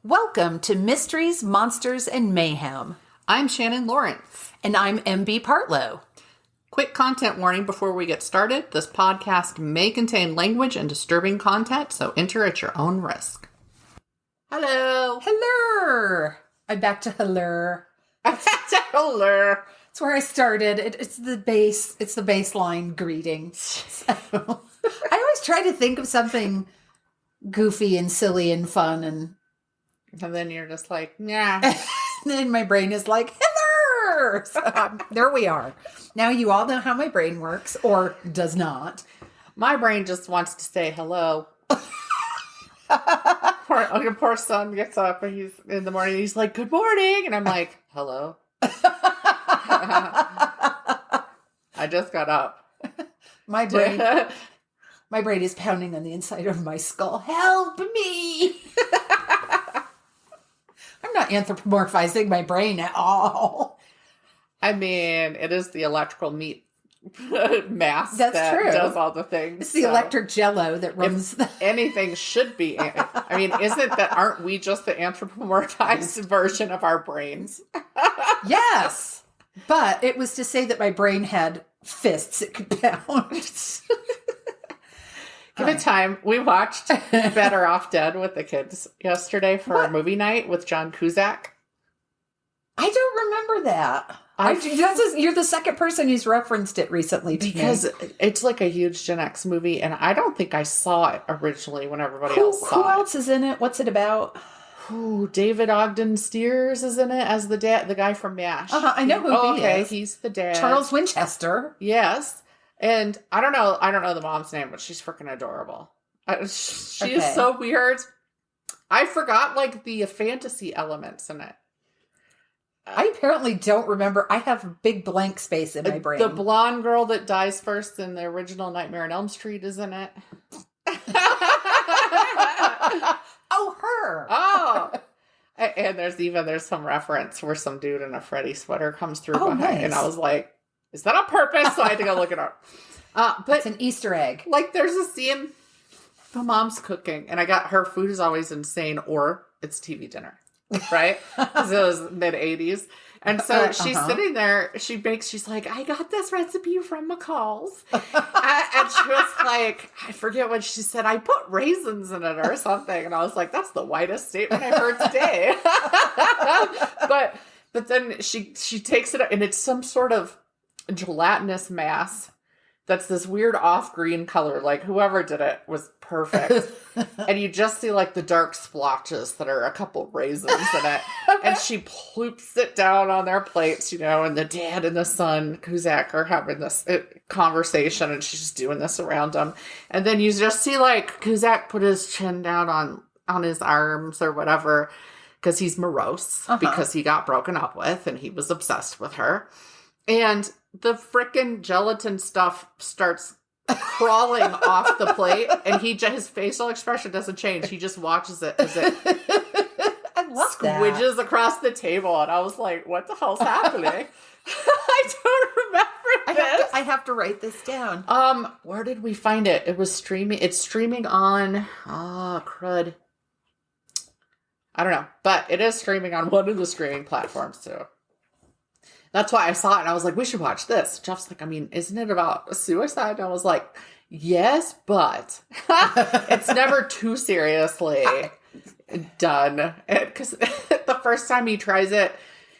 Welcome to Mysteries, Monsters, and Mayhem. I'm Shannon Lawrence. And I'm MB Partlow. Quick content warning before we get started. This podcast may contain language and disturbing content, so enter at your own risk. Hello. Hello. I'm back to hello. Hello. It's where I started. It's the base. It's the baseline greeting. So, I always try to think of something goofy and silly and fun, and then you're just like, yeah. And then my brain is like, hello. So, there we are. Now you all know how my brain works, or does not. My brain just wants to say hello. Poor son gets up and he's in the morning. He's like, "Good morning," and I'm like, "Hello." I just got up. My brain is pounding on the inside of my skull. Help me! I'm not anthropomorphizing my brain at all. I mean, it is the electrical meat mass that does all the things. It's the electric jello that runs. Anything should be. I mean, aren't we just the anthropomorphized version of our brains? Yes. But it was to say that my brain had fists it could pound. Give it time. We watched Better Off Dead with the kids yesterday for a movie night with John Cusack. I don't remember that. You're the second person who's referenced it recently to because it's like a huge Gen X movie, and I don't think I saw it originally when everybody else saw it. Who else is in it? What's it about? David Ogden Stiers is in it as the dad, the guy from MASH. I know who he is. He's the dad. Charles Winchester. Yes. And I don't know the mom's name, but she's freaking adorable. She is so weird. I forgot like the fantasy elements in it. I apparently don't remember. I have a big blank space in my brain. The blonde girl that dies first in the original Nightmare on Elm Street is in it. Oh, her. Oh. And there's some reference where some dude in a Freddy sweater comes through behind. Nice. And I was like, is that on purpose? So I had to go look it up. But it's an Easter egg. Like there's a scene, the mom's cooking, and her food is always insane, or it's TV dinner. Right? Because it was mid-'80s. And so she's sitting there, she's like, I got this recipe from McCall's. And she was like, I forget what she said, I put raisins in it or something. And I was like, that's the whitest statement I've heard today. But then she takes it, and it's some sort of gelatinous mass that's this weird off-green color. Like, whoever did it was perfect. And you just see, like, the dark splotches that are a couple raisins in it. And she ploops it down on their plates, and the dad and the son, Cusack, are having this conversation, and she's just doing this around them. And then you just see, like, Cusack put his chin down on his arms or whatever, because he's morose, because he got broken up with, and he was obsessed with her. And the frickin' gelatin stuff starts crawling off the plate, and his facial expression doesn't change. He just watches it as it squidges across the table, and I was like, what the hell's happening? I don't remember this. I have to write this down. Where did we find it? It was streaming. It's streaming on, crud. I don't know, but it is streaming on one of the streaming platforms too. That's why I saw it, and I was like, we should watch this. Jeff's like, I mean, isn't it about suicide? And I was like, yes, but it's never too seriously done. Because the first time he tries it,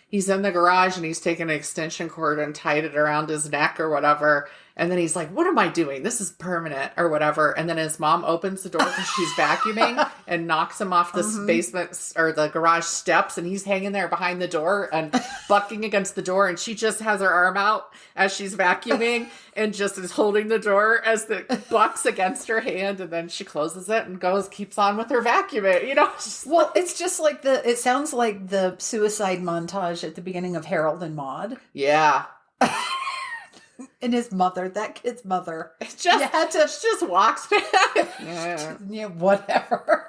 he's in the garage, and he's taken an extension cord and tied it around his neck or whatever. And then he's like, what am I doing? This is permanent or whatever. And then his mom opens the door because she's vacuuming and knocks him off the basement or the garage steps. And he's hanging there behind the door and bucking against the door. And she just has her arm out as she's vacuuming and just is holding the door as the bucks against her hand. And then she closes it and keeps on with her vacuuming, Well, it's just like it sounds like the suicide montage at the beginning of Harold and Maude. Yeah. And his mother, that kid's mother. Just walks back. Yeah, whatever.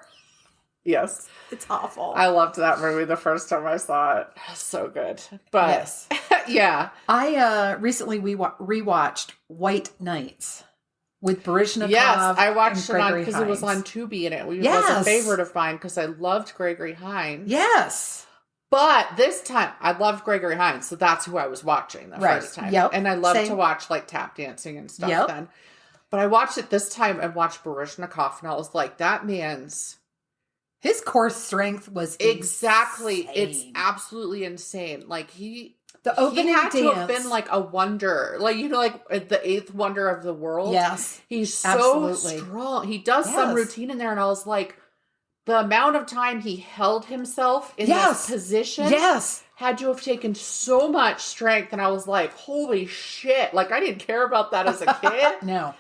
Yes. It's awful. I loved that movie the first time I saw it. So good. But yes. Yeah. I recently rewatched White Nights with Baryshnikov. Yes, I watched and it on Gregory because it was on Hines. Tubi, and it was Yes. a favorite of mine because I loved Gregory Hines. Yes. But this time, I loved Gregory Hines, so that's who I was watching the first time. Yep. And I loved Same. to watch like tap dancing and stuff Yep. then. But I watched it this time and watched Baryshnikov, and I was like, that man's... His core strength was Exactly. insane. It's absolutely insane. Like, the opening he had dance to have been like a wonder. Like, you know, like the eighth wonder of the world. Yes. He's so Absolutely. strong. He does some routine in there, and I was like, the amount of time he held himself in this position had to have taken so much strength. And I was like, holy shit. Like, I didn't care about that as a kid. No.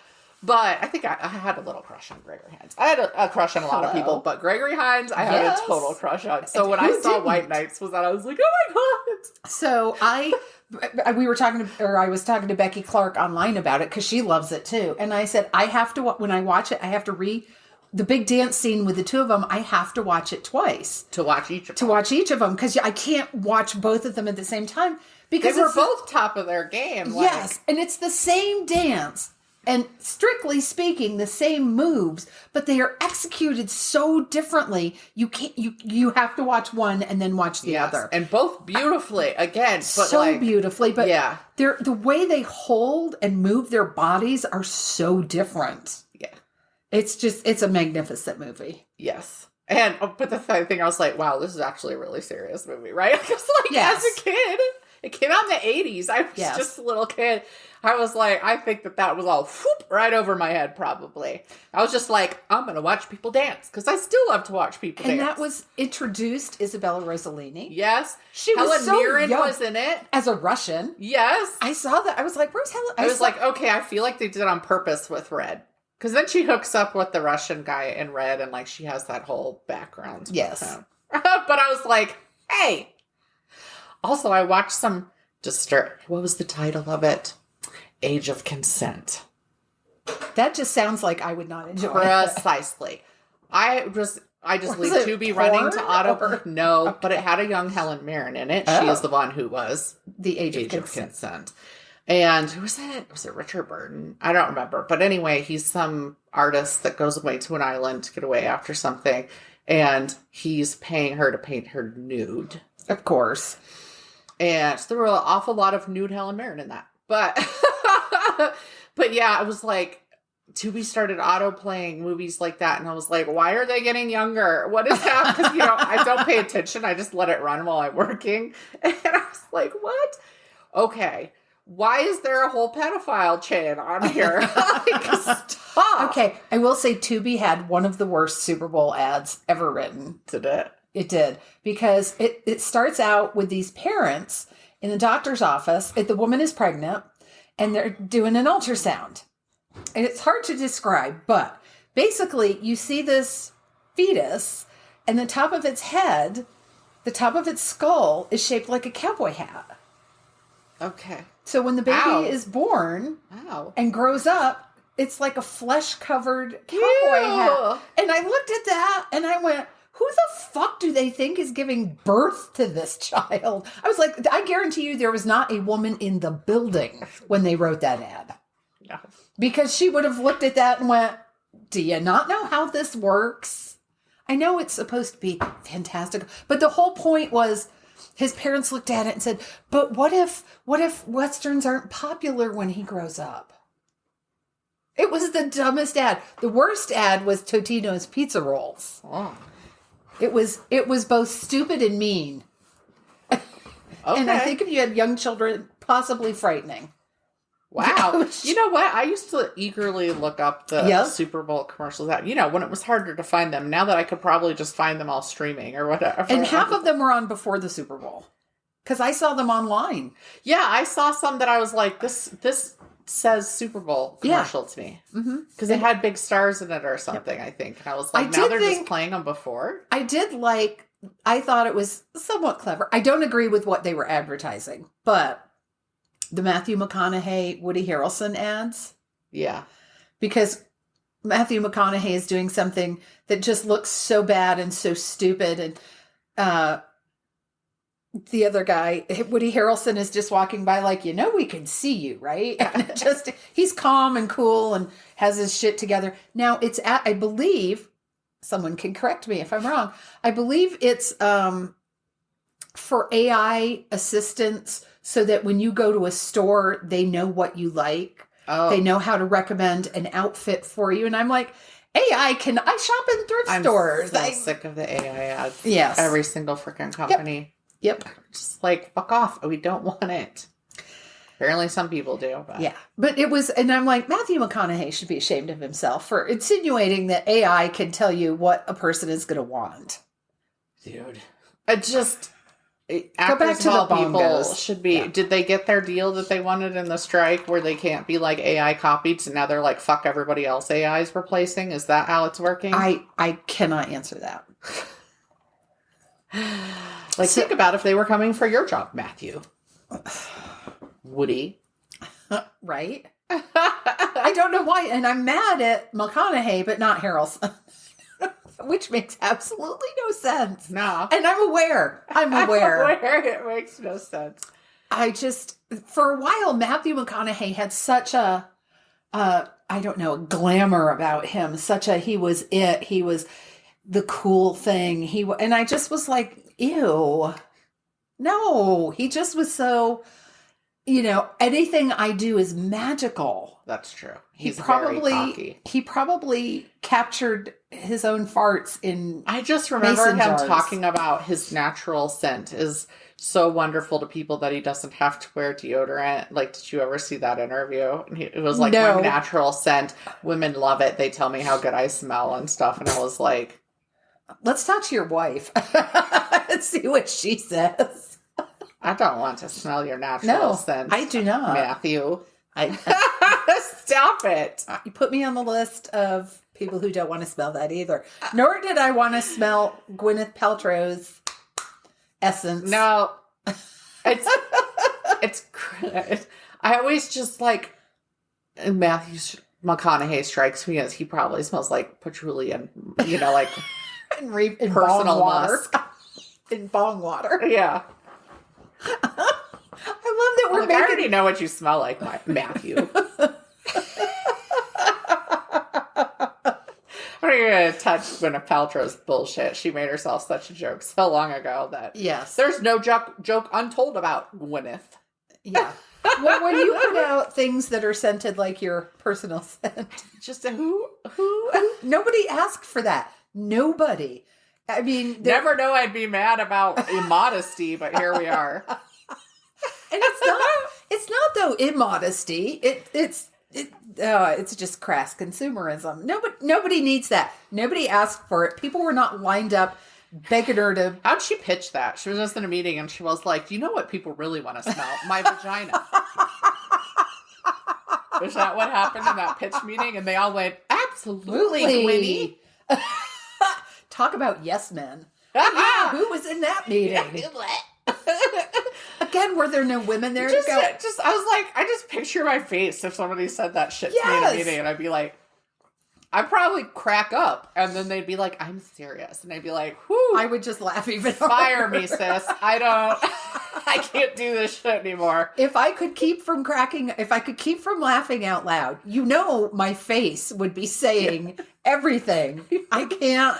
But I think I had a little crush on Gregory Hines. I had a crush on a lot of people, but Gregory Hines, I had a total crush on. So when I saw White Knights was that, I was like, oh my God. So I was talking to Becky Clark online about it because she loves it too. And I said, when I watch it, I have to the big dance scene with the two of them. I have to watch it twice. To watch each of them. Because I can't watch both of them at the same time. Because they were both top of their game. Yes. And it's the same dance. And strictly speaking, the same moves, but they are executed so differently. You have to watch one and then watch the other. And both beautifully, again. But so beautifully. But yeah. The way they hold and move their bodies are so different. Yeah. It's a magnificent movie. Yes. And, but the thing, I was like, wow, this is actually a really serious movie, right? Because as a kid, it came out in the 80s. I was just a little kid. I was like, I think that was all right over my head, probably. I was just like, I'm going to watch people dance because I still love to watch people dance. And that was introduced Isabella Rossellini. Yes. Helen Mirren was in it. As a Russian. Yes. I saw that. I was like, where's Helen? I was like, okay, I feel like they did it on purpose with Red. Because then she hooks up with the Russian guy in Red and like she has that whole background. Yes. But I was like, hey. Also, I watched some what was the title of it? Age of Consent. That just sounds like I would not enjoy Precisely. it. I just leave Tubi running to auto. No, but it had a young Helen Mirren in it. She is the one who was the Age of Consent. And who was it? Was it Richard Burton? I don't remember. But anyway, he's some artist that goes away to an island to get away after something. And he's paying her to paint her nude. Of course. And so there were an awful lot of nude Helen Mirren in that. But yeah, I was like, Tubi started auto playing movies like that. And I was like, why are they getting younger? What is that? Because, I don't pay attention. I just let it run while I'm working. And I was like, what? Okay. Why is there a whole pedophile chain on here? Stop. Okay. I will say Tubi had one of the worst Super Bowl ads ever written. Did it? It did. Because it starts out with these parents in the doctor's office. The woman is pregnant and they're doing an ultrasound. And it's hard to describe, but basically you see this fetus and the top of its head, the top of its skull is shaped like a cowboy hat. Okay. So when the baby is born and grows up, it's like a flesh-covered cowboy hat. And I looked at that and I went, who the fuck do they think is giving birth to this child? I was like, I guarantee you there was not a woman in the building when they wrote that ad. No. Because she would have looked at that and went, do you not know how this works? I know it's supposed to be fantastic, but the whole point was his parents looked at it and said, but what if Westerns aren't popular when he grows up? It was the dumbest ad. The worst ad was Totino's Pizza Rolls. Oh. It was both stupid and mean. Okay. And I think if you had young children, possibly frightening. Wow. You know what? I used to eagerly look up the Super Bowl commercials out, when it was harder to find them. Now that I could probably just find them all streaming or whatever. And half of them were on before the Super Bowl. Because I saw them online. Yeah, I saw some that I was like, this says Super Bowl commercial to me. Because it had big stars in it or something, I think. And I was like, now they're just playing them before? I thought it was somewhat clever. I don't agree with what they were advertising, but the Matthew McConaughey, Woody Harrelson ads. Yeah. Because Matthew McConaughey is doing something that just looks so bad and so stupid. And the other guy, Woody Harrelson, is just walking by like, we can see you, right? And he's calm and cool and has his shit together. Now it's I believe, someone can correct me if I'm wrong, I believe it's for AI assistance so that when you go to a store, they know what you like. Oh. They know how to recommend an outfit for you. And I'm like, AI, I shop in thrift stores? I'm so sick of the AI ads. Yes. Every single freaking company. Yep. Just like, fuck off. We don't want it. Apparently some people do. But. Yeah. But it was, and I'm like, Matthew McConaughey should be ashamed of himself for insinuating that AI can tell you what a person is going to want. Dude. It just... Go back to the bongos. Should be. Yeah. Did they get their deal that they wanted in the strike where they can't be like AI copied? So now they're like, fuck everybody else AI is replacing? Is that how it's working? I cannot answer that. Think about if they were coming for your job, Matthew. Woody. Right? I don't know why. And I'm mad at McConaughey, but not Harrelson. Which makes absolutely no sense. No. And I'm aware. It makes no sense. For a while, Matthew McConaughey had such a glamour about him. He was it. He was the cool thing. And I just was like, ew. No, he just was so, anything I do is magical. That's true. He probably captured his own farts in. I just remember him talking about his natural scent is so wonderful to people that he doesn't have to wear deodorant. Like, did you ever see that interview? It was like, no. My natural scent. Women love it. They tell me how good I smell and stuff. And I was like, let's talk to your wife and see what she says. I don't want to smell your natural scent. I do not. Matthew. Stop it. You put me on the list of people who don't want to smell that either. Nor did I want to smell Gwyneth Paltrow's essence. No. It's I always just like Matthew McConaughey strikes me as he probably smells like patchouli and like in personal musk. In bong water. Yeah. I love that we're I already know what you smell like, Matthew. I'm not going to touch Gwyneth Paltrow's bullshit. She made herself such a joke so long ago that there's no joke untold about Gwyneth. Yeah. Well, when you put out things that are scented like your personal scent. Just who? Nobody asked for that. Nobody. I mean. Never know I'd be mad about immodesty, but here we are. And it's not though immodesty. It's just crass consumerism. Nobody needs that. Nobody asked for it. People were not lined up begging her to. How'd she pitch that? She was just in a meeting and she was like, "Do you know what people really want to smell? My vagina." Is that what happened in that pitch meeting? And they all went, "Absolutely, Gwynnie." Talk about yes men. Yeah, who was in that meeting? Again, were there no women there to go? I was like, I just picture my face if somebody said that shit to me in a meeting, and I'd be like, I'd probably crack up, and then they'd be like, "I'm serious," and I'd be like, "Whoo!" I would just laugh even fire me, sis. I can't do this shit anymore. If I could keep from laughing out loud, my face would be saying everything. I can't.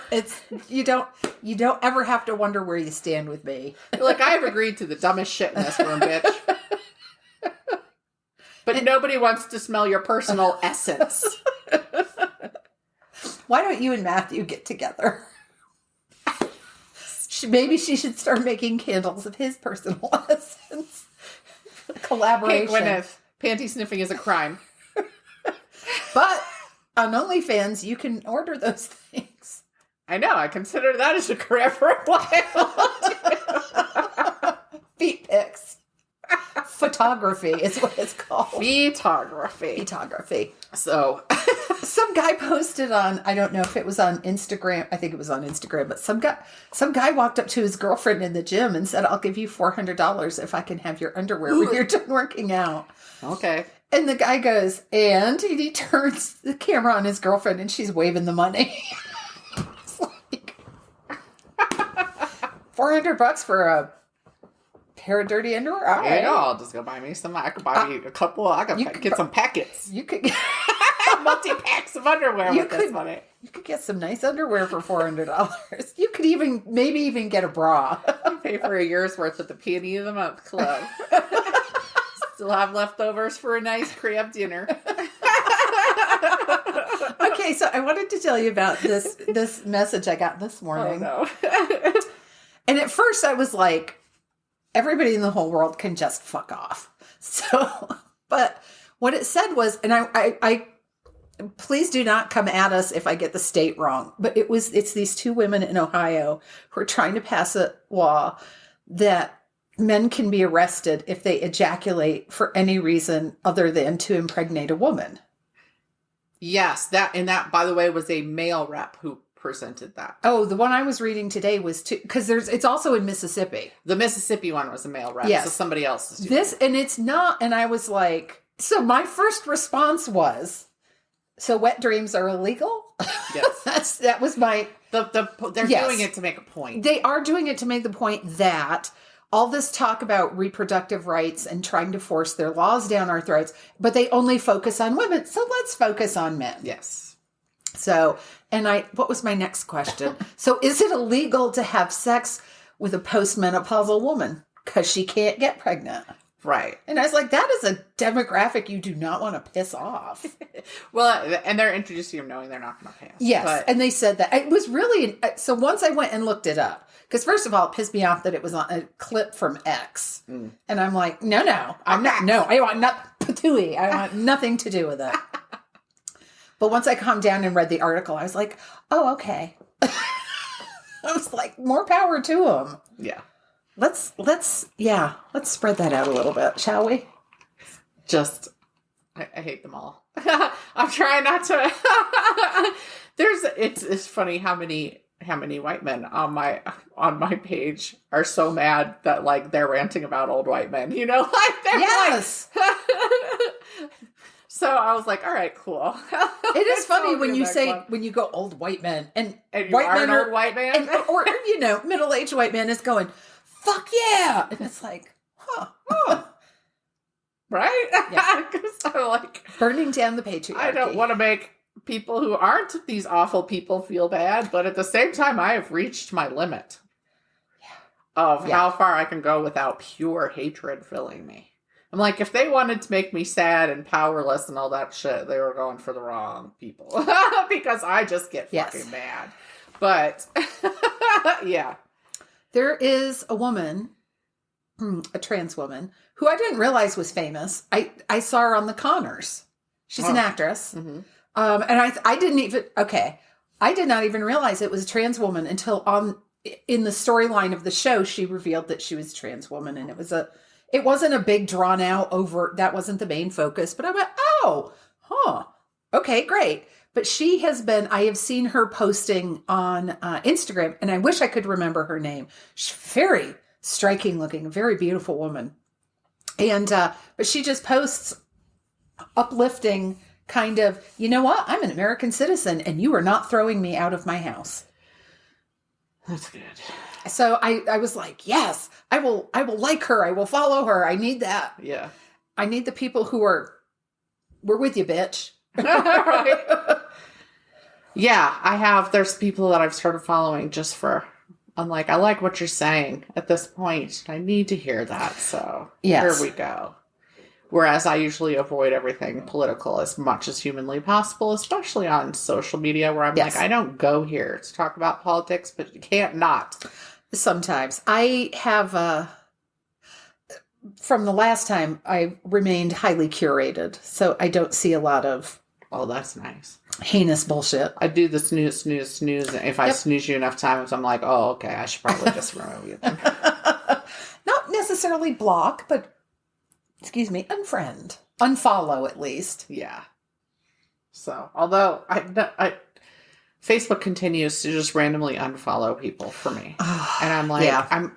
You don't ever have to wonder where you stand with me. Like, I have agreed to the dumbest shit in this room, bitch. But nobody wants to smell your personal essence. Why don't you and Matthew get together? Maybe she should start making candles of his personal essence. Collaboration. Hey, Gwyneth, panty sniffing is a crime. But on OnlyFans, you can order those things. I know. I consider that as a career for a while. Feet pics. Photography is what it's called. Photography. So, some guy posted on, I don't know if it was on Instagram. I think it was on Instagram, but some guy walked up to his girlfriend in the gym and said, "I'll give you $400 if I can have your underwear when you're done working out." Okay. And the guy goes, and he turns the camera on his girlfriend and she's waving the money. It's like $400 for a pair of dirty underwear. All There you right. go. I'll just go buy me some. I could buy me a couple. I could get some packets. You could Multi-packs of underwear with this money. You could get some nice underwear for $400. You could maybe even get a bra. You pay for a year's worth at the Peony of the Month Club. Still have leftovers for a nice crab dinner. Okay, so I wanted to tell you about this message I got this morning. Oh, no. And at first I was like, everybody in the whole world can just fuck off. So, but what it said was, and I please do not come at us if I get the state wrong, but it's these two women in Ohio who are trying to pass a law that men can be arrested if they ejaculate for any reason other than to impregnate a woman. Yes, that, by the way, was a male rep who presented that. Oh, the one I was reading today was because it's also in Mississippi. The Mississippi one was a male rep. Yes. So somebody else is doing this, and it's not, and I was like, so my first response was, so wet dreams are illegal? Yes. that was my... They're doing it to make a point. They are doing it to make the point that all this talk about reproductive rights and trying to force their laws down our throats, but they only focus on women. So let's focus on men. Yes. So, what was my next question? So is it illegal to have sex with a postmenopausal woman because she can't get pregnant? Right. And I was like, that is a demographic you do not want to piss off. Well, and they're introducing them knowing they're not going to pass. Yes. And they said that. It was really, so once I went and looked it up, because first of all, it pissed me off that it was on a clip from X. And I'm like, no, I'm not, no, I want not patooey. I want nothing to do with it. But once I calmed down and read the article, I was like, oh, okay. I was like, more power to them. Yeah. Let's spread that out a little bit, shall we? Just, I hate them all. I'm trying not to. It's funny how many white men on my page are so mad that like they're ranting about old white men. You know, like they're yes. Like, so I was like, all right, cool. It is funny when you say when you go old white men and white men are old white man, or middle-aged white man is going, fuck yeah, and it's like, right? Yeah. Because I'm like burning down the patriarchy. I don't want to make people who aren't these awful people feel bad, but at the same time, I have reached my limit of how far I can go without pure hatred filling me. I'm like, if they wanted to make me sad and powerless and all that shit, they were going for the wrong people. Because I just get fucking mad. But, yeah. There is a woman, a trans woman, who I didn't realize was famous. I saw her on The Conners. She's an actress. Mm-hmm. And I did not even realize it was a trans woman until in the storyline of the show, she revealed that she was a trans woman. And it wasn't a big drawn out over, that wasn't the main focus, but I went, okay, great. But I have seen her posting on Instagram, and I wish I could remember her name. She's very striking looking, a very beautiful woman. And, but she just posts uplifting kind of, you know what? I'm an American citizen and you are not throwing me out of my house. That's good. So I was like, yes, I will like her. I will follow her. I need that. Yeah. I need the people who we're with you, bitch. Right. Yeah, there's people that I've started following I'm like, I like what you're saying at this point. I need to hear that. So Here we go. Whereas I usually avoid everything political as much as humanly possible, especially on social media where I'm like, I don't go here to talk about politics, but you can't not. Sometimes. I have, from the last time, I remained highly curated. So I don't see a lot of... Oh, that's nice. Heinous bullshit. I do the snooze. And if I snooze you enough times, I'm like, oh, okay, I should probably just remove you then. Not necessarily block, but... Excuse me, unfriend. Unfollow, at least. Yeah. So, although Facebook continues to just randomly unfollow people for me. And I'm like,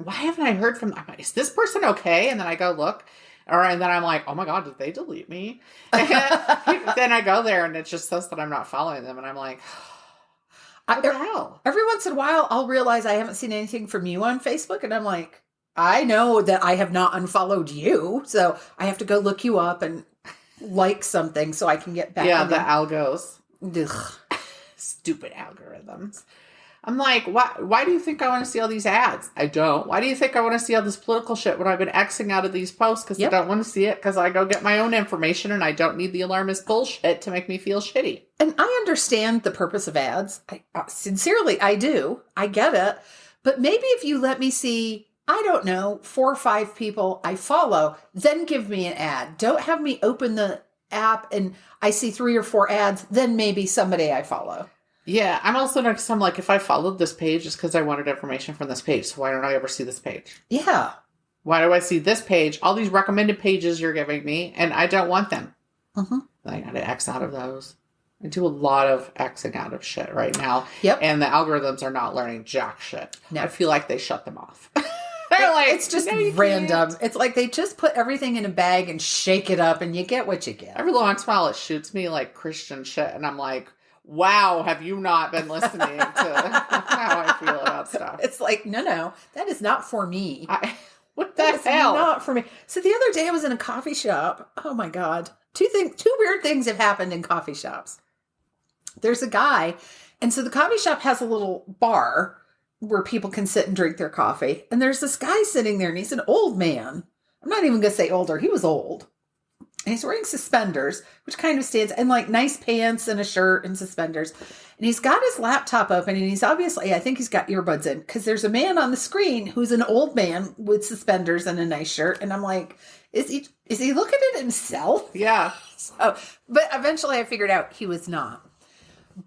why haven't I heard from them? Is this person okay? And then I go look. And then I'm like, oh my God, did they delete me? And then I go there and it just says that I'm not following them. And I'm like, what the hell? Every once in a while, I'll realize I haven't seen anything from you on Facebook. And I'm like, I know that I have not unfollowed you, so I have to go look you up and like something so I can get back. Yeah, the algos. Ugh. Stupid algorithms. I'm like, why do you think I want to see all these ads? I don't. Why do you think I want to see all this political shit when I've been Xing out of these posts because I don't want to see it because I go get my own information and I don't need the alarmist bullshit to make me feel shitty. And I understand the purpose of ads. Sincerely, I do. I get it. But maybe if you let me see, I don't know, 4 or 5 people I follow, then give me an ad. Don't have me open the app and I see 3 or 4 ads, then maybe somebody I follow. Yeah, I'm also next. I'm like, if I followed this page, it's because I wanted information from this page. So why don't I ever see this page? Yeah. Why do I see this page? All these recommended pages you're giving me, and I don't want them. Mm-hmm. I got to X out of those. I do a lot of Xing out of shit right now. Yep. And the algorithms are not learning jack shit. No. I feel like they shut them off. They're like, it's just random. It's like they just put everything in a bag and shake it up, and you get what you get. Every once in a while, it shoots me like Christian shit, and I'm like, wow, have you not been listening to how I feel about stuff? It's like, no, that is not for me. What the hell? Not for me. So the other day I was in a coffee shop. Oh my God. 2 weird things have happened in coffee shops. There's a guy, and so the coffee shop has a little bar where people can sit and drink their coffee. And there's this guy sitting there, and he's an old man. I'm not even going to say older. He was old. And he's wearing suspenders, which kind of stands, and like nice pants and a shirt and suspenders. And he's got his laptop open, and he's obviously, I think he's got earbuds in, because there's a man on the screen who's an old man with suspenders and a nice shirt. And I'm like, is he looking at himself? Yeah. So, but eventually I figured out he was not.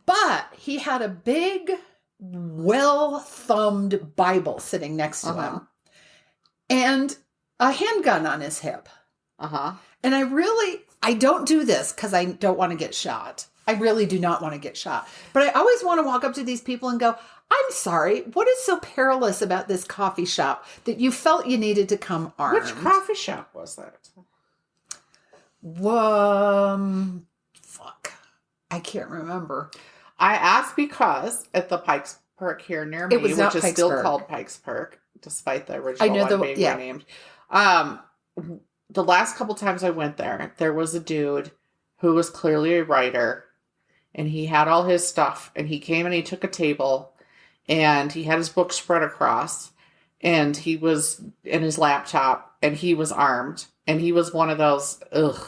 But he had a big, well-thumbed Bible sitting next to him. And a handgun on his hip. Uh-huh. And I don't do this because I don't want to get shot. I really do not want to get shot. But I always want to walk up to these people and go, I'm sorry, what is so perilous about this coffee shop that you felt you needed to come armed? Which coffee shop was that? Fuck. I can't remember. I asked because at the Pikes Perk here near me, which is still called Pikes Perk, despite the original one being renamed. The last couple times I went there was a dude who was clearly a writer, and he had all his stuff, and he came and he took a table, and he had his book spread across, and he was in his laptop, and he was armed, and he was one of those, the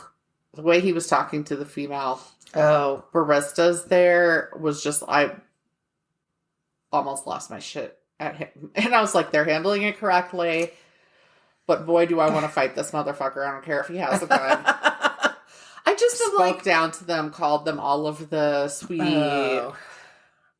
way he was talking to the female baristas there was just, I almost lost my shit at him. And I was like, they're handling it correctly. But boy, do I want to fight this motherfucker. I don't care if he has a gun. I just spoke down to them, called them all of the sweet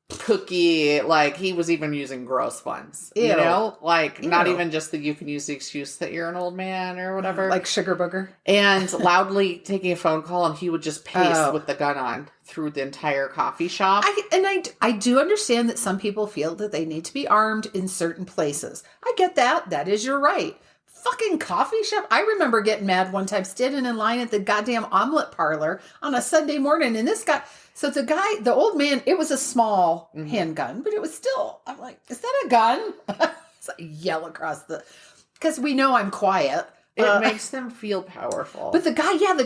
cookie. Like, he was even using gross ones. Ew. You know? Like, not even just that you can use the excuse that you're an old man or whatever. Like sugar booger. And loudly taking a phone call, and he would just pace with the gun on through the entire coffee shop. I do understand that some people feel that they need to be armed in certain places. I get that. That is your right. Fucking coffee shop. I remember getting mad one time standing in line at the goddamn omelet parlor on a Sunday morning. And the old man, it was a small handgun, but it was still, I'm like, is that a gun? So I yell across because we know I'm quiet. It makes them feel powerful. But the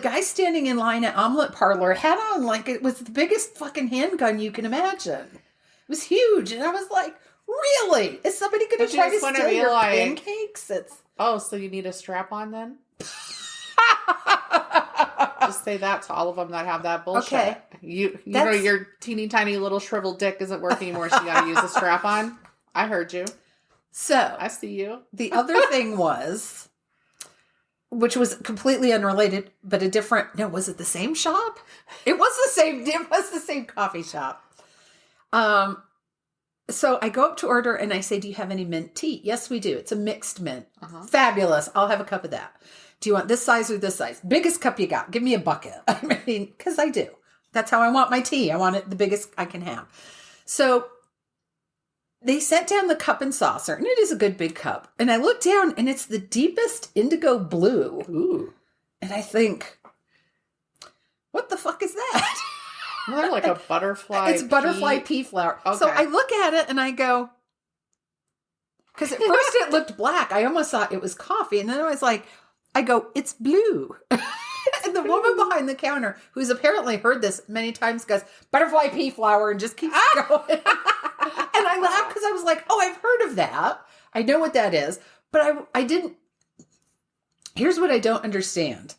guy standing in line at omelet parlor had on like, it was the biggest fucking handgun you can imagine. It was huge. And I was like, really? Is somebody going to try to steal your pancakes? So you need a strap on then? Just say that to all of them that have that bullshit. Okay. You know your teeny tiny little shriveled dick isn't working anymore, so you gotta use a strap on. I heard you. So I see you. The other thing was, which was completely unrelated, but was it the same shop? It was the same coffee shop. So I go up to order and I say, do you have any mint tea? Yes, we do. It's a mixed mint. Uh-huh. Fabulous. I'll have a cup of that. Do you want this size or this size? Biggest cup you got. Give me a bucket. I mean, because I do. That's how I want my tea. I want it the biggest I can have. So they set down the cup and saucer, and it is a good big cup. And I look down and it's the deepest indigo blue. Ooh. And I think, what the fuck is that? More like a butterfly. It's butterfly pea flower. Okay. So I look at it and I go, Because at first it looked black. I almost thought it was coffee. And then I was like, I go, it's blue. And the woman behind the counter, who's apparently heard this many times, goes, butterfly pea flower, and just keeps going. And I laughed because I was like, oh, I've heard of that. I know what that is. But I didn't. Here's what I don't understand.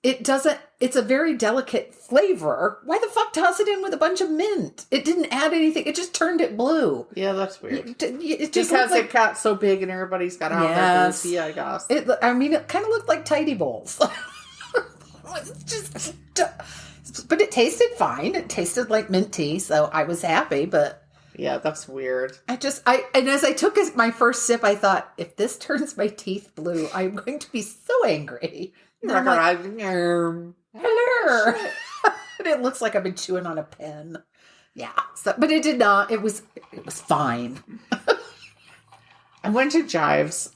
It's a very delicate flavor. Why the fuck toss it in with a bunch of mint? It didn't add anything. It just turned it blue. Yeah, that's weird. It just because like, it got so big and everybody's got out their blue tea, I guess. It kind of looked like Tidy Bowls. But it tasted fine. It tasted like mint tea, so I was happy, but... Yeah, that's weird. And as I took my first sip, I thought, if this turns my teeth blue, I'm going to be so angry. Hello. And it looks like I've been chewing on a pen. Yeah. So, but it did not. It was fine. I went to Jive's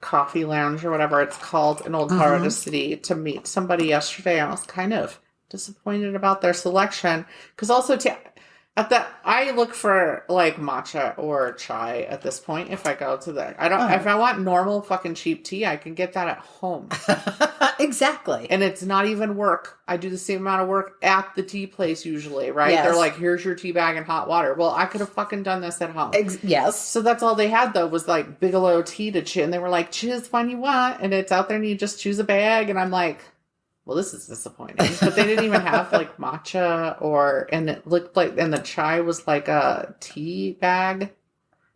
Coffee Lounge or whatever it's called in Old Colorado City to meet somebody yesterday. I was kind of disappointed about their selection because also I look for like matcha or chai at this point. If I go to if I want normal fucking cheap tea, I can get that at home. Exactly. And it's not even work. I do the same amount of work at the tea place usually, right? Yes. They're like, here's your tea bag and hot water. Well, I could have fucking done this at home. Yes. So that's all they had though was like Bigelow tea to choose. And they were like, choose one you want. And it's out there and you just choose a bag. And I'm like, well, this is disappointing. But they didn't even have like matcha and it looked like, and the chai was like a tea bag.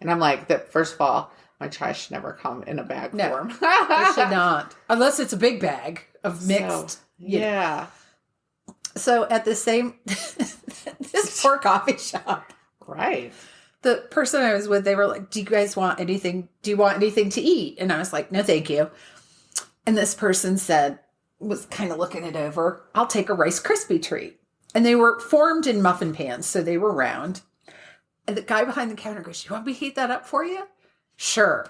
And I'm like, that first of all, my chai should never come in a bag form. It should not. Unless it's a big bag of mixed. So, yeah. So at the same, this poor coffee shop. Right. The person I was with, they were like, do you guys want anything? Do you want anything to eat? And I was like, no, thank you. And this person was kind of looking it over. I'll take a Rice Krispie treat. And they were formed in muffin pans, so they were round. And the guy behind the counter goes, you want me to heat that up for you? Sure.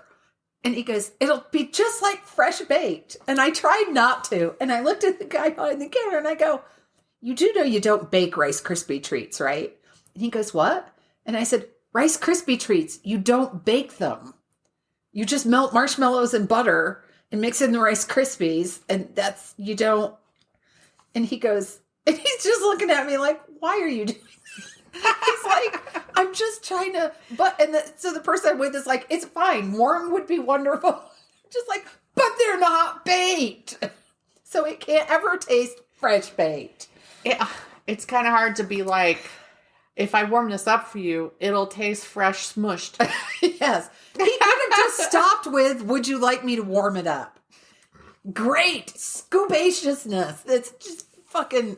And he goes, it'll be just like fresh baked. And I tried not to. And I looked at the guy behind the counter and I go, you do know you don't bake Rice Krispie treats, right? And he goes, what? And I said, Rice Krispie treats, you don't bake them. You just melt marshmallows and butter and mix in the Rice Krispies, and you don't. And he goes, and he's just looking at me like, why are you doing that? He's like, I'm just trying to, so the person I'm with is like, it's fine. Warm would be wonderful. Just like, but they're not baked. So it can't ever taste fresh baked. It's kind of hard to be like, if I warm this up for you, it'll taste fresh smushed. Yes. He could have just stopped with, would you like me to warm it up? Great. Scoopaciousness. It's just fucking...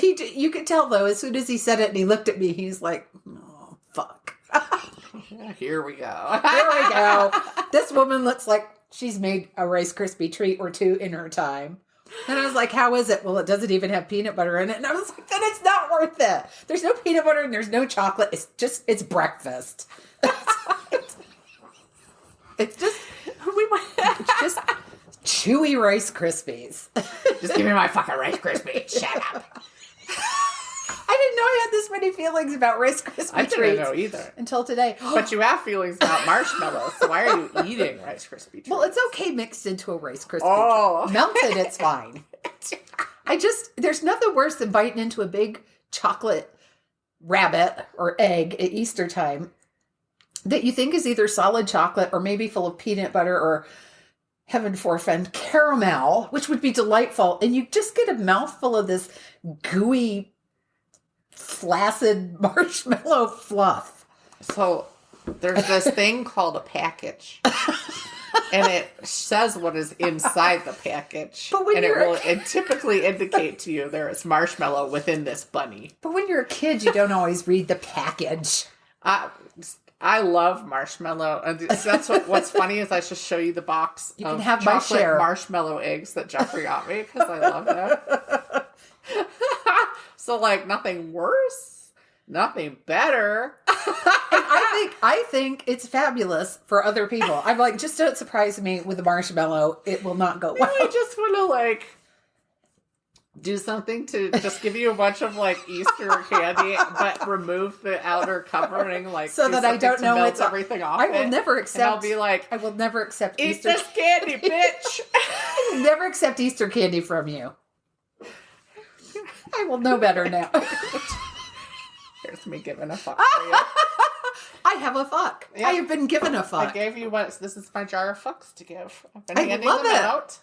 You could tell, though, as soon as he said it and he looked at me, he's like, oh, fuck. Here we go. Here we go. This woman looks like she's made a Rice Krispie treat or two in her time. And I was like, how is it? Well, it doesn't even have peanut butter in it. And I was like, then it's not worth it. There's no peanut butter and there's no chocolate. It's breakfast. It's just chewy Rice Krispies. Just give me my fucking Rice Krispie. Shut up. I didn't know I had this many feelings about Rice Krispie I treats. didn't know either. Until today. But you have feelings about marshmallows, so why are you eating Rice Krispie treats? Well, it's okay mixed into a Rice Krispie treat. Melted, it's fine. There's nothing worse than biting into a big chocolate rabbit or egg at Easter time that you think is either solid chocolate or maybe full of peanut butter or, heaven forfend, caramel, which would be delightful. And you just get a mouthful of this gooey, flaccid marshmallow fluff. So there's this thing called a package. And it says what is inside the package. But when and it will typically indicate to you there is marshmallow within this bunny. But when you're a kid, you don't always read the package. I love marshmallow. And that's what's funny is I should show you the box you of can have chocolate my share. Marshmallow eggs that Jeffrey got me because I love them. So like nothing worse, nothing better. I think it's fabulous for other people. I'm like, just don't surprise me with the marshmallow. It will not go well. I just want to like do something to just give you a bunch of like Easter candy, but remove the outer covering, like so that I don't know it's everything off. I will never accept. And I'll be like, I will never accept eat Easter this candy, bitch. I will never accept Easter candy from you. I will know better now. Here's me giving a fuck for you. I have a fuck. Yep. I have been given a fuck. I gave you this is my jar of fucks to give. I've been handing love them it. out.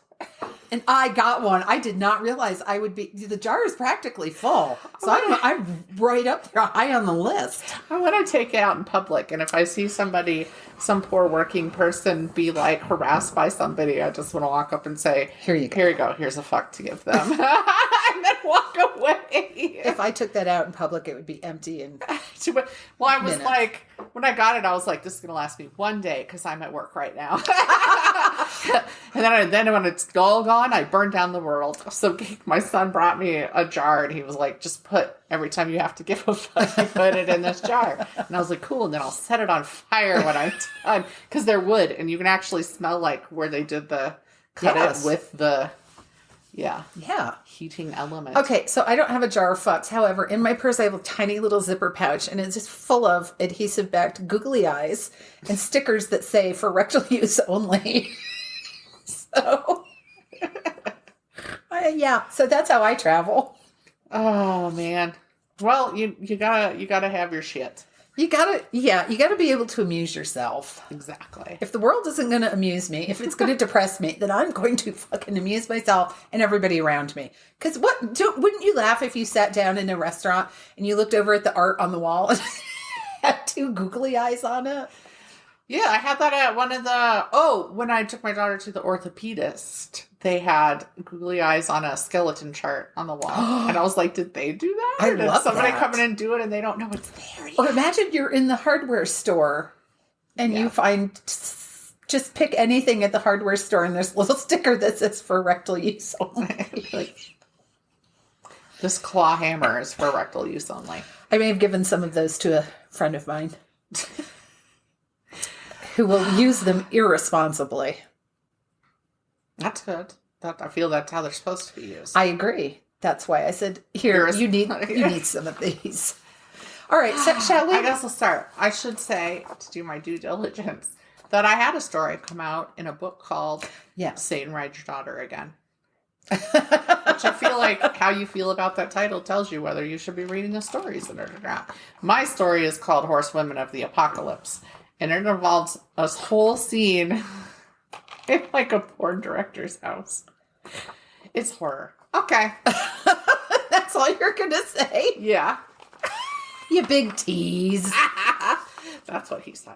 And I got one. I did not realize I would be. The jar is practically full, so I'm right up there, high on the list. I want to take it out in public, and if I see somebody, some poor working person, be like harassed by somebody, I just want to walk up and say, "Here you go. Here's a fuck to give them," and then walk away. If I took that out in public, it would be empty and. Well, I was like, when I got it, I was like, this is going to last me one day because I'm at work right now. And then when it's all gone, I burned down the world. So my son brought me a jar and he was like, just put, every time you have to give a fuck, you put it in this jar. And I was like, cool. And then I'll set it on fire when I'm done. Because they're wood and you can actually smell like where they did the cut it with the... Yeah. Heating element. Okay, so I don't have a jar of fucks. However, in my purse, I have a tiny little zipper pouch, and it's just full of adhesive-backed googly eyes and stickers that say for rectal use only. So, so that's how I travel. Oh man. Well, you gotta have your shit. You gotta be able to amuse yourself. Exactly. If the world isn't going to amuse me, if it's going to depress me, then I'm going to fucking amuse myself and everybody around me. Because wouldn't you laugh if you sat down in a restaurant and you looked over at the art on the wall and had two googly eyes on it? Yeah, I had that at one of the... when I took my daughter to the orthopedist, they had googly eyes on a skeleton chart on the wall. And I was like, did they do that? Or did somebody come in and do it and they don't know it's there yet? Or imagine you're in the hardware store and you find... Just pick anything at the hardware store and there's a little sticker that says for rectal use only. Like, this claw hammer is for rectal use only. I may have given some of those to a friend of mine. Who will use them irresponsibly. That's good. I feel that's how they're supposed to be used. I agree. That's why I said, here, you need some of these. All right, so shall we? I guess I'll start. I should say, to do my due diligence, that I had a story come out in a book called Satan Ride Your Daughter Again. Which I feel like how you feel about that title tells you whether you should be reading the stories in it or not. My story is called Horsewomen of the Apocalypse. And it involves a whole scene in like a porn director's house. It's horror. Okay. That's all you're going to say? Yeah. You big tease. That's what he said.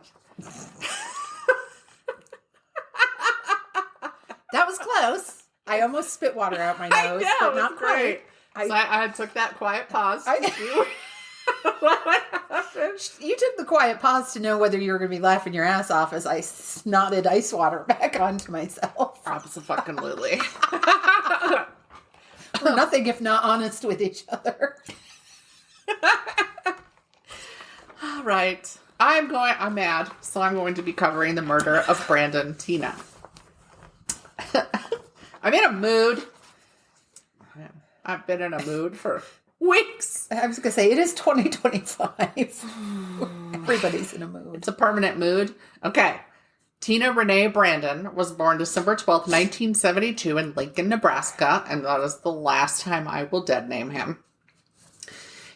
That was close. I almost spit water out my nose, but not great. So I took that quiet pause. You took the quiet pause to know whether you were going to be laughing your ass off as I snotted ice water back onto myself. Absolutely. We're nothing if not honest with each other. All right. I'm mad, so I'm going to be covering the murder of Brandon Teena. I'm in a mood. I've been in a mood for weeks. I was going to say, it is 2025. Everybody's in a mood. It's a permanent mood. Okay. Teena Renee Brandon was born December 12th, 1972 in Lincoln, Nebraska, and that is the last time I will dead name him.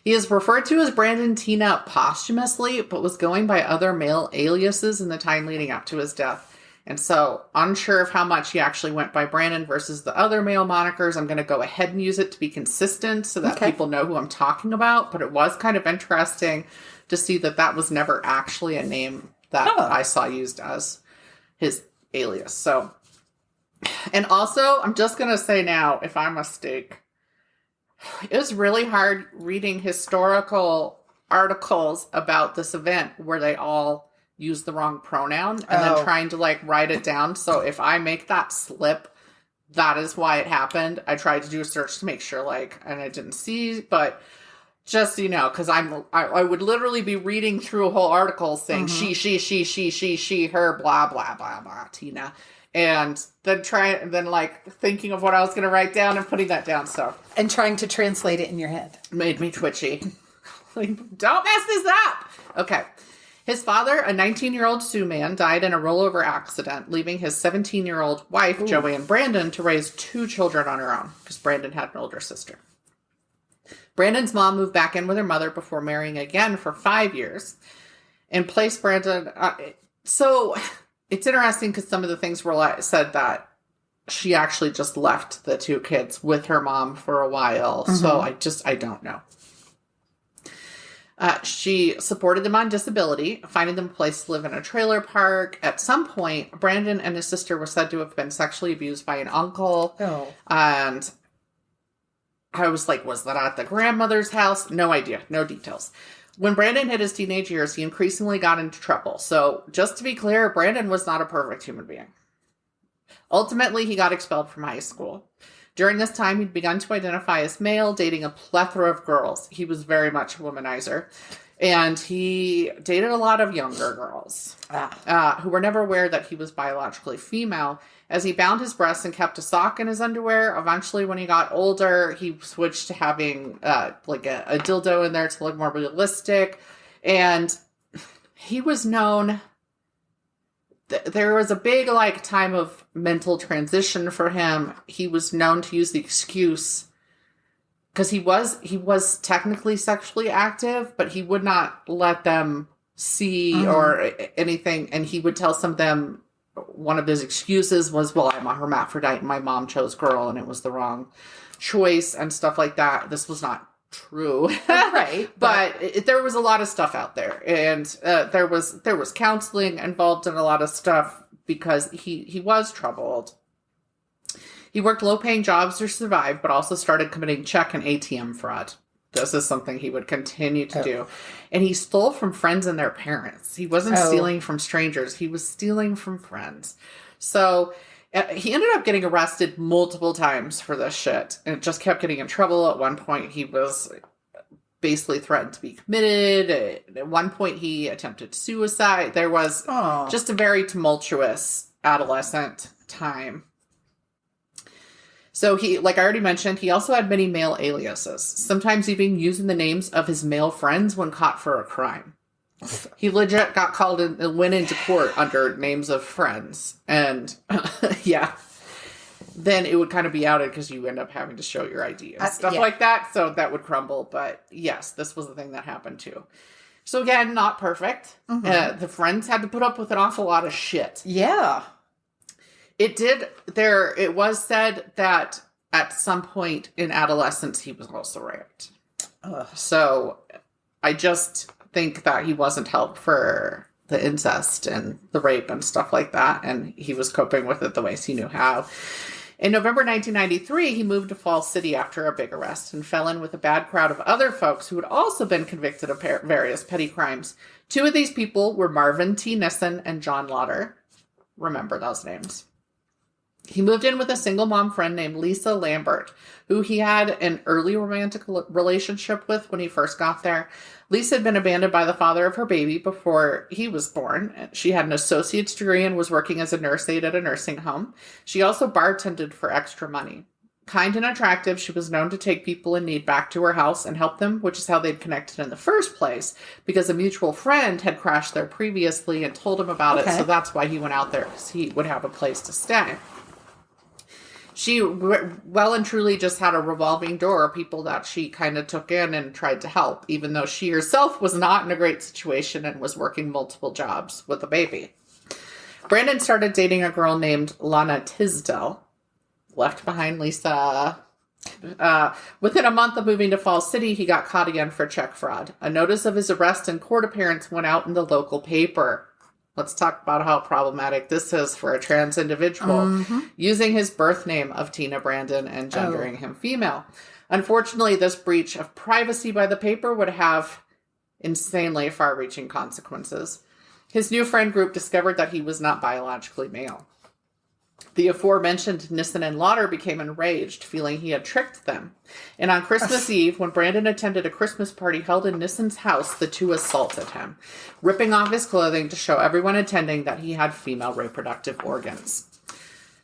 He is referred to as Brandon Teena posthumously, but was going by other male aliases in the time leading up to his death. And so, unsure of how much he actually went by Brandon versus the other male monikers, I'm going to go ahead and use it to be consistent so that people know who I'm talking about. But it was kind of interesting to see that was never actually a name that I saw used as his alias. So, and also, I'm just going to say now, if I mistake, it was really hard reading historical articles about this event where they all use the wrong pronoun and then trying to write it down. So if I make that slip, that is why it happened. I tried to do a search to make sure and I didn't see, but just, because I would literally be reading through a whole article saying she, her, blah, blah, blah, blah, Teena. And then like thinking of what I was going to write down and putting that down. So. And trying to translate it in your head. Made me twitchy. Like, don't mess this up. Okay. His father, a 19-year-old Sioux man, died in a rollover accident, leaving his 17-year-old wife, Joanne Brandon, to raise 2 children on her own, because Brandon had an older sister. Brandon's mom moved back in with her mother before marrying again for 5 years and placed Brandon... so it's interesting because some of the things were said that she actually just left the 2 kids with her mom for a while. Mm-hmm. So I don't know. She supported them on disability, finding them a place to live in a trailer park. At some point, Brandon and his sister were said to have been sexually abused by an uncle. Oh. And I was like, was that at the grandmother's house? No idea. No details. When Brandon hit his teenage years, he increasingly got into trouble. So just to be clear, Brandon was not a perfect human being. Ultimately, he got expelled from high school. During this time, he'd begun to identify as male, dating a plethora of girls. He was very much a womanizer. And he dated a lot of younger girls who were never aware that he was biologically female. As he bound his breasts and kept a sock in his underwear, eventually when he got older, he switched to having like a dildo in there to look more realistic. And he was known... There was a big time of mental transition for him. He was known to use the excuse because he was technically sexually active, but he would not let them see or anything. And he would tell some of them one of his excuses was, well, I'm a hermaphrodite and my mom chose girl and it was the wrong choice and stuff like that. This was not true. Right. But there was a lot of stuff out there, and there was counseling involved in a lot of stuff because he was troubled. He worked low-paying jobs to survive, but also started committing check and ATM fraud. This is something he would continue to do. And he stole from friends and their parents. He wasn't stealing from strangers. He was stealing from friends. So he ended up getting arrested multiple times for this shit. And just kept getting in trouble. At one point, he was basically threatened to be committed. At one point, he attempted suicide. There was just a very tumultuous adolescent time. So he, like I already mentioned, he also had many male aliases, sometimes even using the names of his male friends when caught for a crime. He legit got called in and went into court under names of friends. And yeah, then it would kind of be outed because you end up having to show your ID and stuff like that. So that would crumble. But yes, this was the thing that happened too. So again, not perfect. Mm-hmm. The friends had to put up with an awful lot of shit. Yeah. It was said that at some point in adolescence, he was also raped. Ugh. So I just think that he wasn't helped for the incest and the rape and stuff like that. And he was coping with it the ways he knew how. In November 1993, he moved to Falls City after a big arrest and fell in with a bad crowd of other folks who had also been convicted of various petty crimes. 2 of these people were Marvin T. Nissen and John Lauder. Remember those names. He moved in with a single mom friend named Lisa Lambert, who he had an early romantic relationship with when he first got there. Lisa had been abandoned by the father of her baby before he was born. She had an associate's degree and was working as a nurse aide at a nursing home. She also bartended for extra money. Kind and attractive, she was known to take people in need back to her house and help them, which is how they'd connected in the first place, because a mutual friend had crashed there previously and told him about it, so that's why he went out there, because he would have a place to stay. She well and truly just had a revolving door of people that she kind of took in and tried to help, even though she herself was not in a great situation and was working multiple jobs with a baby. Brandon started dating a girl named Lana Tisdale, left behind Lisa. Within a month of moving to Falls City, he got caught again for check fraud. A notice of his arrest and court appearance went out in the local paper. Let's talk about how problematic this is for a trans individual, using his birth name of Teena Brandon and gendering him female. Unfortunately, this breach of privacy by the paper would have insanely far-reaching consequences. His new friend group discovered that he was not biologically male. The aforementioned Nissen and Lauder became enraged, feeling he had tricked them. And on Christmas Eve, when Brandon attended a Christmas party held in Nissen's house, the 2 assaulted him, ripping off his clothing to show everyone attending that he had female reproductive organs.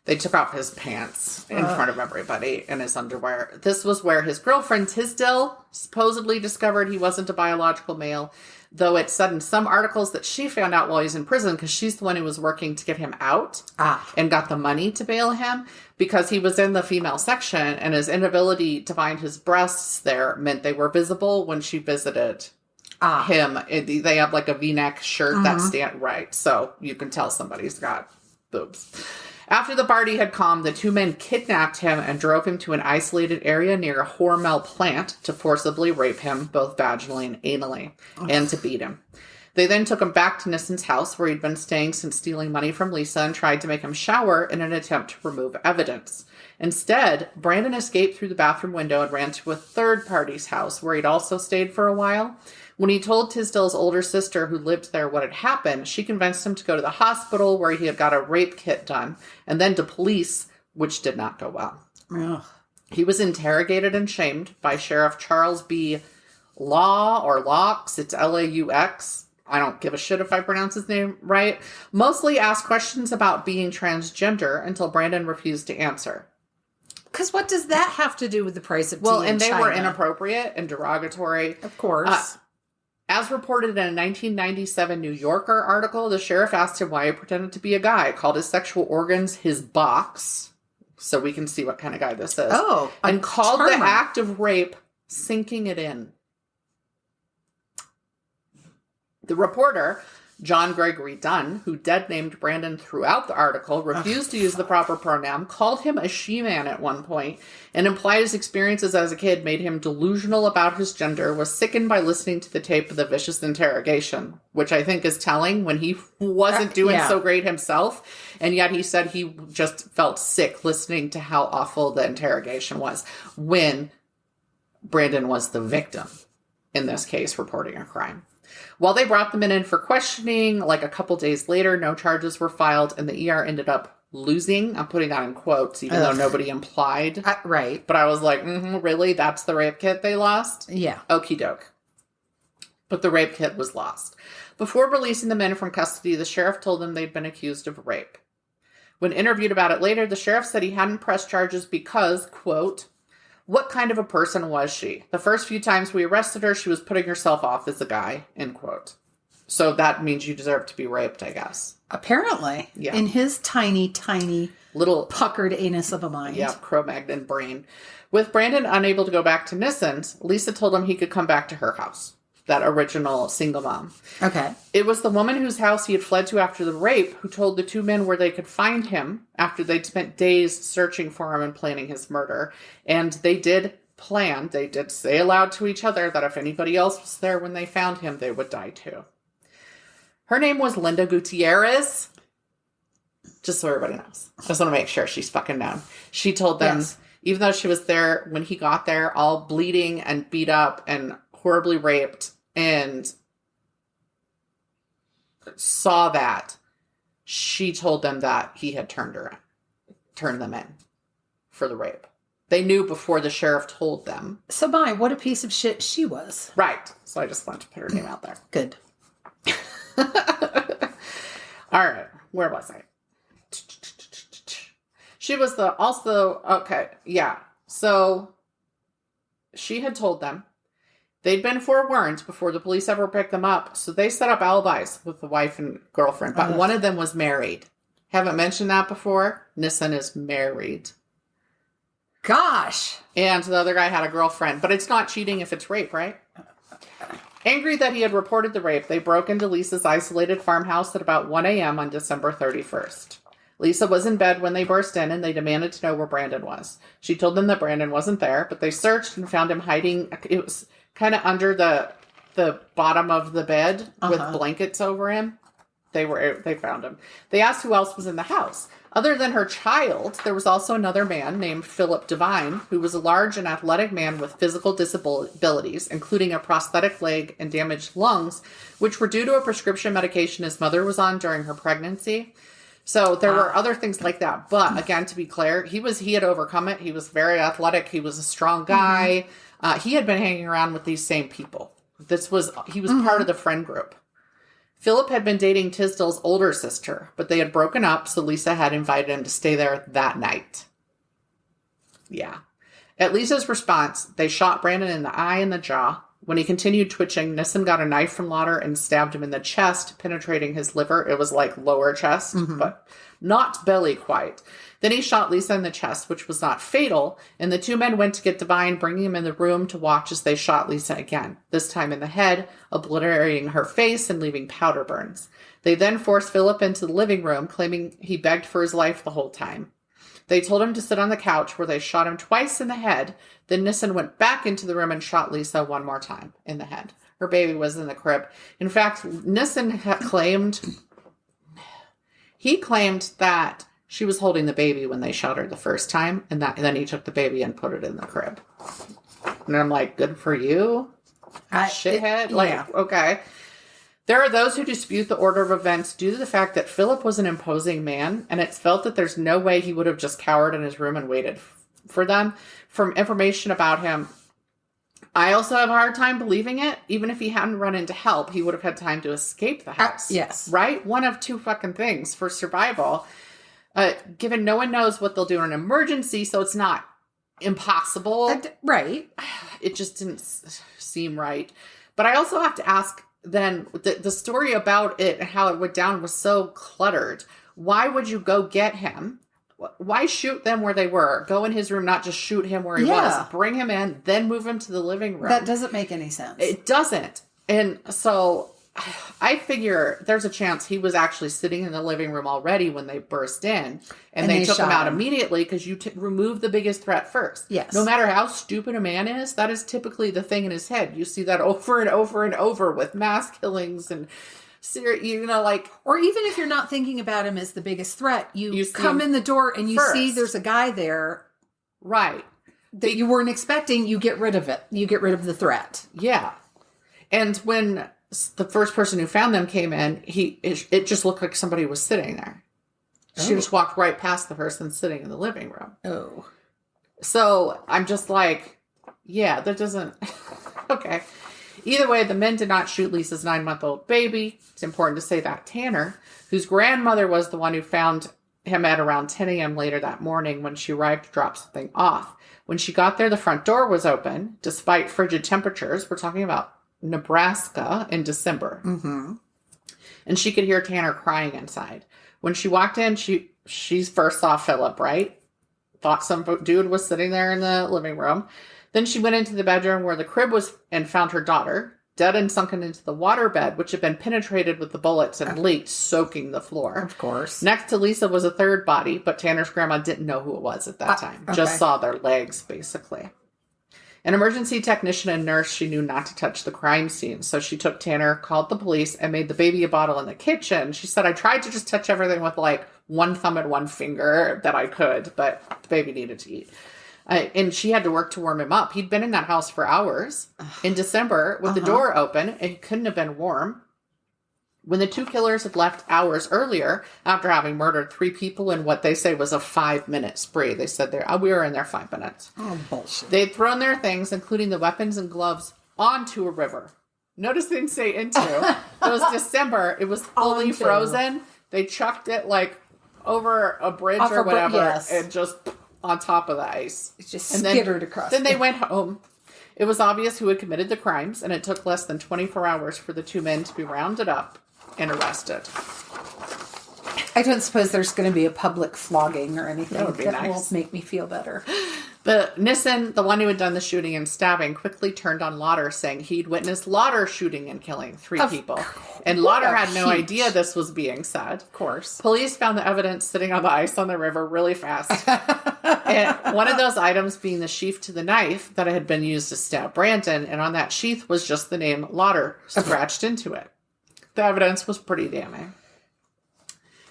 They took off his pants in front of everybody and his underwear. This was where his girlfriend Tisdale supposedly discovered he wasn't a biological male, though it said in some articles that she found out while he was in prison because she's the one who was working to get him out and got the money to bail him because he was in the female section and his inability to find his breasts there meant they were visible when she visited him. They have like a V-neck shirt that stand right, so you can tell somebody's got boobs. After the party had calmed, the two men kidnapped him and drove him to an isolated area near a Hormel plant to forcibly rape him, both vaginally and anally, and to beat him. They then took him back to Nissen's house, where he'd been staying since stealing money from Lisa, and tried to make him shower in an attempt to remove evidence. Instead, Brandon escaped through the bathroom window and ran to a third party's house, where he'd also stayed for a while. When he told Tisdale's older sister, who lived there, what had happened, she convinced him to go to the hospital where he had got a rape kit done, and then to police, which did not go well. Ugh. He was interrogated and shamed by Sheriff Charles B. Laux. It's Laux. I don't give a shit if I pronounce his name right. Mostly asked questions about being transgender until Brandon refused to answer. Because what does that have to do with the price of tea Well, and in they China? were inappropriate and derogatory. Of course. As reported in a 1997 New Yorker article, the sheriff asked him why he pretended to be a guy, called his sexual organs his box, so we can see what kind of guy this is. Oh, and called the act of rape sinking it in. The reporter, John Gregory Dunn, who dead-named Brandon throughout the article, refused to use the proper pronoun, called him a she-man at one point, and implied his experiences as a kid made him delusional about his gender, was sickened by listening to the tape of the vicious interrogation, which I think is telling when he wasn't doing so great himself, and yet he said he just felt sick listening to how awful the interrogation was when Brandon was the victim, in this case, reporting a crime. While they brought the men in for questioning, like a couple days later, no charges were filed, and the ER ended up losing. I'm putting that in quotes, even though nobody implied. Right. But I was like, really? That's the rape kit they lost? Yeah. Okie doke. But the rape kit was lost. Before releasing the men from custody, the sheriff told them they'd been accused of rape. When interviewed about it later, the sheriff said he hadn't pressed charges because, quote, what kind of a person was she? The first few times we arrested her, she was putting herself off as a guy, end quote. So that means you deserve to be raped, I guess. Apparently. Yeah. In his tiny, tiny, little puckered anus of a mind. Yeah, Cro-Magnon brain. With Brandon unable to go back to Nissen's, Lisa told him he could come back to her house. That original single mom. Okay. It was the woman whose house he had fled to after the rape who told the two men where they could find him after they'd spent days searching for him and planning his murder. And they did say aloud to each other that if anybody else was there when they found him, they would die too. Her name was Linda Gutierrez. Just so everybody knows. I just want to make sure she's fucking known. She told them, even though she was there when he got there, all bleeding and beat up and horribly raped, and saw that, she told them that he had turned them in for the rape. They knew before the sheriff told them. So, what a piece of shit she was. Right. So I just wanted to put her name out there. Good. All right. Where was I? She was okay. Yeah. So she had told them. They'd been forewarned before the police ever picked them up, so they set up alibis with the wife and girlfriend, but one of them was married. Haven't mentioned that before. Nissen is married. Gosh. And the other guy had a girlfriend, but it's not cheating if it's rape, right? Angry that he had reported the rape, they broke into Lisa's isolated farmhouse at about 1 a.m. on December 31st. Lisa was in bed when they burst in, and they demanded to know where Brandon was. She told them that Brandon wasn't there, but they searched and found him hiding. It was kind of under the bottom of the bed with blankets over him. They found him. They asked who else was in the house. Other than her child, there was also another man named Phillip DeVine, who was a large and athletic man with physical disabilities, including a prosthetic leg and damaged lungs, which were due to a prescription medication his mother was on during her pregnancy. So there were other things like that. But again, to be clear, he had overcome it. He was very athletic. He was a strong guy. He had been hanging around with these same people. He was part of the friend group. Phillip had been dating Tisdale's older sister, but they had broken up, so Lisa had invited him to stay there that night. Yeah. At Lisa's response, they shot Brandon in the eye and the jaw. When he continued twitching, Nissen got a knife from Lauder and stabbed him in the chest, penetrating his liver. It was like lower chest, but not belly quite. Then he shot Lisa in the chest, which was not fatal, and the two men went to get DeVine, bringing him in the room to watch as they shot Lisa again, this time in the head, obliterating her face and leaving powder burns. They then forced Phillip into the living room, claiming he begged for his life the whole time. They told him to sit on the couch, where they shot him twice in the head. Then Nissen went back into the room and shot Lisa one more time in the head. Her baby was in the crib. In fact, Nissen claimed that she was holding the baby when they shot her the first time, and then he took the baby and put it in the crib. And I'm like, good for you, shithead. Okay. There are those who dispute the order of events due to the fact that Phillip was an imposing man, and it's felt that there's no way he would have just cowered in his room and waited for them. From information about him, I also have a hard time believing it. Even if he hadn't run into help, he would have had time to escape the house. Yes. Right? One of two fucking things for survival. Given no one knows what they'll do in an emergency, so it's not impossible. Right. It just didn't seem right. But I also have to ask, then, the story about it and how it went down was so cluttered. Why would you go get him? Why shoot them where they were? Go in his room, not just shoot him where he was. Bring him in, then move him to the living room. That doesn't make any sense. It doesn't. And so I figure there's a chance he was actually sitting in the living room already when they burst in. And they took him out immediately because you remove the biggest threat first. Yes. No matter how stupid a man is, that is typically the thing in his head. You see that over and over and over with mass killings and... or even if you're not thinking about him as the biggest threat, you come in the door and you see there's a guy there, right, that you weren't expecting. You get rid of it. You get rid of the threat. Yeah. And when the first person who found them came in, it just looked like somebody was sitting there. She just walked right past the person sitting in the living room. Oh, so I'm just like, yeah, that doesn't. Okay. Either way, the men did not shoot Lisa's 9-month-old baby. It's important to say that Tanner, whose grandmother was the one who found him at around 10 a.m. later that morning when she arrived to drop something off. When she got there, the front door was open, despite frigid temperatures. We're talking about Nebraska in December. Mm-hmm. And she could hear Tanner crying inside. When she walked in, she first saw Phillip, right? Thought some dude was sitting there in the living room. Then she went into the bedroom where the crib was and found her daughter, dead and sunken into the waterbed, which had been penetrated with the bullets and leaked, soaking the floor. Of course. Next to Lisa was a third body, but Tanner's grandma didn't know who it was at that time. Okay. Just saw their legs, basically. An emergency technician and nurse, she knew not to touch the crime scene. So she took Tanner, called the police, and made the baby a bottle in the kitchen. She said, I tried to just touch everything with like one thumb and one finger that I could, but the baby needed to eat. And she had to work to warm him up. He'd been in that house for hours in December with the door open. And he couldn't have been warm. When the two killers had left hours earlier, after having murdered 3 people in what they say was a 5-minute spree, they said we were in there 5 minutes. Oh, bullshit. They'd thrown their things, including the weapons and gloves, onto a river. Notice they didn't say into. It was December. It was fully frozen. They chucked it like over a bridge or whatever and just on top of the ice. It just skittered across. Then they went home. It was obvious who had committed the crimes, and it took less than 24 hours for the 2 men to be rounded up and arrested. I don't suppose there's going to be a public flogging or anything. That would be nice. Will make me feel better. But Nissen, the one who had done the shooting and stabbing, quickly turned on Lauder, saying he'd witnessed Lauder shooting and killing 3 people. And Lauder had no idea this was being said. Of course. Police found the evidence sitting on the ice on the river really fast. And one of those items being the sheath to the knife that had been used to stab Brandon. And on that sheath was just the name Lauder scratched into it. The evidence was pretty damning.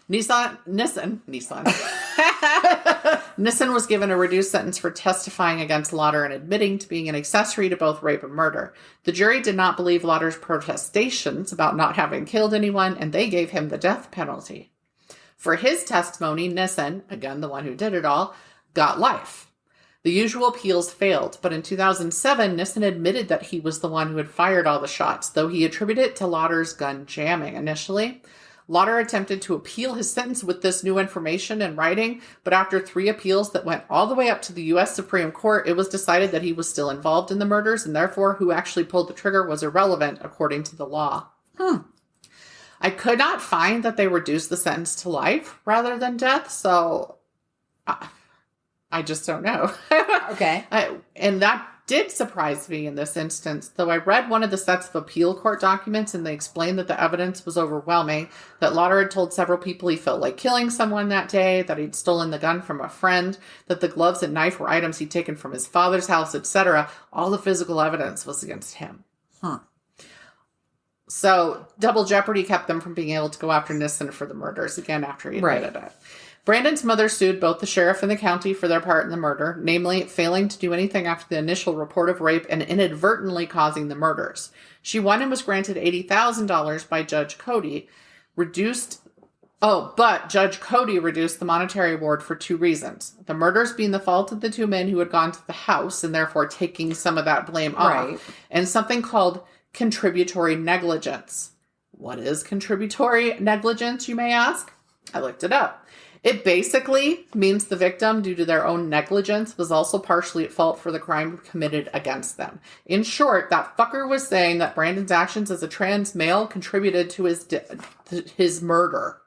Nissen was given a reduced sentence for testifying against Lauder and admitting to being an accessory to both rape and murder. The jury did not believe Lauder's protestations about not having killed anyone, and they gave him the death penalty. For his testimony, Nissen, again the one who did it all, got life. The usual appeals failed, but in 2007, Nissen admitted that he was the one who had fired all the shots, though he attributed it to Lauder's gun jamming initially. Lauder attempted to appeal his sentence with this new information in writing, but after 3 appeals that went all the way up to the U.S. Supreme Court, it was decided that he was still involved in the murders, and therefore who actually pulled the trigger was irrelevant according to the law. I could not find that they reduced the sentence to life rather than death, so I just don't know. Okay. And that did surprise me in this instance, though I read one of the sets of appeal court documents and they explained that the evidence was overwhelming, that Lauder had told several people he felt like killing someone that day, that he'd stolen the gun from a friend, that the gloves and knife were items he'd taken from his father's house, etc. All the physical evidence was against him. So double jeopardy kept them from being able to go after Nissen for the murders again after he admitted it. Brandon's mother sued both the sheriff and the county for their part in the murder, namely failing to do anything after the initial report of rape and inadvertently causing the murders. She won and was granted $80,000 by Judge Cody, but Judge Cody reduced the monetary award for 2 reasons. The murders being the fault of the 2 men who had gone to the house and therefore taking some of that blame off, and something called contributory negligence. What is contributory negligence, you may ask? I looked it up. It basically means the victim, due to their own negligence, was also partially at fault for the crime committed against them. In short, that fucker was saying that Brandon's actions as a trans male contributed to his murder.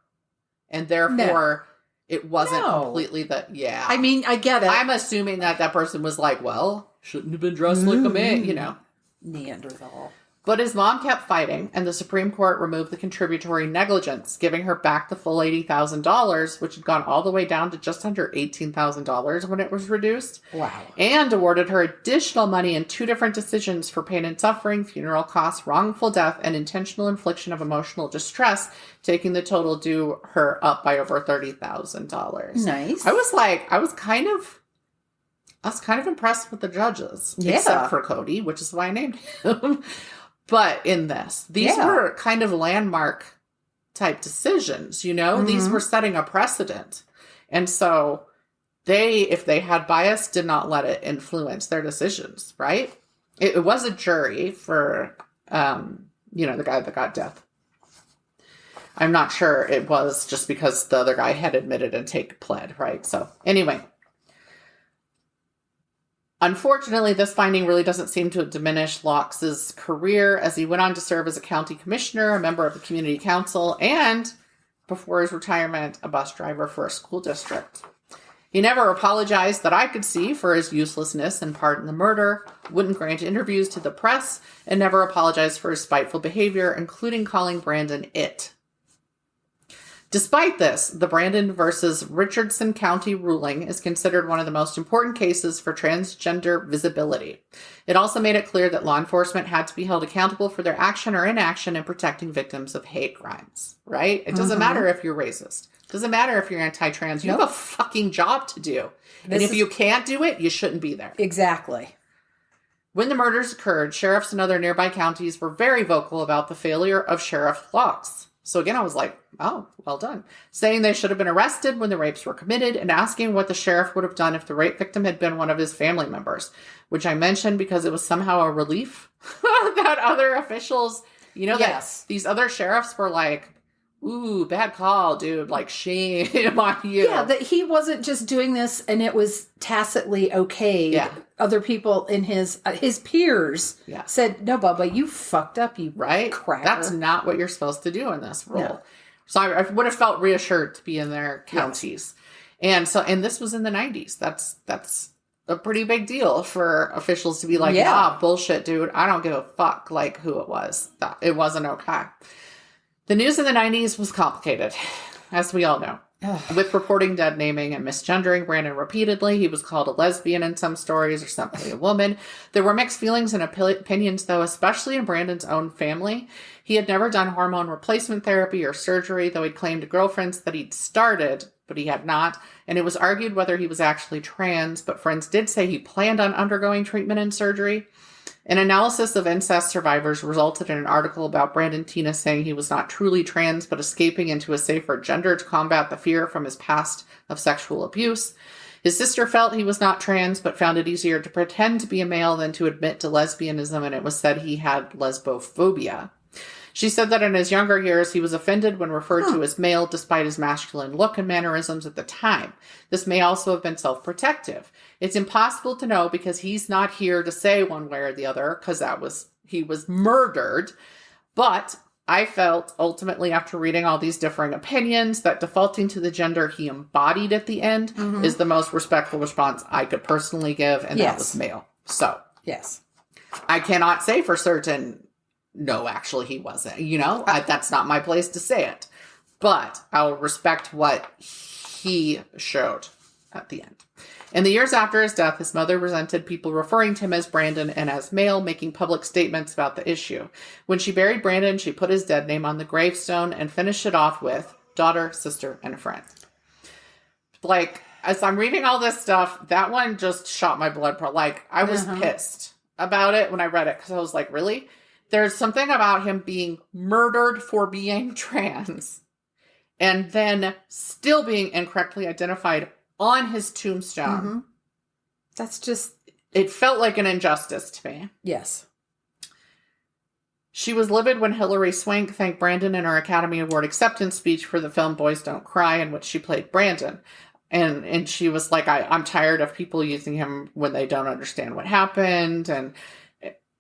And therefore, it wasn't completely I mean, I get it. I'm assuming that person was like, well, shouldn't have been dressed like a man, Neanderthal. But his mom kept fighting, and the Supreme Court removed the contributory negligence, giving her back the full $80,000, which had gone all the way down to just under $18,000 when it was reduced. Wow. And awarded her additional money in 2 different decisions for pain and suffering, funeral costs, wrongful death, and intentional infliction of emotional distress, taking the total due her up by over $30,000. Nice. I was kind of impressed with the judges, except for Cody, which is why I named him. But in these were kind of landmark type decisions, These were setting a precedent. And so if they had bias, did not let it influence their decisions, right? It was a jury for, the guy that got death. I'm not sure it was just because the other guy had admitted and pled, right? So anyway. Unfortunately, this finding really doesn't seem to diminish Laux' career, as he went on to serve as a county commissioner, a member of the community council, and, before his retirement, a bus driver for a school district. He never apologized that I could see for his uselessness and part in the murder, wouldn't grant interviews to the press, and never apologized for his spiteful behavior, including calling Brandon it. Despite this, the Brandon versus Richardson County ruling is considered one of the most important cases for transgender visibility. It also made it clear that law enforcement had to be held accountable for their action or inaction in protecting victims of hate crimes, right? It doesn't matter if you're racist. It doesn't matter if you're anti-trans. You have a fucking job to do. And if you can't do it, you shouldn't be there. Exactly. When the murders occurred, sheriffs in other nearby counties were very vocal about the failure of Sheriff Laux. So again, I was like, oh, well done. Saying they should have been arrested when the rapes were committed and asking what the sheriff would have done if the rape victim had been one of his family members, which I mentioned because it was somehow a relief that other officials, that these other sheriffs were like, ooh, bad call, dude. Like, shame on you. Yeah, that he wasn't just doing this and it was tacitly okay. Yeah. Other people in his peers said, no, Bubba, you fucked up, you cracker. That's not what you're supposed to do in this role. No. So I would have felt reassured to be in their counties. Yes. And this was in the 90s. That's a pretty big deal for officials to be like, nah, bullshit, dude. I don't give a fuck like who it was. It wasn't okay. The news in the 90s was complicated, as we all know. With reporting dead naming and misgendering Brandon repeatedly. He was called a lesbian in some stories or simply a woman. There were mixed feelings and opinions, though, especially in Brandon's own family. He had never done hormone replacement therapy or surgery, though he'd claimed to girlfriends that he'd started, but he had not. And it was argued whether he was actually trans, but friends did say he planned on undergoing treatment and surgery. An analysis of incest survivors resulted in an article about Brandon Teena saying he was not truly trans, but escaping into a safer gender to combat the fear from his past of sexual abuse. His sister felt he was not trans, but found it easier to pretend to be a male than to admit to lesbianism, and it was said he had lesbophobia. She said that in his younger years, he was offended when referred to as male despite his masculine look and mannerisms at the time. This may also have been self-protective. It's impossible to know because he's not here to say one way or the other because he was murdered. But I felt ultimately after reading all these differing opinions that defaulting to the gender he embodied at the end is the most respectful response I could personally give, and that was male. So, yes, I cannot say for certain, no, actually he wasn't. That's not my place to say it. But I'll respect what he showed at the end. In the years after his death, his mother resented people referring to him as Brandon and as male, making public statements about the issue. When she buried Brandon, she put his dead name on the gravestone and finished it off with daughter, sister, and friend. Like, as I'm reading all this stuff, that one just shot my blood. I was pissed about it when I read it because I was like, really? There's something about him being murdered for being trans and then still being incorrectly identified on his tombstone. That's just... It felt like an injustice to me. Yes. She was livid when Hilary Swank thanked Brandon in her Academy Award acceptance speech for the film Boys Don't Cry, in which she played Brandon. And she was like, I'm tired of people using him when they don't understand what happened. And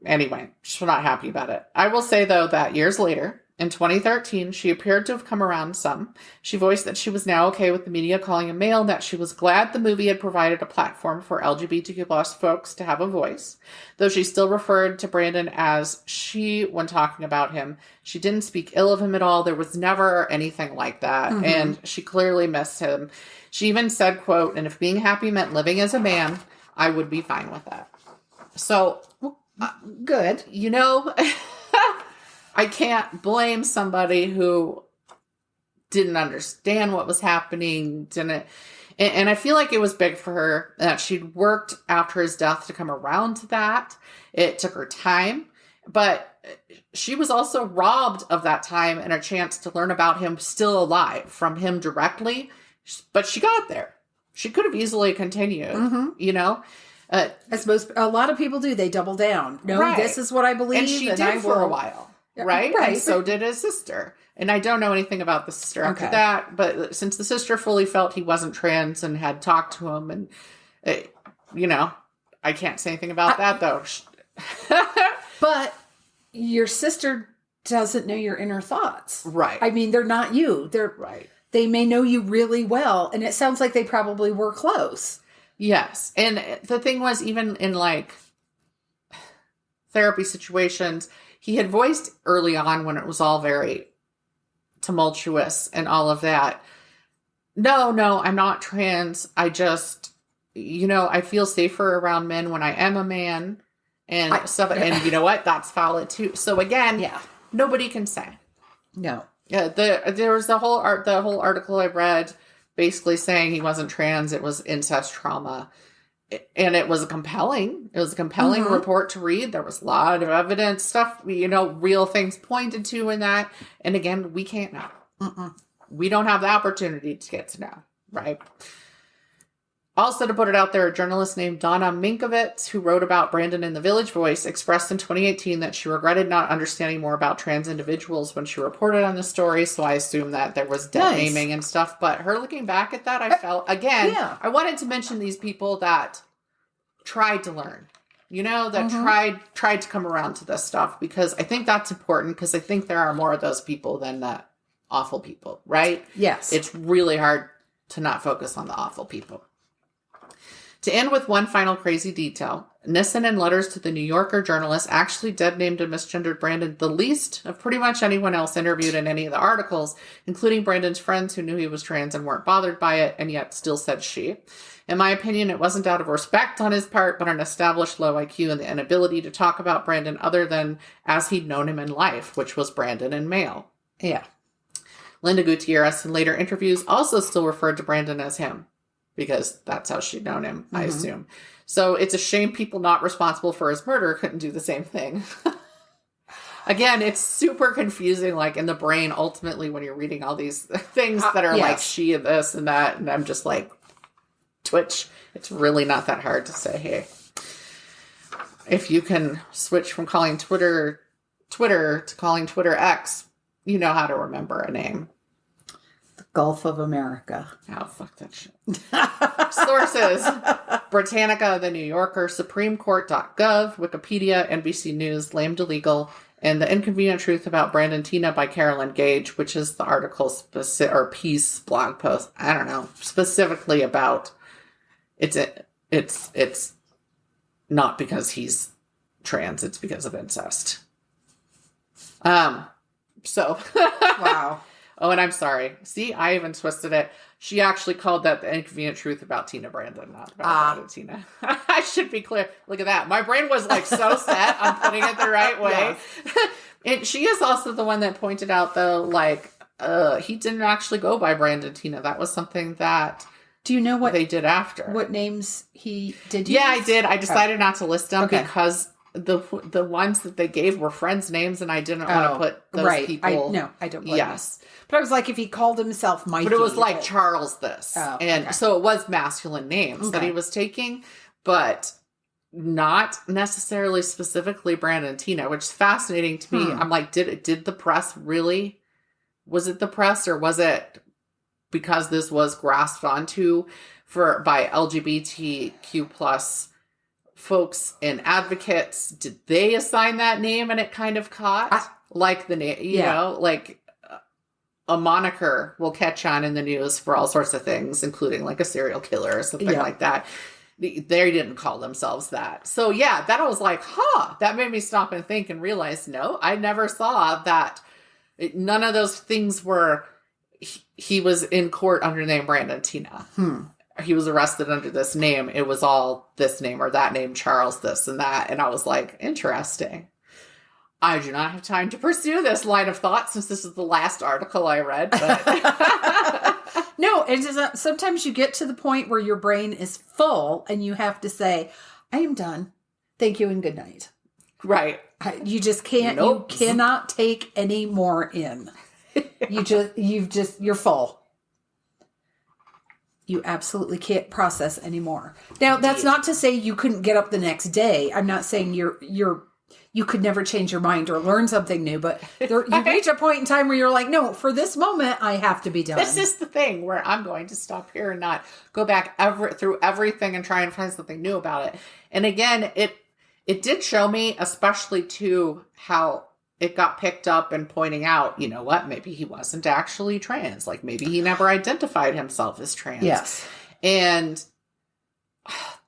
anyway, she's not happy about it. I will say, though, that years later, in 2013, she appeared to have come around some. She voiced that she was now okay with the media calling him male, that she was glad the movie had provided a platform for LGBTQ plus folks to have a voice. Though she still referred to Brandon as she when talking about him. She didn't speak ill of him at all. There was never anything like that. And she clearly missed him. She even said, quote, "And if being happy meant living as a man, I would be fine with that." So, good. I can't blame somebody who didn't understand what was happening, and I feel like it was big for her that she'd worked after his death to come around to that. It took her time, but she was also robbed of that time and a chance to learn about him still alive from him directly, but she got there. She could have easily continued, I suppose a lot of people do. They double down. No, this is what I believe. And she did for a while. Right? And so did his sister. And I don't know anything about the sister after that, but since the sister fully felt he wasn't trans and had talked to him, and, I can't say anything about that, though. But your sister doesn't know your inner thoughts. Right. I mean, they're not you. They may know you really well, and it sounds like they probably were close. Yes. And the thing was, even in, therapy situations, he had voiced early on when it was all very tumultuous and all of that. No, I'm not trans. I just, I feel safer around men when I am a man and stuff. And you know what? That's valid too. So again, nobody can say. No. Yeah. There was the whole article I read basically saying he wasn't trans. It was incest trauma. And it was a compelling report to read. There was a lot of evidence, stuff, real things pointed to in that. And again, we can't know. We don't have the opportunity to get to know, right? Also, to put it out there, a journalist named Donna Minkovitz, who wrote about Brandon in the Village Voice, expressed in 2018 that she regretted not understanding more about trans individuals when she reported on the story. So I assume that there was dead naming and stuff. But her looking back at that, I felt, again, I wanted to mention these people that tried to learn, that tried to come around to this stuff, because I think that's important, because I think there are more of those people than the awful people, right? Yes. It's really hard to not focus on the awful people. To end with one final crazy detail, Nissen, in letters to the New Yorker journalist, actually dead named and misgendered Brandon the least of pretty much anyone else interviewed in any of the articles, including Brandon's friends who knew he was trans and weren't bothered by it, and yet still said she. In my opinion, it wasn't out of respect on his part, but an established low IQ and the inability to talk about Brandon other than as he'd known him in life, which was Brandon and male. Yeah. Linda Gutierrez, in later interviews, also still referred to Brandon as him, because that's how she'd known him, I assume. So it's a shame people not responsible for his murder couldn't do the same thing. Again, it's super confusing, in the brain, ultimately, when you're reading all these things that are she and this and that, and I'm just like, Twitch. It's really not that hard to say, hey, if you can switch from calling Twitter to calling Twitter X, you know how to remember a name. The Gulf of America. Oh, fuck that shit. Sources: Britannica, The New Yorker, SupremeCourt.gov, Wikipedia, NBC News, Lambed Illegal, and The Inconvenient Truth About Brandon Teena by Carolyn Gage, which is the article or piece, blog post, I don't know, specifically about it's not because he's trans, it's because of incest. So Wow. Oh, and I'm sorry. See, I even twisted it. She actually called that The Inconvenient Truth About Teena Brandon, not about Brandon Teena. I should be clear. Look at that. My brain was like so set on putting it the right way. Yes. And she is also the one that pointed out, though, like, he didn't actually go by Brandon Teena. That was something that do you know what they did after. What names he did use? Yeah, I did. I decided not to list them because the ones that they gave were friends' names, and I didn't want to put those people. I don't blame Yes. you. But I was like, if he called himself Mikey. But it was like Charles this. Oh, and so it was masculine names that he was taking, but not necessarily specifically Brandon Teena, which is fascinating to me. I'm like, did the press really, was it the press, or was it because this was grasped onto by LGBTQ plus folks and advocates? Did they assign that name and it kind of caught? Like the name, you know, like a moniker will catch on in the news for all sorts of things, including like a serial killer or something like that. They didn't call themselves that. So yeah, that I was like, that made me stop and think and realize, no, I never saw that. None of those things were, he was in court under the name Brandon Teena. He was arrested under this name. It was all this name or that name, Charles this and that. And I was like, interesting. I do not have time to pursue this line of thought since this is the last article I read. But no, it's just, sometimes you get to the point where your brain is full and you have to say, I am done. Thank you and good night. Right. You just can't, you cannot take any more in. You're full. You absolutely can't process anymore. Now, that's not to say you couldn't get up the next day. I'm not saying you could never change your mind or learn something new, but you reach a point in time where you're like, no, for this moment, I have to be done. This is the thing where I'm going to stop here and not go back through everything and try and find something new about it. And again, it did show me, especially too, how it got picked up and pointing out, you know what, maybe he wasn't actually trans. Like maybe he never identified himself as trans. Yes. And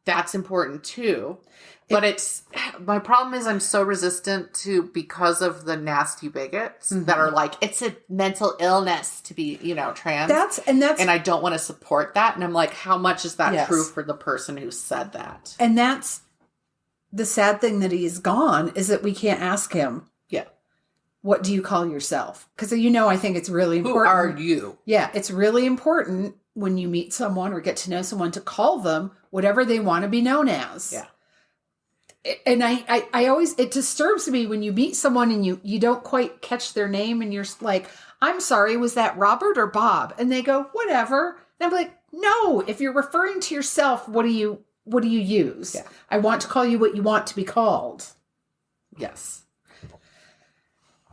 that's important too. But my problem is I'm so resistant to, because of the nasty bigots that are like, it's a mental illness to be, trans. And I don't want to support that. And I'm like, how much is that true for the person who said that? And that's the sad thing that he is gone, is that we can't ask him. Yeah. What do you call yourself? Because, I think it's really important. Who are you? Yeah. It's really important when you meet someone or get to know someone to call them whatever they want to be known as. Yeah. And I always, it disturbs me when you meet someone and you don't quite catch their name and you're like, I'm sorry, was that Robert or Bob? And they go, whatever. And I'm like, no, if you're referring to yourself, what do you use? Yeah. I want to call you what you want to be called. Yes.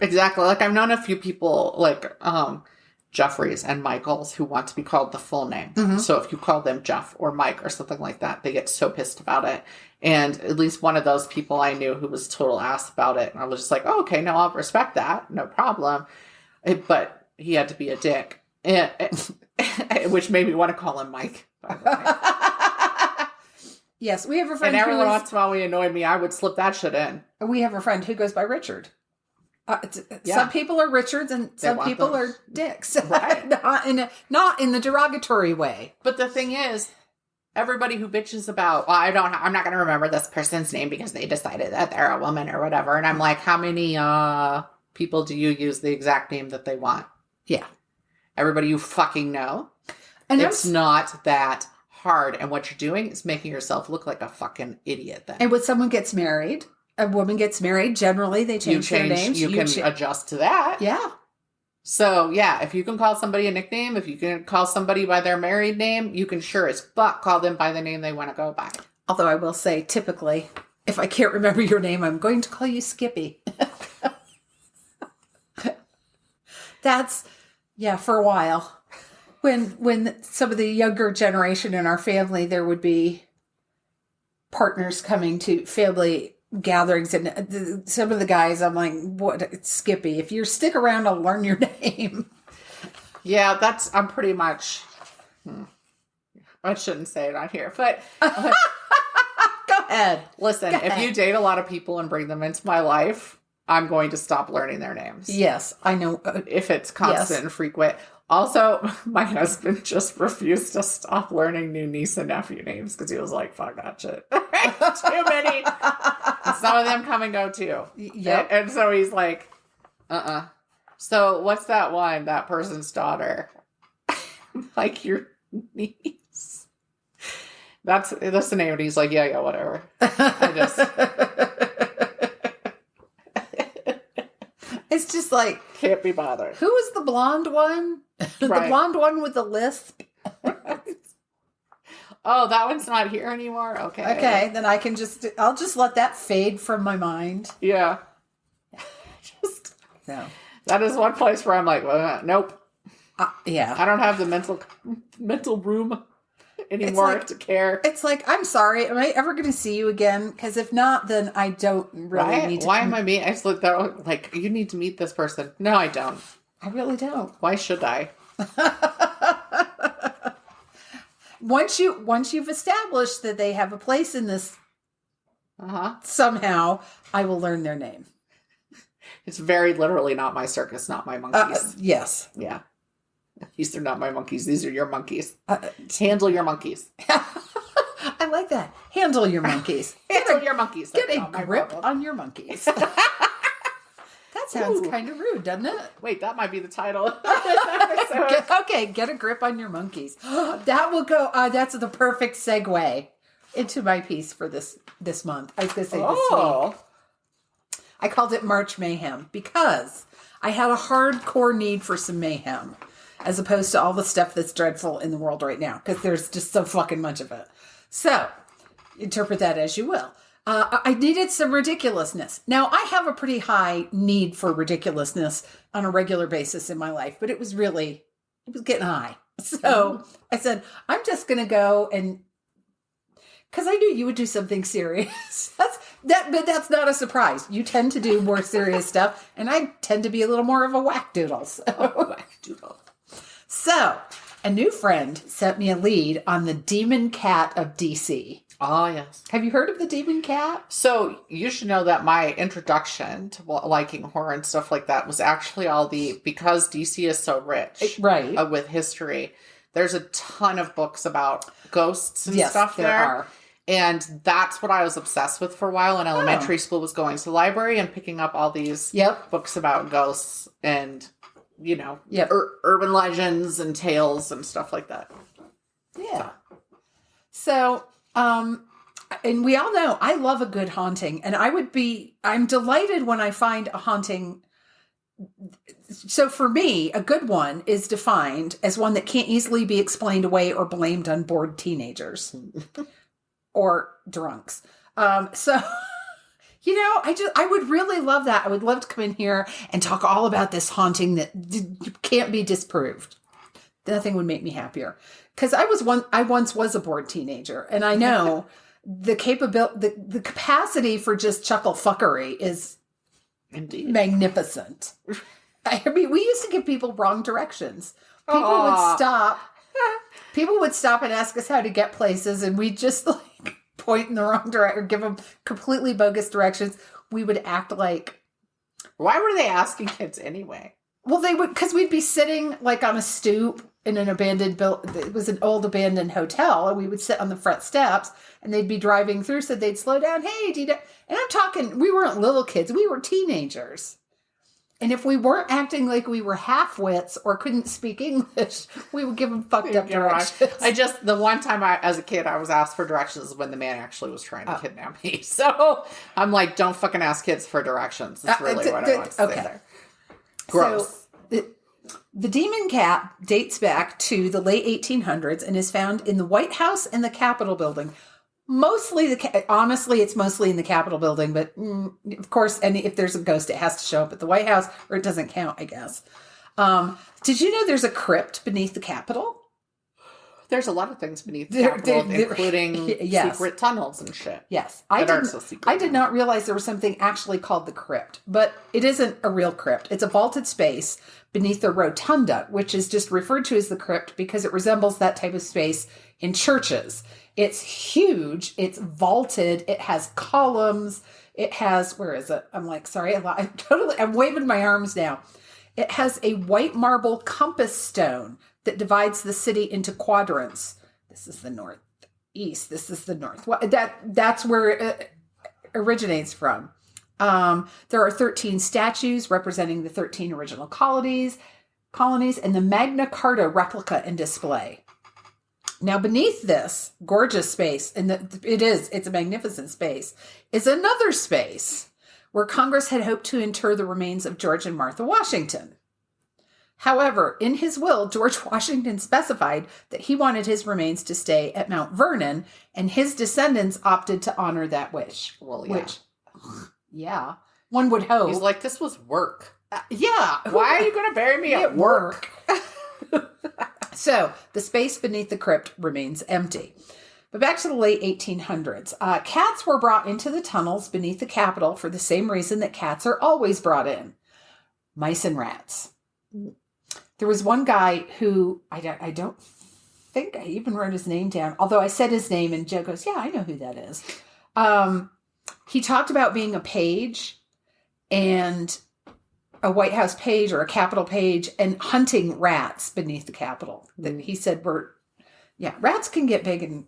Exactly. Like I've known a few people like, Jeffries and Michaels who want to be called the full name. Mm-hmm. So if you call them Jeff or Mike or something like that, they get so pissed about it. And at least one of those people I knew who was total ass about it. And I was just like, oh, okay, no, I'll respect that. No problem. But he had to be a dick. Which made me want to call him Mike, by the way. Yes, we have a friend and every once in a while when he annoyed me, I would slip that shit in. We have a friend who goes by Richard. Some people are Richards and some people are dicks. Right. not in the derogatory way. But the thing is, everybody who bitches about, I'm not going to remember this person's name because they decided that they're a woman or whatever. And I'm like, how many people do you use the exact name that they want? Yeah. Everybody you fucking know. And it's not that hard. And what you're doing is making yourself look like a fucking idiot then. And when someone gets married, a woman gets married, generally they change their names. You can adjust to that. Yeah. So, yeah, if you can call somebody a nickname, if you can call somebody by their married name, you can sure as fuck call them by the name they want to go by. Although I will say, typically, if I can't remember your name, I'm going to call you Skippy. That's, yeah, for a while. When some of the younger generation in our family, there would be partners coming to family gatherings, and some of the guys, I'm like, what, it's Skippy. If you stick around, I'll learn your name. Yeah, I'm pretty much, I shouldn't say it on here, but Go ahead. Listen, if you date a lot of people and bring them into my life, I'm going to stop learning their names. Yes, I know. If it's constant and frequent. Also, my husband just refused to stop learning new niece and nephew names because he was like, fuck that shit. Too many. And some of them come and go too. Yep. And so he's like, So what's that one? That person's daughter. Like your niece. That's the name. And he's like, yeah, whatever. It's just like, can't be bothered. Who is the blonde one? The blonde one with the lisp? Oh, that one's not here anymore? Okay, then I'll just let that fade from my mind. Yeah. No. That is one place where I'm like, nope. Yeah. I don't have the mental room anymore to care. It's like, I'm sorry, am I ever going to see you again? Because if not, then I don't really need to. Why am I meeting? I just looked at like, you need to meet this person. No, I don't. I really don't. Why should I? Once you've established that they have a place in this, somehow, I will learn their name. It's very literally not my circus, not my monkeys. Yes. Yeah. These are not my monkeys. These are your monkeys. Handle your monkeys. I like that. Handle your monkeys. Handle your monkeys. Get a grip on your monkeys. That sounds kind of rude, doesn't it? Wait, that might be the title. Get a grip on your monkeys. That will go. That's the perfect segue into my piece for this month. I was going to say this week. I called it March Mayhem because I had a hardcore need for some mayhem, as opposed to all the stuff that's dreadful in the world right now, because there's just so fucking much of it. So, interpret that as you will. I needed some ridiculousness. Now, I have a pretty high need for ridiculousness on a regular basis in my life, but it was getting high. So, I said, I'm just going to go and, because I knew you would do something serious. But that's not a surprise. You tend to do more serious stuff, and I tend to be a little more of a whack-doodle. So, a new friend sent me a lead on the Demon Cat of DC. Oh, yes. Have you heard of the Demon Cat? So, you should know that my introduction to liking horror and stuff like that was actually because DC is so rich. Right. With history. There's a ton of books about ghosts and stuff there. Yes, there are. And that's what I was obsessed with for a while in elementary school, was going to the library and picking up all these books about ghosts and, urban legends and tales and stuff like that. Yeah. So, and we all know I love a good haunting, and I'm delighted when I find a haunting. So for me, a good one is defined as one that can't easily be explained away or blamed on bored teenagers. Or drunks. So, I would really love that. I would love to come in here and talk all about this haunting that can't be disproved. Nothing would make me happier. Because I once was a bored teenager, and I know the capacity for just chuckle fuckery is indeed magnificent. I mean, we used to give people wrong directions. People would stop. People would stop and ask us how to get places, and we'd just point in the wrong direction or give them completely bogus directions. We would act like... Why were they asking kids anyway? Well, they would, because we'd be sitting on a stoop in an abandoned it was an old abandoned hotel, and we would sit on the front steps, and they'd be driving through, so they'd slow down. Hey, and I'm talking, we weren't little kids, we were teenagers. And if we weren't acting like we were half-wits or couldn't speak English, we would give them fucked up directions. The one time as a kid, I was asked for directions when the man actually was trying to kidnap me. So I'm like, don't fucking ask kids for directions. That's really what I want to say there. Gross. So, The demon cat dates back to the late 1800s and is found in the White House and the Capitol building. Honestly, it's mostly in the Capitol building, but of course, and if there's a ghost, it has to show up at the White House, or it doesn't count, I guess. Did you know there's a crypt beneath the Capitol? There's a lot of things beneath the Capitol, including secret tunnels and shit. Yes. I did not realize there was something actually called the crypt, but it isn't a real crypt. It's a vaulted space beneath the rotunda, which is just referred to as the crypt because it resembles that type of space in churches. It's huge. It's vaulted. It has columns. It has, where is it? I'm like, sorry, I'm waving my arms now. It has a white marble compass stone that divides the city into quadrants. This is the northeast. This is the north. That's where it originates from. There are 13 statues representing the 13 original colonies, and the Magna Carta replica and display. Now, beneath this gorgeous space, and it's a magnificent space, is another space where Congress had hoped to inter the remains of George and Martha Washington. However, in his will, George Washington specified that he wanted his remains to stay at Mount Vernon, and his descendants opted to honor that wish. Well, yeah. Yeah, one would hope. He's like, this was work. Yeah. Why are you going to bury me at work? So, the space beneath the crypt remains empty. But back to the late 1800s. Cats were brought into the tunnels beneath the Capitol for the same reason that cats are always brought in. Mice and rats. There was one guy who, I don't think I even wrote his name down, although I said his name and Joe goes, yeah, I know who that is. He talked about being a page and a White House page or a Capitol page and hunting rats beneath the Capitol. That he said rats can get big and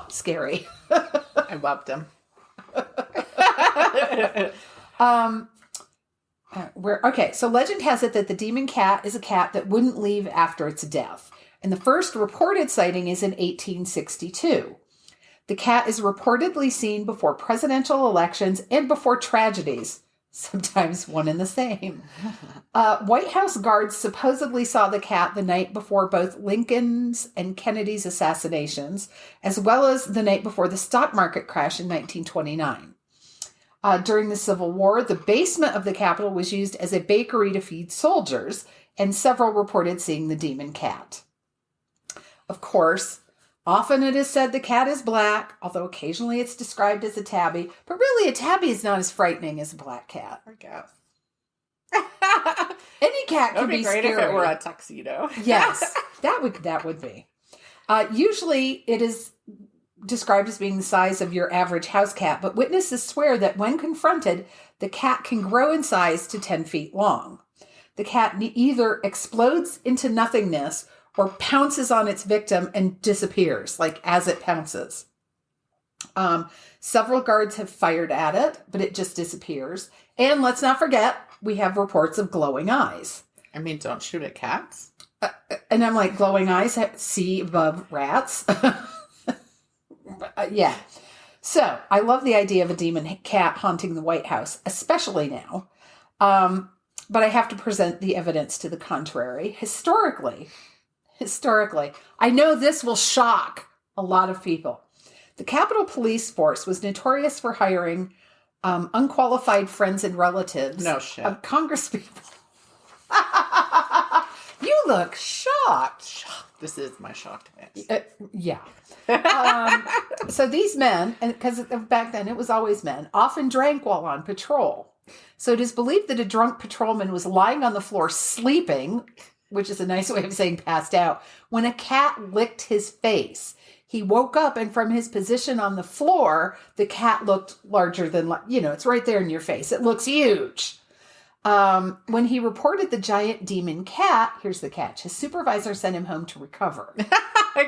scary. I loved him. So legend has it that the demon cat is a cat that wouldn't leave after its death. And the first reported sighting is in 1862. The cat is reportedly seen before presidential elections and before tragedies, sometimes one and the same. White House guards supposedly saw the cat the night before both Lincoln's and Kennedy's assassinations, as well as the night before the stock market crash in 1929. During the Civil War, the basement of the Capitol was used as a bakery to feed soldiers, and several reported seeing the demon cat. Of course, often it is said the cat is black, although occasionally it's described as a tabby, but really a tabby is not as frightening as a black cat. I guess. Any cat could be great scary. if it were a tuxedo. Yes, that would be. Usually it is described as being the size of your average house cat, but witnesses swear that when confronted, the cat can grow in size to 10 feet long. The cat either explodes into nothingness or pounces on its victim and disappears, like as it pounces. Several guards have fired at it, but it just disappears. And let's not forget, we have reports of glowing eyes. I mean, don't shoot at cats. And I'm like, glowing eyes see above rats? Yeah. So, I love the idea of a demon cat haunting the White House, especially now. But I have to present the evidence to the contrary. Historically, I know this will shock a lot of people. The Capitol Police Force was notorious for hiring unqualified friends and relatives of congresspeople. You look shocked. This is my shocked face. Yeah. So these men, and because back then it was always men, often drank while on patrol. So it is believed that a drunk patrolman was lying on the floor sleeping, which is a nice way of saying passed out, when a cat licked his face. He woke up, and from his position on the floor, the cat looked larger than, it's right there in your face. It looks huge. When he reported the giant demon cat, here's the catch, his supervisor sent him home to recover.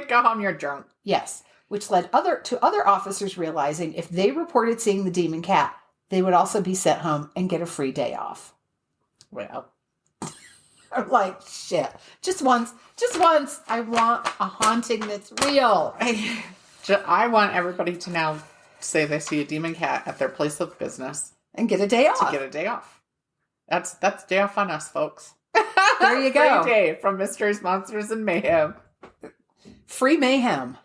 Go home, you're drunk. Yes, which led to other officers realizing if they reported seeing the demon cat, they would also be sent home and get a free day off. Well, I'm like, shit. Just once. I want a haunting that's real. I want everybody to now say they see a demon cat at their place of business. And get a day off. To get a day off. That's day off on us, folks. There you go. Free day from Mysteries, Monsters, and Mayhem. Free mayhem.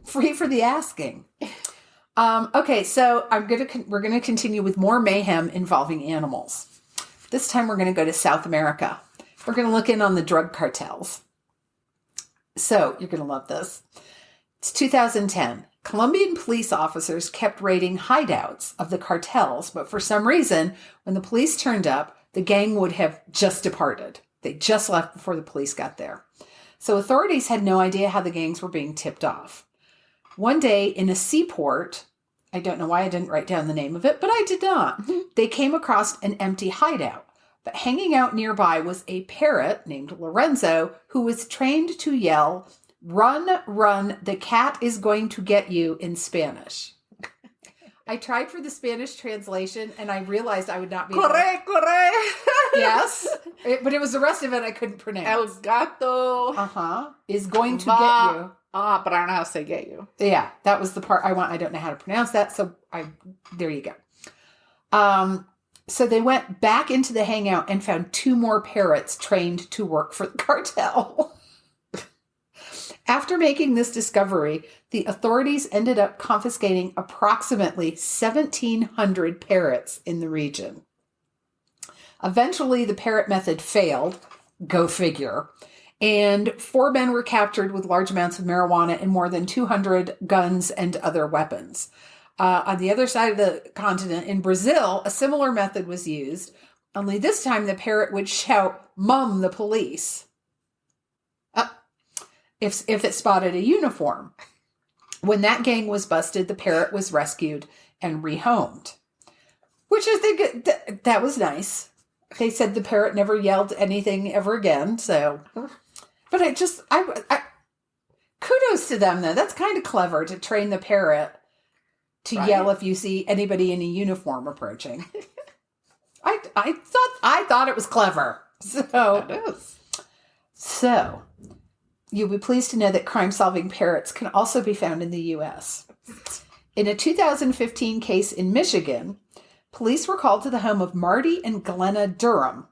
Free for the asking. Okay, so we're gonna continue with more mayhem involving animals. This time we're gonna go to South America. We're gonna look in on the drug cartels. So you're gonna love this. It's 2010. Colombian police officers kept raiding hideouts of the cartels, but for some reason, when the police turned up, the gang would have just departed. They just left before the police got there. So authorities had no idea how the gangs were being tipped off. One day in a seaport, I don't know why I didn't write down the name of it, but I did not. They came across an empty hideout. But hanging out nearby was a parrot named Lorenzo who was trained to yell, "Run, run, the cat is going to get you," in Spanish. I tried for the Spanish translation and I realized I would not be able Corre, corre. Yes, but it was the rest of it I couldn't pronounce. El gato. Is going to get you. But I don't know how to say get you. Yeah, that was the part I want. I don't know how to pronounce that. So there you go. So they went back into the hangout and found 2 more parrots trained to work for the cartel. After making this discovery, the authorities ended up confiscating approximately 1,700 parrots in the region. Eventually, the parrot method failed. Go figure. And 4 men were captured with large amounts of marijuana and more than 200 guns and other weapons. On the other side of the continent, in Brazil, a similar method was used, only this time the parrot would shout, "Mum, the police," if it spotted a uniform. When that gang was busted, the parrot was rescued and rehomed, which I think that was nice. They said the parrot never yelled anything ever again, so... But I kudos to them, though. That's kind of clever to train the parrot to yell if you see anybody in a uniform approaching. I thought it was clever. So It is. So you'll be pleased to know that crime-solving parrots can also be found in the U.S. In a 2015 case in Michigan, police were called to the home of Marty and Glenna Durham.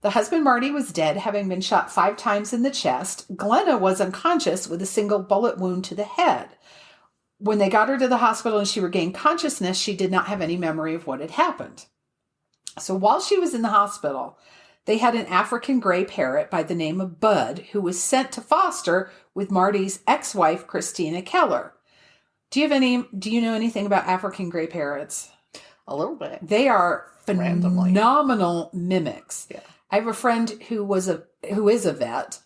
The husband, Marty, was dead, having been shot 5 times in the chest. Glenna was unconscious with a single bullet wound to the head. When they got her to the hospital and she regained consciousness, she did not have any memory of what had happened. So while she was in the hospital, they had an African gray parrot by the name of Bud, who was sent to foster with Marty's ex-wife, Christina Keller. Do you know anything about African gray parrots? A little bit. They are Randomly. phenomenal mimics. Yeah. I have a friend who is a vet,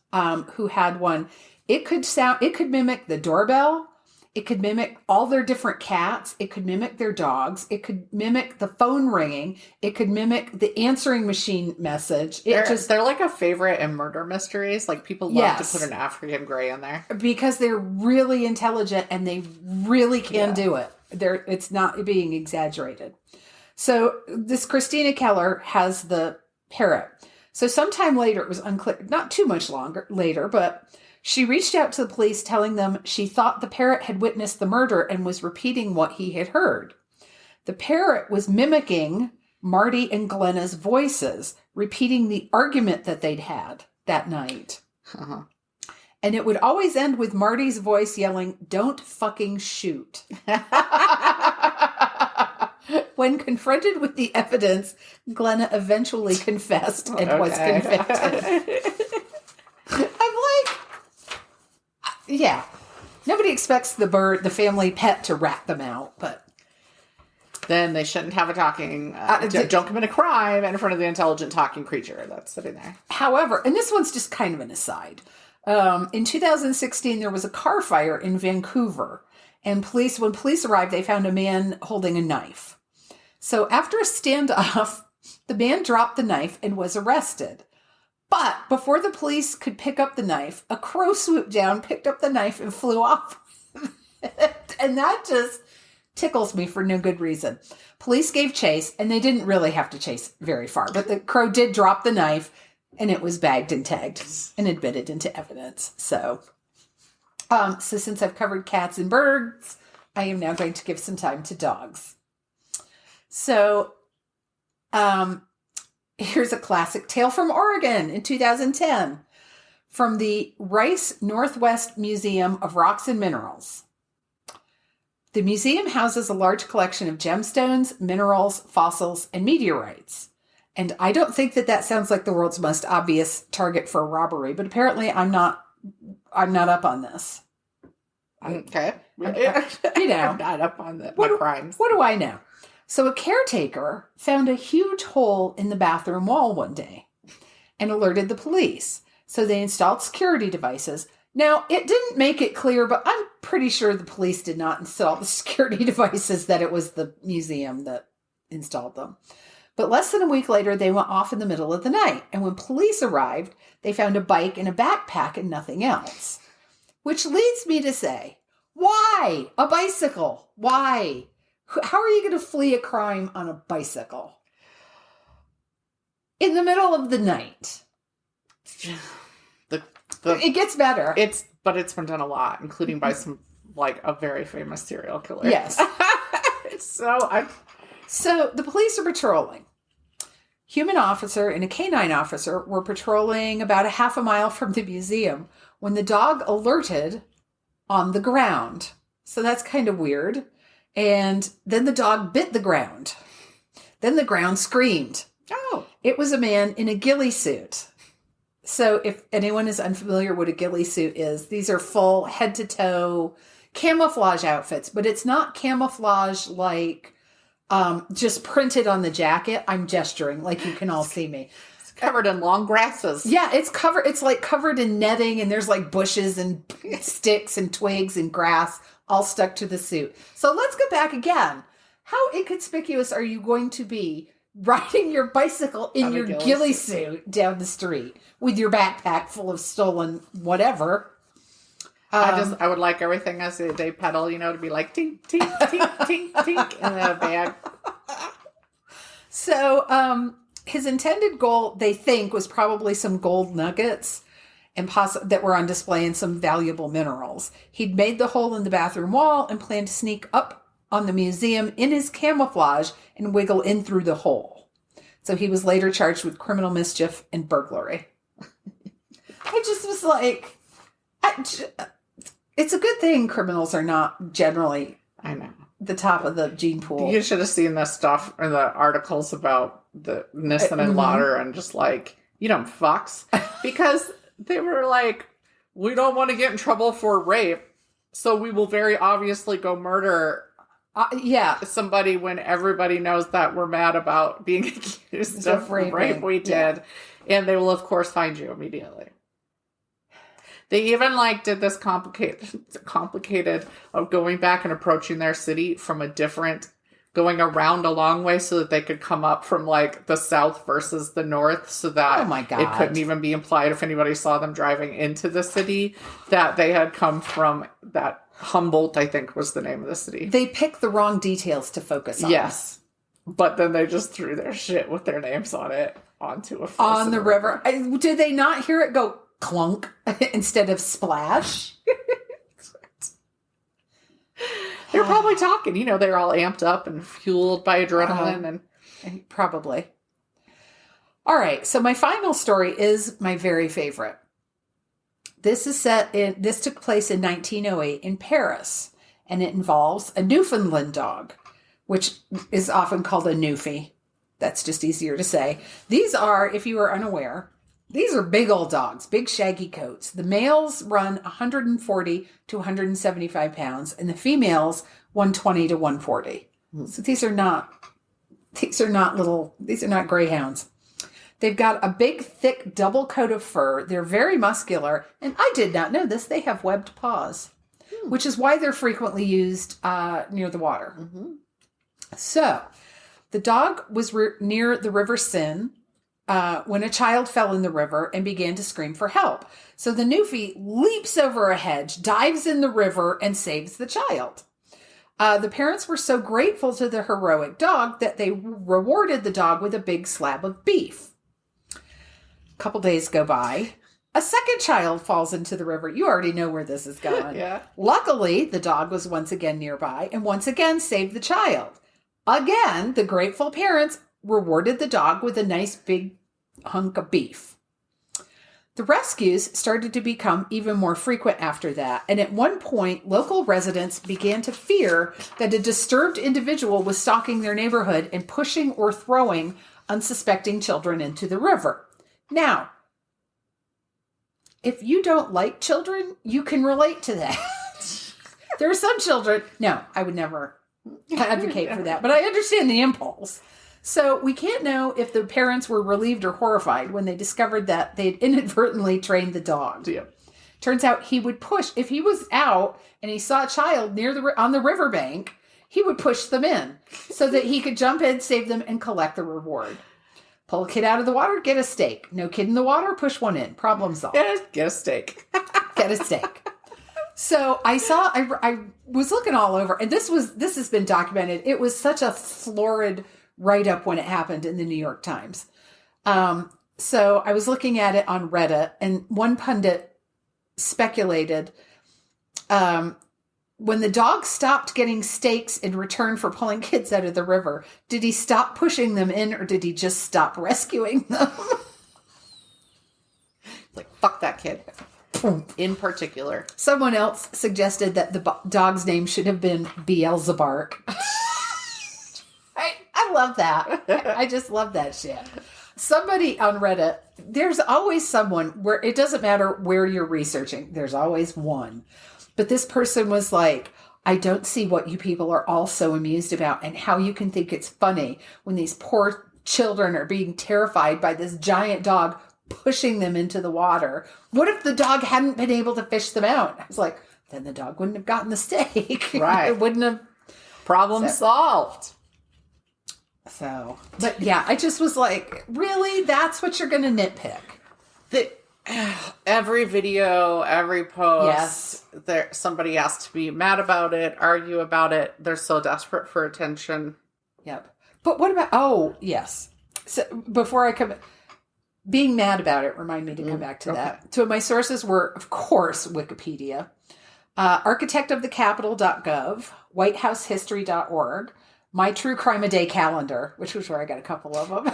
who had one. It could mimic the doorbell. It could mimic all their different cats. It could mimic their dogs. It could mimic the phone ringing. It could mimic the answering machine message. They're like a favorite in murder mysteries. Like people love to put an African gray in there. Because they're really intelligent and they really can do it. It's not being exaggerated. So this Christina Keller has the parrot. So sometime later, it was unclear, not too much longer later, but she reached out to the police telling them she thought the parrot had witnessed the murder and was repeating what he had heard. The parrot was mimicking Marty and Glenna's voices, repeating the argument that they'd had that night. Uh-huh. And it would always end with Marty's voice yelling, "Don't fucking shoot." When confronted with the evidence, Glenna eventually confessed and was convicted. I'm like, yeah. Nobody expects the family pet to rat them out, but... Then they shouldn't have a talking... don't commit a crime in front of the intelligent talking creature that's sitting there. However, and this one's just kind of an aside. In 2016, there was a car fire in Vancouver. And when police arrived, they found a man holding a knife. So after a standoff, the man dropped the knife and was arrested. But before the police could pick up the knife, a crow swooped down, picked up the knife, and flew off. And that just tickles me for no good reason. Police gave chase, and they didn't really have to chase very far. But the crow did drop the knife, and it was bagged and tagged and admitted into evidence. So since I've covered cats and birds, I am now going to give some time to dogs. So, Here's a classic tale from Oregon in 2010 from the Rice Northwest Museum of Rocks and Minerals. The museum houses a large collection of gemstones, minerals, fossils, and meteorites. And I don't think that sounds like the world's most obvious target for a robbery, but apparently I'm not up on this. Okay. I'm not up on the crimes. What do I know? So a caretaker found a huge hole in the bathroom wall one day and alerted the police. So they installed security devices. Now, it didn't make it clear, but I'm pretty sure the police did not install the security devices, that it was the museum that installed them. But less than a week later, they went off in the middle of the night. And when police arrived, they found a bike and a backpack and nothing else. Which leads me to say, why a bicycle? Why? How are you going to flee a crime on a bicycle? In the middle of the night. It gets better. It's been done a lot, including by some, like, a very famous serial killer. Yes. So the police are patrolling. Human officer and a canine officer were patrolling about a half a mile from the museum when the dog alerted on the ground. So that's kind of weird. And then the dog bit the ground. Then the ground screamed. Oh. It was a man in a ghillie suit. So if anyone is unfamiliar what a ghillie suit is, these are full head to toe camouflage outfits, but it's not camouflage like just printed on the jacket. I'm gesturing like you can all see me. It's covered in long grasses. Yeah, it's like covered in netting, and there's like bushes and sticks and twigs and grass all stuck to the suit. So let's go back again. How inconspicuous are you going to be riding your bicycle in your ghillie suit down the street with your backpack full of stolen whatever? I would like everything as they pedal, to be like tink, tink, tink, tink, tink in a bag. So his intended goal, they think, was probably some gold nuggets and that were on display and some valuable minerals. He'd made the hole in the bathroom wall and planned to sneak up on the museum in his camouflage and wiggle in through the hole. So he was later charged with criminal mischief and burglary. I just was like, it's a good thing criminals are not generally, I know, the top of the gene pool. You should have seen the stuff in the articles about the Nissen and Lauder and just like, fucks. Because they were like, we don't want to get in trouble for rape, so we will very obviously go murder somebody when everybody knows that we're mad about being accused of rape we did. And they will, of course, find you immediately. They even did this complicated of going back and approaching their city from going around a long way so that they could come up from the south versus the north, so that it couldn't even be implied if anybody saw them driving into the city that they had come from that Humboldt, I think was the name of the city. They picked the wrong details to focus on. Yes. But then they just threw their shit with their names on it onto a on the river. Did they not hear it go clunk instead of splash? They're probably talking, they're all amped up and fueled by adrenaline and probably. All right, so my final story is my very favorite. This took place in 1908 in Paris, and it involves a Newfoundland dog, which is often called a Newfie. That's just easier to say. These are, if you are unaware, these are big old dogs, big shaggy coats. The males run 140 to 175 pounds, and the females 120 to 140. So these are not greyhounds. They've got a big, thick double coat of fur. They're very muscular, and I did not know this. They have webbed paws, which is why they're frequently used near the water. Mm-hmm. So the dog was near the River Seine when a child fell in the river and began to scream for help. So the Newfie leaps over a hedge, dives in the river, and saves the child. The parents were so grateful to the heroic dog that they rewarded the dog with a big slab of beef. A couple days go by. A second child falls into the river. You already know where this is going. Yeah. Luckily, the dog was once again nearby and once again saved the child. Again, the grateful parents rewarded the dog with a nice big hunk of beef. The rescues started to become even more frequent after that, and at one point, local residents began to fear that a disturbed individual was stalking their neighborhood and pushing or throwing unsuspecting children into the river. Now, if you don't like children, you can relate to that. There are some children... No, I would never advocate for that, but I understand the impulse. So we can't know if the parents were relieved or horrified when they discovered that they'd inadvertently trained the dog. Yeah. Turns out he would push. If he was out and he saw a child on the riverbank, he would push them in so that he could jump in, save them, and collect the reward. Pull a kid out of the water, get a steak. No kid in the water, push one in. Problem solved. Get a steak. Get a steak. So I was looking all over, and this has been documented. It was such a florid write-up when it happened in the New York Times. So I was looking at it on Reddit, and one pundit speculated, when the dog stopped getting steaks in return for pulling kids out of the river, did he stop pushing them in, or did he just stop rescuing them? Like, fuck that kid. In particular. Someone else suggested that the dog's name should have been Beelzebub. I love that. I just love that shit. Somebody on Reddit, there's always someone where it doesn't matter where you're researching. There's always one. But this person was like, I don't see what you people are all so amused about and how you can think it's funny when these poor children are being terrified by this giant dog pushing them into the water. What if the dog hadn't been able to fish them out? I was like, then the dog wouldn't have gotten the steak. Right. It wouldn't have. Problem solved. So, but yeah, I just was like, really? That's what you're going to nitpick? Every video, every post, yes. Somebody has to be mad about it, argue about it. They're so desperate for attention. Yep. But what about, oh, yes. So before I come, being mad about it, remind me to come back to that. Two of my sources were, of course, Wikipedia, architectofthecapital.gov, whitehousehistory.org, My True Crime A Day calendar, which was where I got a couple of them,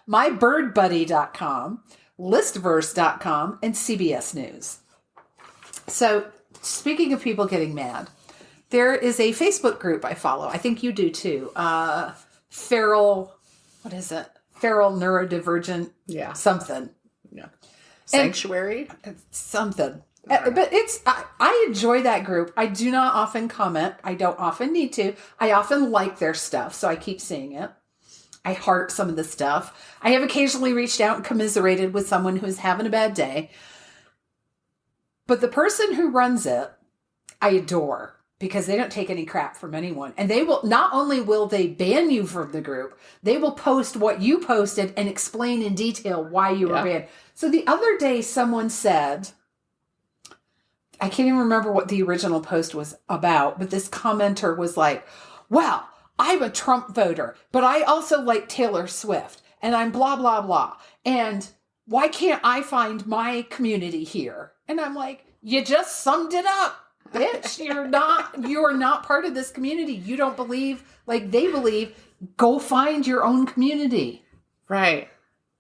mybirdbuddy.com, listverse.com, and CBS News. So speaking of people getting mad, there is a Facebook group I follow. I think you do too. Feral, what is it? Feral neurodivergent. Yeah. Something. Yeah. Sanctuary? Something. But I enjoy that group. I do not often comment. I don't often need to. I often like their stuff, so I keep seeing it. I heart some of the stuff. I have occasionally reached out and commiserated with someone who's having a bad day. But the person who runs it, I adore, because they don't take any crap from anyone. And they will, not only will they ban you from the group, they will post what you posted and explain in detail why you were banned. So the other day someone said, I can't even remember what the original post was about, but this commenter was like, well, I'm a Trump voter, but I also like Taylor Swift, and I'm blah, blah, blah. And why can't I find my community here? And I'm like, you just summed it up, bitch. You're not part of this community. You don't believe like they believe. Go find your own community. Right.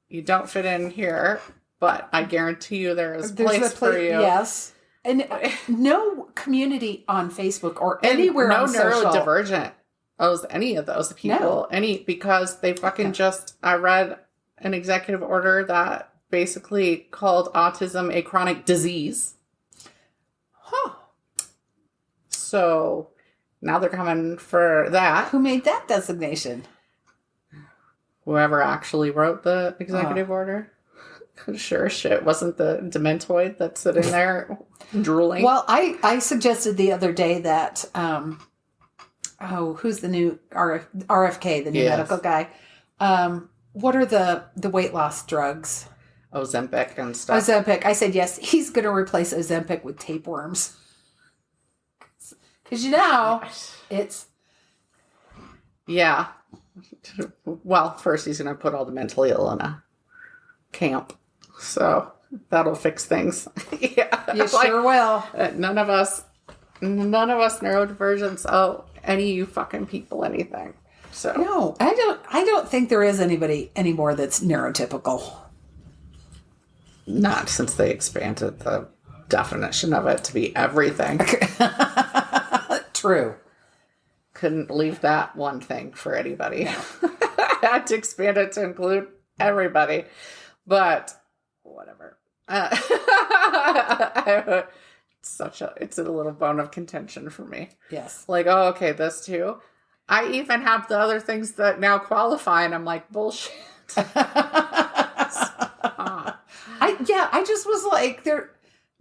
You don't fit in here, but I guarantee you there's a place for you. Yes. And no community on Facebook or anywhere on social. No neurodivergent owes any of those people because they fucking I read an executive order that basically called autism a chronic disease. Huh. So now they're coming for that. Who made that designation? Whoever actually wrote the executive order. Sure as shit wasn't the Dementoid that's sitting there drooling. Well, I suggested the other day that, who's the new RFK, the new medical guy? What are the weight loss drugs? Ozempic and stuff. Ozempic. I said, yes, he's going to replace Ozempic with tapeworms. Because it's... Yeah. Well, first he's going to put all the mentally ill in a camp. So that'll fix things. Yeah. You sure will. None of us neurodivergents owe any of you fucking people anything. So No, I don't think there is anybody anymore that's neurotypical. not since they expanded the definition of it to be everything. True. Couldn't leave that one thing for anybody. I had to expand it to include everybody. But whatever. It's a little bone of contention for me. Yes. Like, oh, okay, this too. I even have the other things that now qualify, and I'm like, bullshit. I just was like,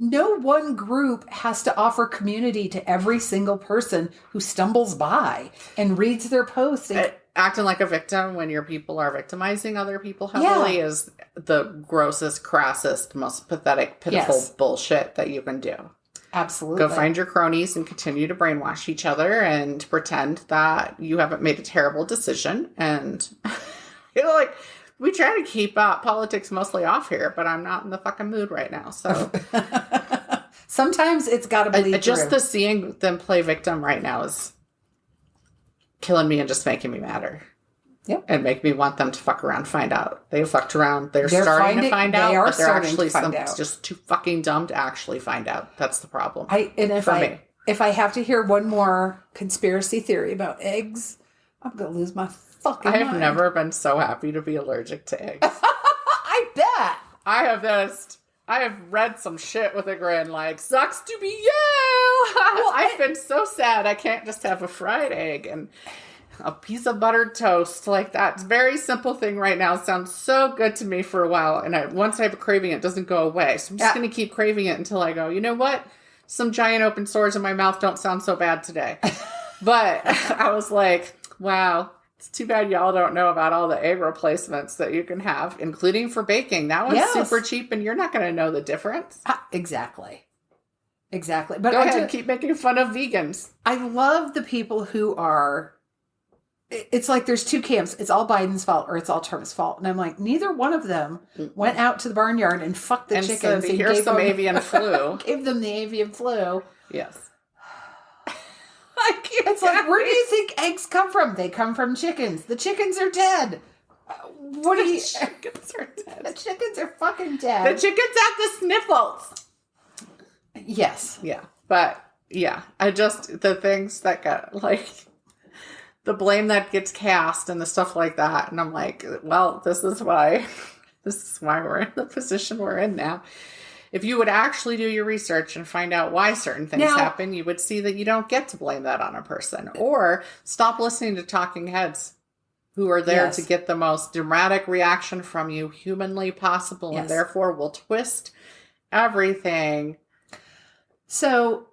no one group has to offer community to every single person who stumbles by and reads their post. Acting like a victim when your people are victimizing other people heavily is the grossest, crassest, most pathetic, pitiful bullshit that you can do. Absolutely. Go find your cronies and continue to brainwash each other and pretend that you haven't made a terrible decision. And, like, we try to keep politics mostly off here, but I'm not in the fucking mood right now. So sometimes it's got to bleed just through. the seeing them play victim right now is killing me and just making me madder. Yep. And make me want them to fuck around, find out. They fucked around. They're starting to find out, but they're actually just too fucking dumb to actually find out. That's the problem. If I have to hear one more conspiracy theory about eggs, I'm going to lose my fucking mind. I have never been so happy to be allergic to eggs. I bet. I have read some shit with a grin like, sucks to be you. Well, I've been so sad I can't just have a fried egg and a piece of buttered toast. Like, that very simple thing right now sounds so good to me for a while. And once I have a craving, it doesn't go away. So I'm just going to keep craving it until I go, you know what? Some giant open sores in my mouth don't sound so bad today. But I was like, wow, it's too bad y'all don't know about all the egg replacements that you can have, including for baking. That one's super cheap and you're not going to know the difference. Exactly. But go ahead, keep making fun of vegans. I love the people who are... It's like there's two camps. It's all Biden's fault or it's all Trump's fault. And I'm like, neither one of them went out to the barnyard and fucked the chickens. And here's some avian flu. Gave them the avian flu. Yes. It's like, where do you think eggs come from? They come from chickens. The chickens are dead. Chickens are dead. The chickens are fucking dead. The chickens have the sniffles. Yes. Yeah. But, yeah. The things that got, like... the blame that gets cast and the stuff like that. And I'm like, well, this is why we're in the position we're in now. If you would actually do your research and find out why certain things happen, you would see that you don't get to blame that on a person. Or stop listening to talking heads who are there to get the most dramatic reaction from you humanly possible and therefore will twist everything. So,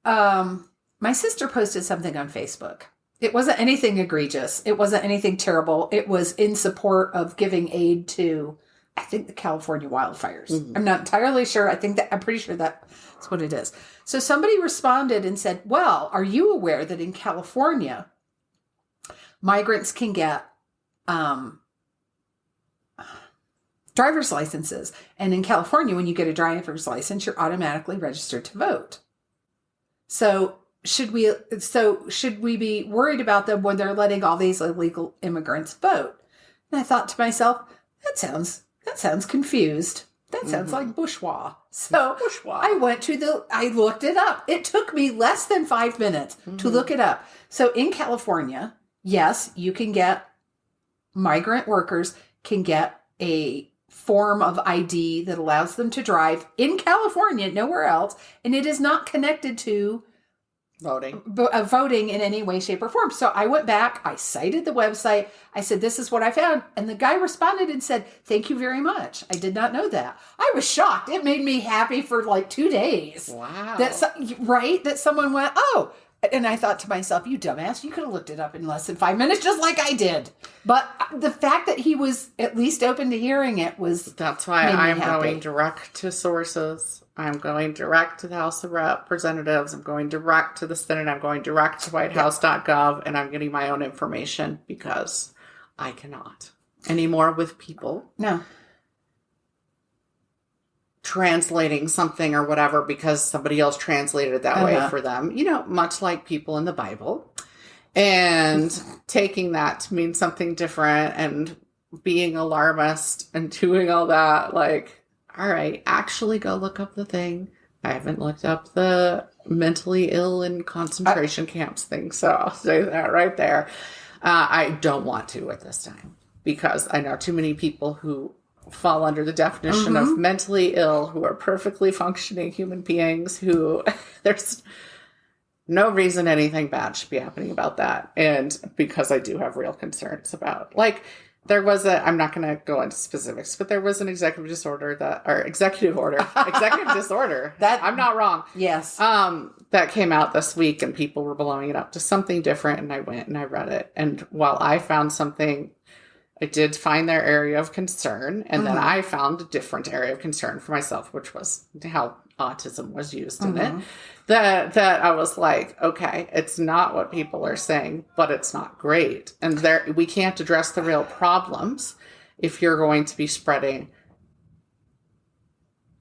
my sister posted something on Facebook. It wasn't anything egregious. It wasn't anything terrible. It was in support of giving aid to, I think, the California wildfires. Mm-hmm. I'm not entirely sure. I'm pretty sure that's what it is. So somebody responded and said, well, are you aware that in California, migrants can get driver's licenses? And in California, when you get a driver's license, you're automatically registered to vote. So should we be worried about them when they're letting all these illegal immigrants vote? And I thought to myself, that sounds confused. That sounds like bourgeois. So I looked it up. It took me less than 5 minutes to look it up. So in California, yes, you can get, migrant workers can get a form of ID that allows them to drive in California, nowhere else. And it is not connected to voting in any way, shape, or form. So I went back, I cited the website, I said, this is what I found. And the guy responded and said, thank you very much. I did not know that. I was shocked. It made me happy for like 2 days. Wow. That someone went, oh. And I thought to myself, you dumbass, you could have looked it up in less than 5 minutes, just like I did. But the fact that he was at least open to hearing it was... That's why I'm going direct to sources. I'm going direct to the House of Representatives. I'm going direct to the Senate. I'm going direct to whitehouse.gov. And I'm getting my own information because I cannot anymore with people. No. Translating something or whatever because somebody else translated it that way for them. You know, much like people in the Bible. and taking that to mean something different and being alarmist and doing all that. Like, all right, actually go look up the thing. I haven't looked up the mentally ill in concentration camps thing, so I'll say that right there. I don't want to at this time because I know too many people who fall under the definition of mentally ill who are perfectly functioning human beings who there's no reason anything bad should be happening about that. And because I do have real concerns about, like, there was I'm not going to go into specifics, but there was an executive disorder that I'm not wrong. Yes. That came out this week and people were blowing it up to something different. And I went and I read it. And while I found something, I did find their area of concern. And then I found a different area of concern for myself, which was how autism was used in it. That I was like, okay, it's not what people are saying, but it's not great. And we can't address the real problems if you're going to be spreading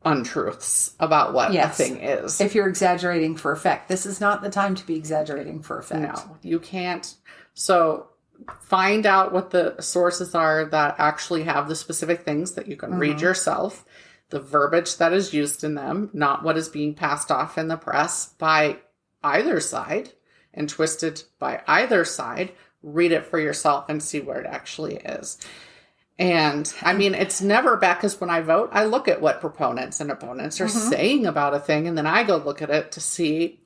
untruths about what a thing is. If you're exaggerating for effect. This is not the time to be exaggerating for effect. No, you can't. So find out what the sources are that actually have the specific things that you can read yourself, the verbiage that is used in them, not what is being passed off in the press by either side and twisted by either side. Read it for yourself and see where it actually is. And I mean, it's never bad because when I vote, I look at what proponents and opponents are saying about a thing. And then I go look at it to see,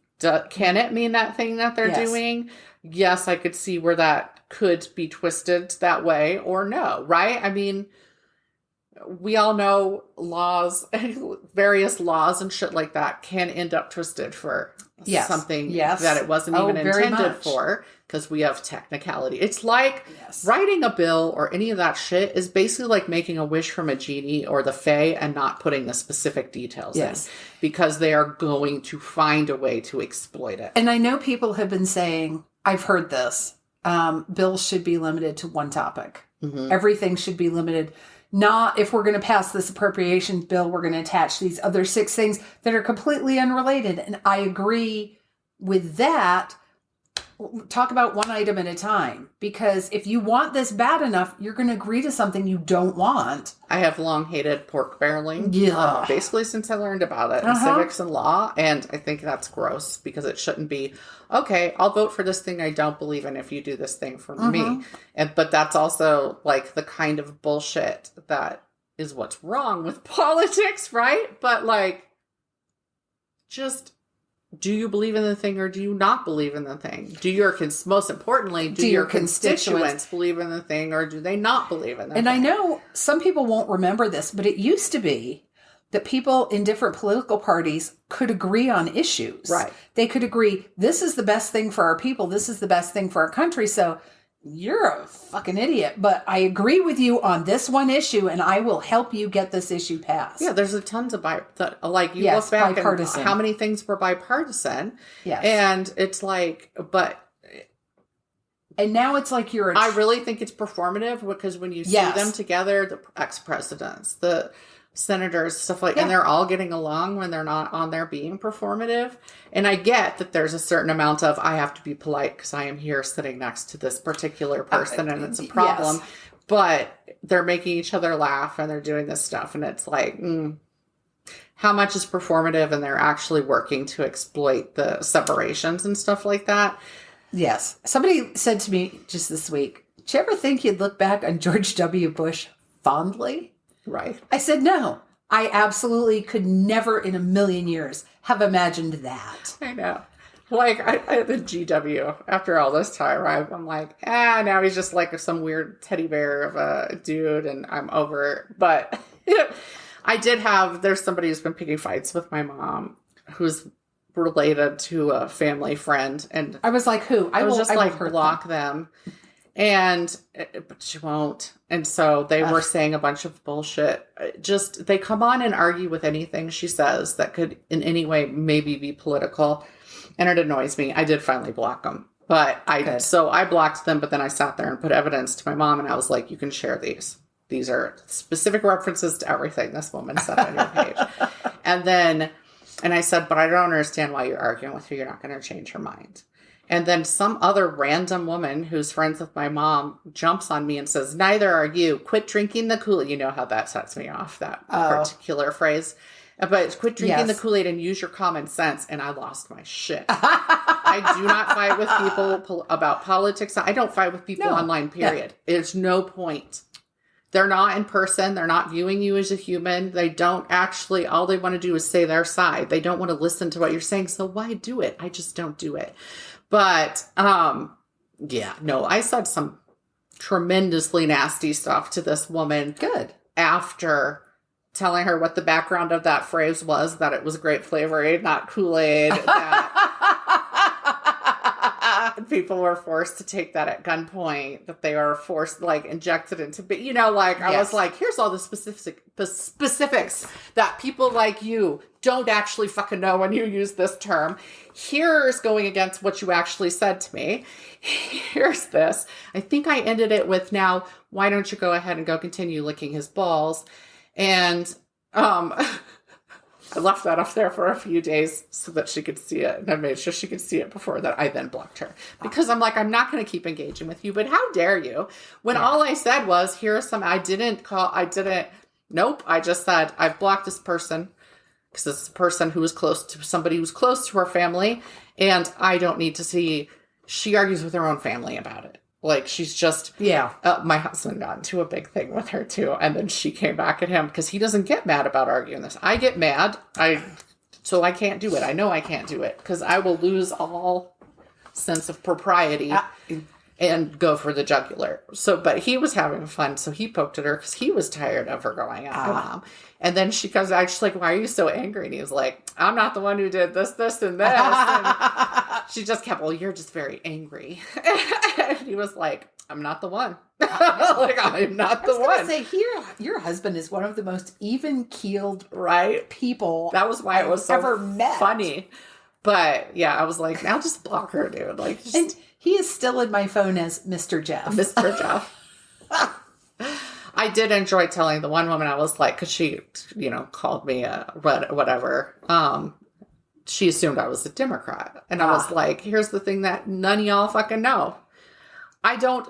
can it mean that thing that they're doing? Yes, I could see where that could be twisted that way or no, right? I mean, we all know laws, various laws and shit like that can end up twisted for something that it wasn't even intended for because we have technicality. It's like writing a bill or any of that shit is basically like making a wish from a genie or the fae and not putting the specific details in because they are going to find a way to exploit it. And I know people have been saying, I've heard this, bills should be limited to one topic. Everything should be limited. Not if we're going to pass this appropriations bill, we're going to attach these other 6 things that are completely unrelated. And I agree with that. Talk about one item at a time. Because if you want this bad enough, you're going to agree to something you don't want. I have long hated pork barreling. Basically since I learned about it in civics and law. And I think that's gross because it shouldn't be, okay, I'll vote for this thing I don't believe in if you do this thing for me. But that's also like the kind of bullshit that is what's wrong with politics, right? But like, just, do you believe in the thing or do you not believe in the thing? Most importantly, do your constituents believe in the thing or do they not believe in the thing? And I know some people won't remember this, but it used to be that people in different political parties could agree on issues. Right. They could agree, this is the best thing for our people. This is the best thing for our country. So you're a fucking idiot, but I agree with you on this one issue and I will help you get this issue passed. Yeah, there's tons of look back bipartisan. And how many things were bipartisan. Yes. And it's like, and now it's like I really think it's performative because when you see them together, the ex-presidents, the senators, stuff like, and they're all getting along when they're not on there being performative. And I get that there's a certain amount of, I have to be polite because I am here sitting next to this particular person and it's a problem, but they're making each other laugh and they're doing this stuff. And it's like, how much is performative and they're actually working to exploit the separations and stuff like that. Yes. Somebody said to me just this week, did you ever think you'd look back on George W. Bush fondly? Right. I said, no, I absolutely could never in a million years have imagined that. I know. Like, I the GW, after all this time, right? I'm like, now he's just like some weird teddy bear of a dude and I'm over it. But there's somebody who's been picking fights with my mom who's related to a family friend. And I was like, who? I will block them. But she won't. And so they were saying a bunch of bullshit. They come on and argue with anything she says that could in any way maybe be political. And it annoys me. I did finally block them. But I blocked them, but then I sat there and put evidence to my mom and I was like, you can share these. These are specific references to everything this woman said on your page. And I said, but I don't understand why you're arguing with her. You're not going to change her mind. And then some other random woman who's friends with my mom jumps on me and says, neither are you. Quit drinking the Kool-Aid. You know how that sets me off, that particular phrase. But quit drinking the Kool-Aid and use your common sense. And I lost my shit. I do not fight with people about politics. I don't fight with people online, period. There's no point. They're not in person. They're not viewing you as a human. They don't actually, all they want to do is say their side. They don't want to listen to what you're saying. So why do it? I just don't do it. But, I said some tremendously nasty stuff to this woman. Good. After telling her what the background of that phrase was, that it was grape flavored, not Kool-Aid, that people were forced to take that at gunpoint, that they were forced, injected into, I was like, here's all the specifics that people like you don't actually fucking know when you use this term. Here's going against what you actually said to me. Here's this. I think I ended it with, now, why don't you go ahead and go continue licking his balls? And I left that up there for a few days so that she could see it. And I made sure she could see it before that I then blocked her. Because I'm like, I'm not going to keep engaging with you, but how dare you? When all I said was, nope. I just said, I've blocked this person because this is a person who is close to somebody who's close to her family. And I don't need to see, she argues with her own family about it. She's just, my husband got into a big thing with her too. And then she came back at him because he doesn't get mad about arguing this. I get mad. So I can't do it. I know I can't do it because I will lose all sense of propriety and go for the jugular. But he was having fun. So he poked at her because he was tired of her going at her mom. And then she comes back, she's like, why are you so angry? And he was like, I'm not the one who did this, this, and this. And she just kept, well, you're just very angry. And he was like, I'm not the one. I'm not the one. I was going to say, your husband is one of the most even-keeled people. That was why it was so funny. But yeah, I was like, now just block her, dude. And he is still in my phone as Mr. Jeff. Mr. Jeff. I did enjoy telling the one woman, I was like, because she, called me whatever. She assumed I was a Democrat. And I was like, here's the thing that none of y'all fucking know. I don't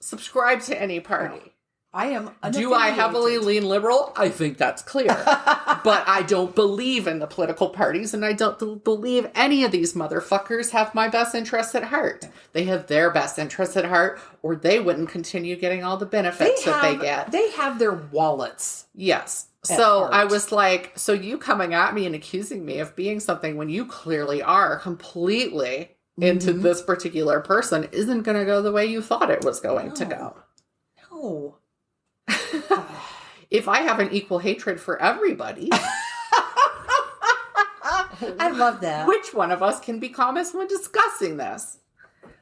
subscribe to any party. No. I am unaffiliated. Do I heavily lean liberal? I think that's clear. But I don't believe in the political parties, and I don't believe any of these motherfuckers have my best interests at heart. They have their best interests at heart, or they wouldn't continue getting all the benefits that they get. They have their wallets. Yes. So I was like, so you coming at me and accusing me of being something when you clearly are completely into this particular person isn't going to go the way you thought it was going to go. No. If I have an equal hatred for everybody, I love that. Which one of us can be calmest when discussing this?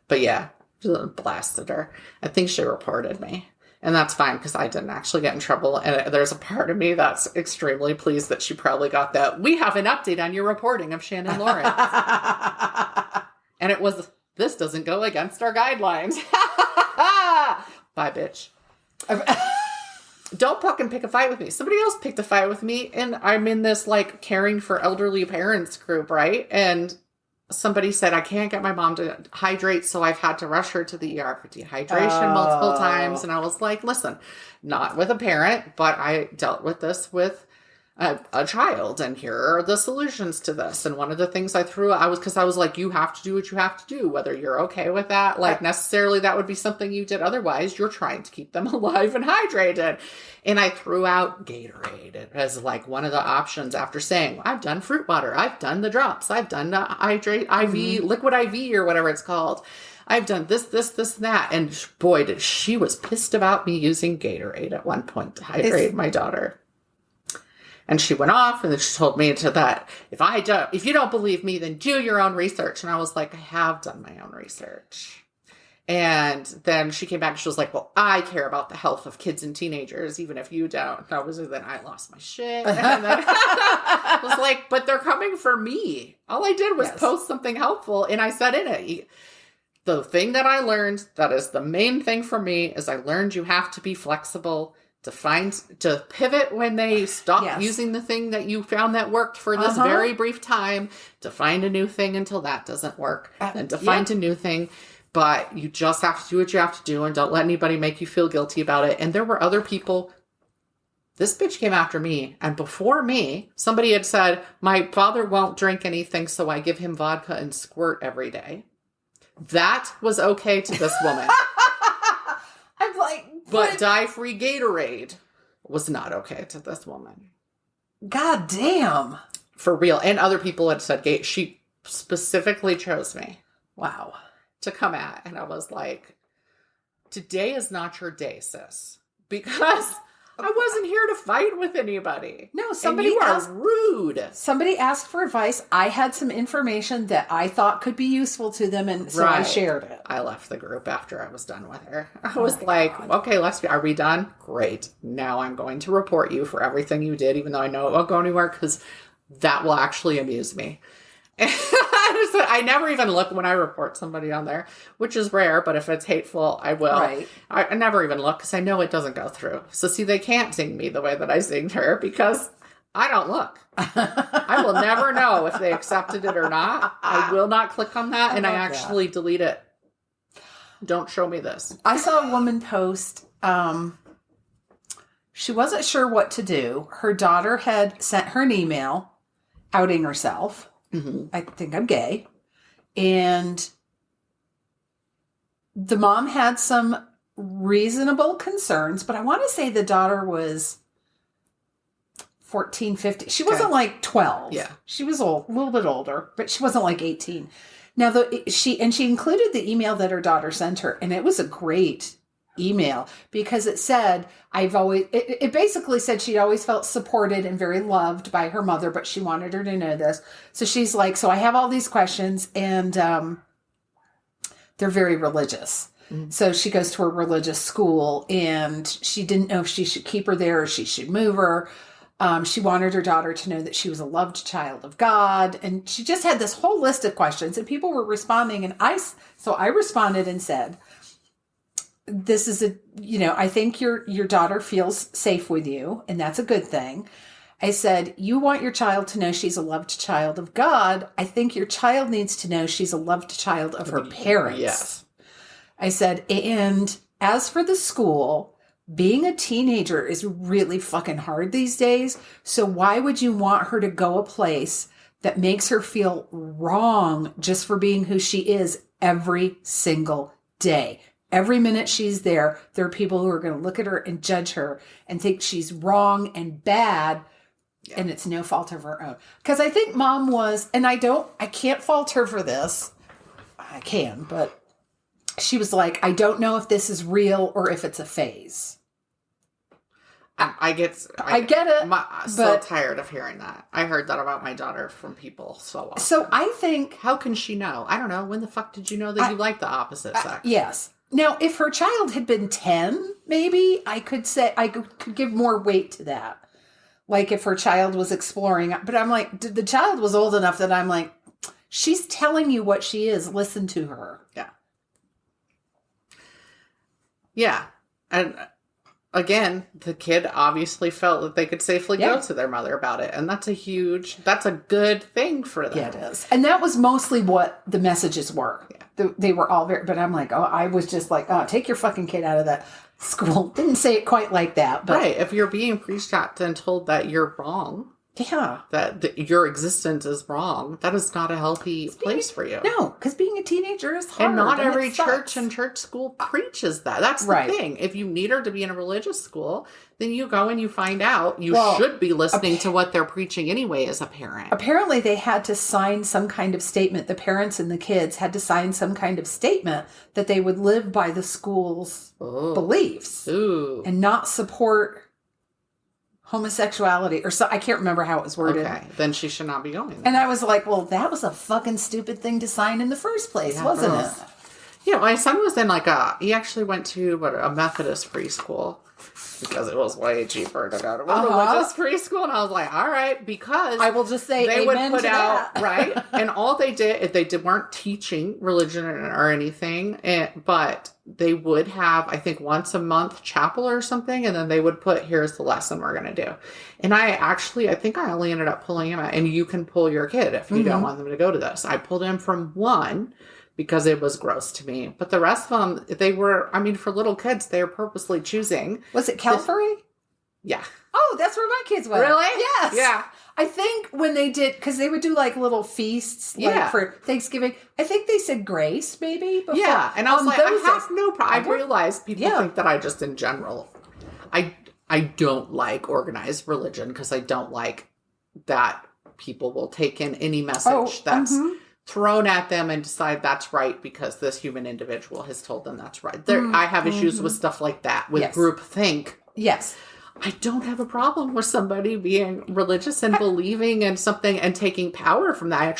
But yeah, blasted her. I think she reported me. And that's fine because I didn't actually get in trouble. And there's a part of me that's extremely pleased that she probably got that. We have an update on your reporting of Shannon Lawrence. And it was, this doesn't go against our guidelines. Bye, bitch. Don't fucking pick a fight with me. Somebody else picked a fight with me, and I'm in this caring for elderly parents group, right? And somebody said, I can't get my mom to hydrate, so I've had to rush her to the ER for dehydration multiple times. And I was like, listen, not with a parent, but I dealt with this with a child, and here are the solutions to this. And one of the things I threw out was because I was like, you have to do what you have to do, whether you're okay with that. Necessarily that would be something you did. Otherwise, you're trying to keep them alive and hydrated. And I threw out Gatorade as one of the options after saying, I've done fruit water. I've done the drops. I've done the IV, liquid IV or whatever it's called. I've done this, that. And boy, she was pissed about me using Gatorade at one point to hydrate my daughter. And she went off, and then she told me that if you don't believe me, then do your own research. And I was like, I have done my own research. And then she came back and she was like, well, I care about the health of kids and teenagers, even if you don't. Then I lost my shit. And then I was like, but they're coming for me. All I did was post something helpful. And I said in it, the thing that I learned that is the main thing for me is I learned you have to be flexible to pivot when they stop using the thing that you found that worked for this very brief time, to find a new thing until that doesn't work, and to find a new thing. But you just have to do what you have to do, and don't let anybody make you feel guilty about it. And there were other people. This bitch came after me, and before me, somebody had said, my father won't drink anything, so I give him vodka and squirt every day. That was okay to this woman. I'm like, but dye-free Gatorade was not okay to this woman. God damn. For real. And other people had said, she specifically chose me. Wow. To come at. And I was like, today is not your day, sis. Because I wasn't here to fight with anybody. No, somebody asked, rude. Somebody asked for advice. I had some information that I thought could be useful to them, and so I shared it. I left the group after I was done with her. I was okay, are we done? Great. Now I'm going to report you for everything you did, even though I know it won't go anywhere, because that will actually amuse me. I never even look when I report somebody on there, which is rare, but if it's hateful, I will. Right. I never even look because I know it doesn't go through. So see, they can't zing me the way that I zinged her because I don't look. I will never know if they accepted it or not. I will not click on that, and I actually delete it. Don't show me this. I saw a woman post, she wasn't sure what to do. Her daughter had sent her an email outing herself. Mm-hmm. I think I'm gay. And the mom had some reasonable concerns, but I want to say the daughter was 14, 15. She wasn't like 12. Yeah. She was a little bit older, but she wasn't like 18. Now, she included the email that her daughter sent her, and it was a great email because it said, it basically said she'd always felt supported and very loved by her mother, but she wanted her to know this. So she's like, so I have all these questions, and they're very religious. Mm-hmm. So she goes to a religious school, and she didn't know if she should keep her there or she should move her. She wanted her daughter to know that she was a loved child of God. And she just had this whole list of questions, and people were responding. And I responded and said, this is I think your daughter feels safe with you, and that's a good thing. I said, you want your child to know she's a loved child of God. I think your child needs to know she's a loved child of her parents. Yes. I said, and as for the school, being a teenager is really fucking hard these days. So why would you want her to go a place that makes her feel wrong just for being who she is every single day? Every minute she's there, there are people who are going to look at her and judge her and think she's wrong and bad, and it's no fault of her own. Because I think mom was, and I can't fault her for this. I can, but she was like, I don't know if this is real or if it's a phase. I get it. I'm so tired of hearing that. I heard that about my daughter from people so often. So I think, how can she know? I don't know. When the fuck did you know that you like the opposite sex? Yes. Now, if her child had been 10, maybe I could say I could give more weight to that. Like if her child was exploring, but I'm like, the child was old enough that I'm like, she's telling you what she is. Listen to her. Yeah. Yeah. And again, the kid obviously felt that they could safely go to their mother about it. And that's a good thing for them. Yeah, it is. And that was mostly what the messages were. Yeah. They were all but I'm like, I was just like, take your fucking kid out of that school. Didn't say it quite like that. But right. If you're being preached at and told that you're wrong. Yeah. That your existence is wrong. That is not a healthy place for you. No, because being a teenager is hard. And not every church and church school preaches that. That's the thing. If you need her to be in a religious school, then you go and you find out. You should be listening to what they're preaching anyway as a parent. Apparently, they had to sign some kind of statement. The parents and the kids had to sign some kind of statement that they would live by the school's beliefs and not support homosexuality or so. I can't remember how it was worded. Okay, then she should not be going there. And I was like, well, that was a fucking stupid thing to sign in the first place, wasn't it? Yeah, my son was in he actually went to a Methodist preschool because it was way cheaper to go to a religious preschool. And I was like, all right, because I will just say they amen would put to out, that. right? And all they weren't teaching religion or anything, but they would have, I think, once a month chapel or something. And then they would put, here's the lesson we're going to do. And I think I only ended up pulling him out. And you can pull your kid if you don't want them to go to this. I pulled him from one because it was gross to me. But the rest of them, they were, for little kids, they were purposely choosing. Was it Calvary? Yeah. Oh, that's where my kids went. Really? Yes. Yeah. I think when they did, because they would do like little feasts for Thanksgiving. I think they said grace maybe before. Yeah. And I was like, I have no problem. I realized people think that I just in general, I don't like organized religion because I don't like that people will take in any message that's thrown at them and decide that's right because this human individual has told them that's right. I have issues with stuff like that, with groupthink. Yes. I don't have a problem with somebody being religious and believing in something and taking power from that.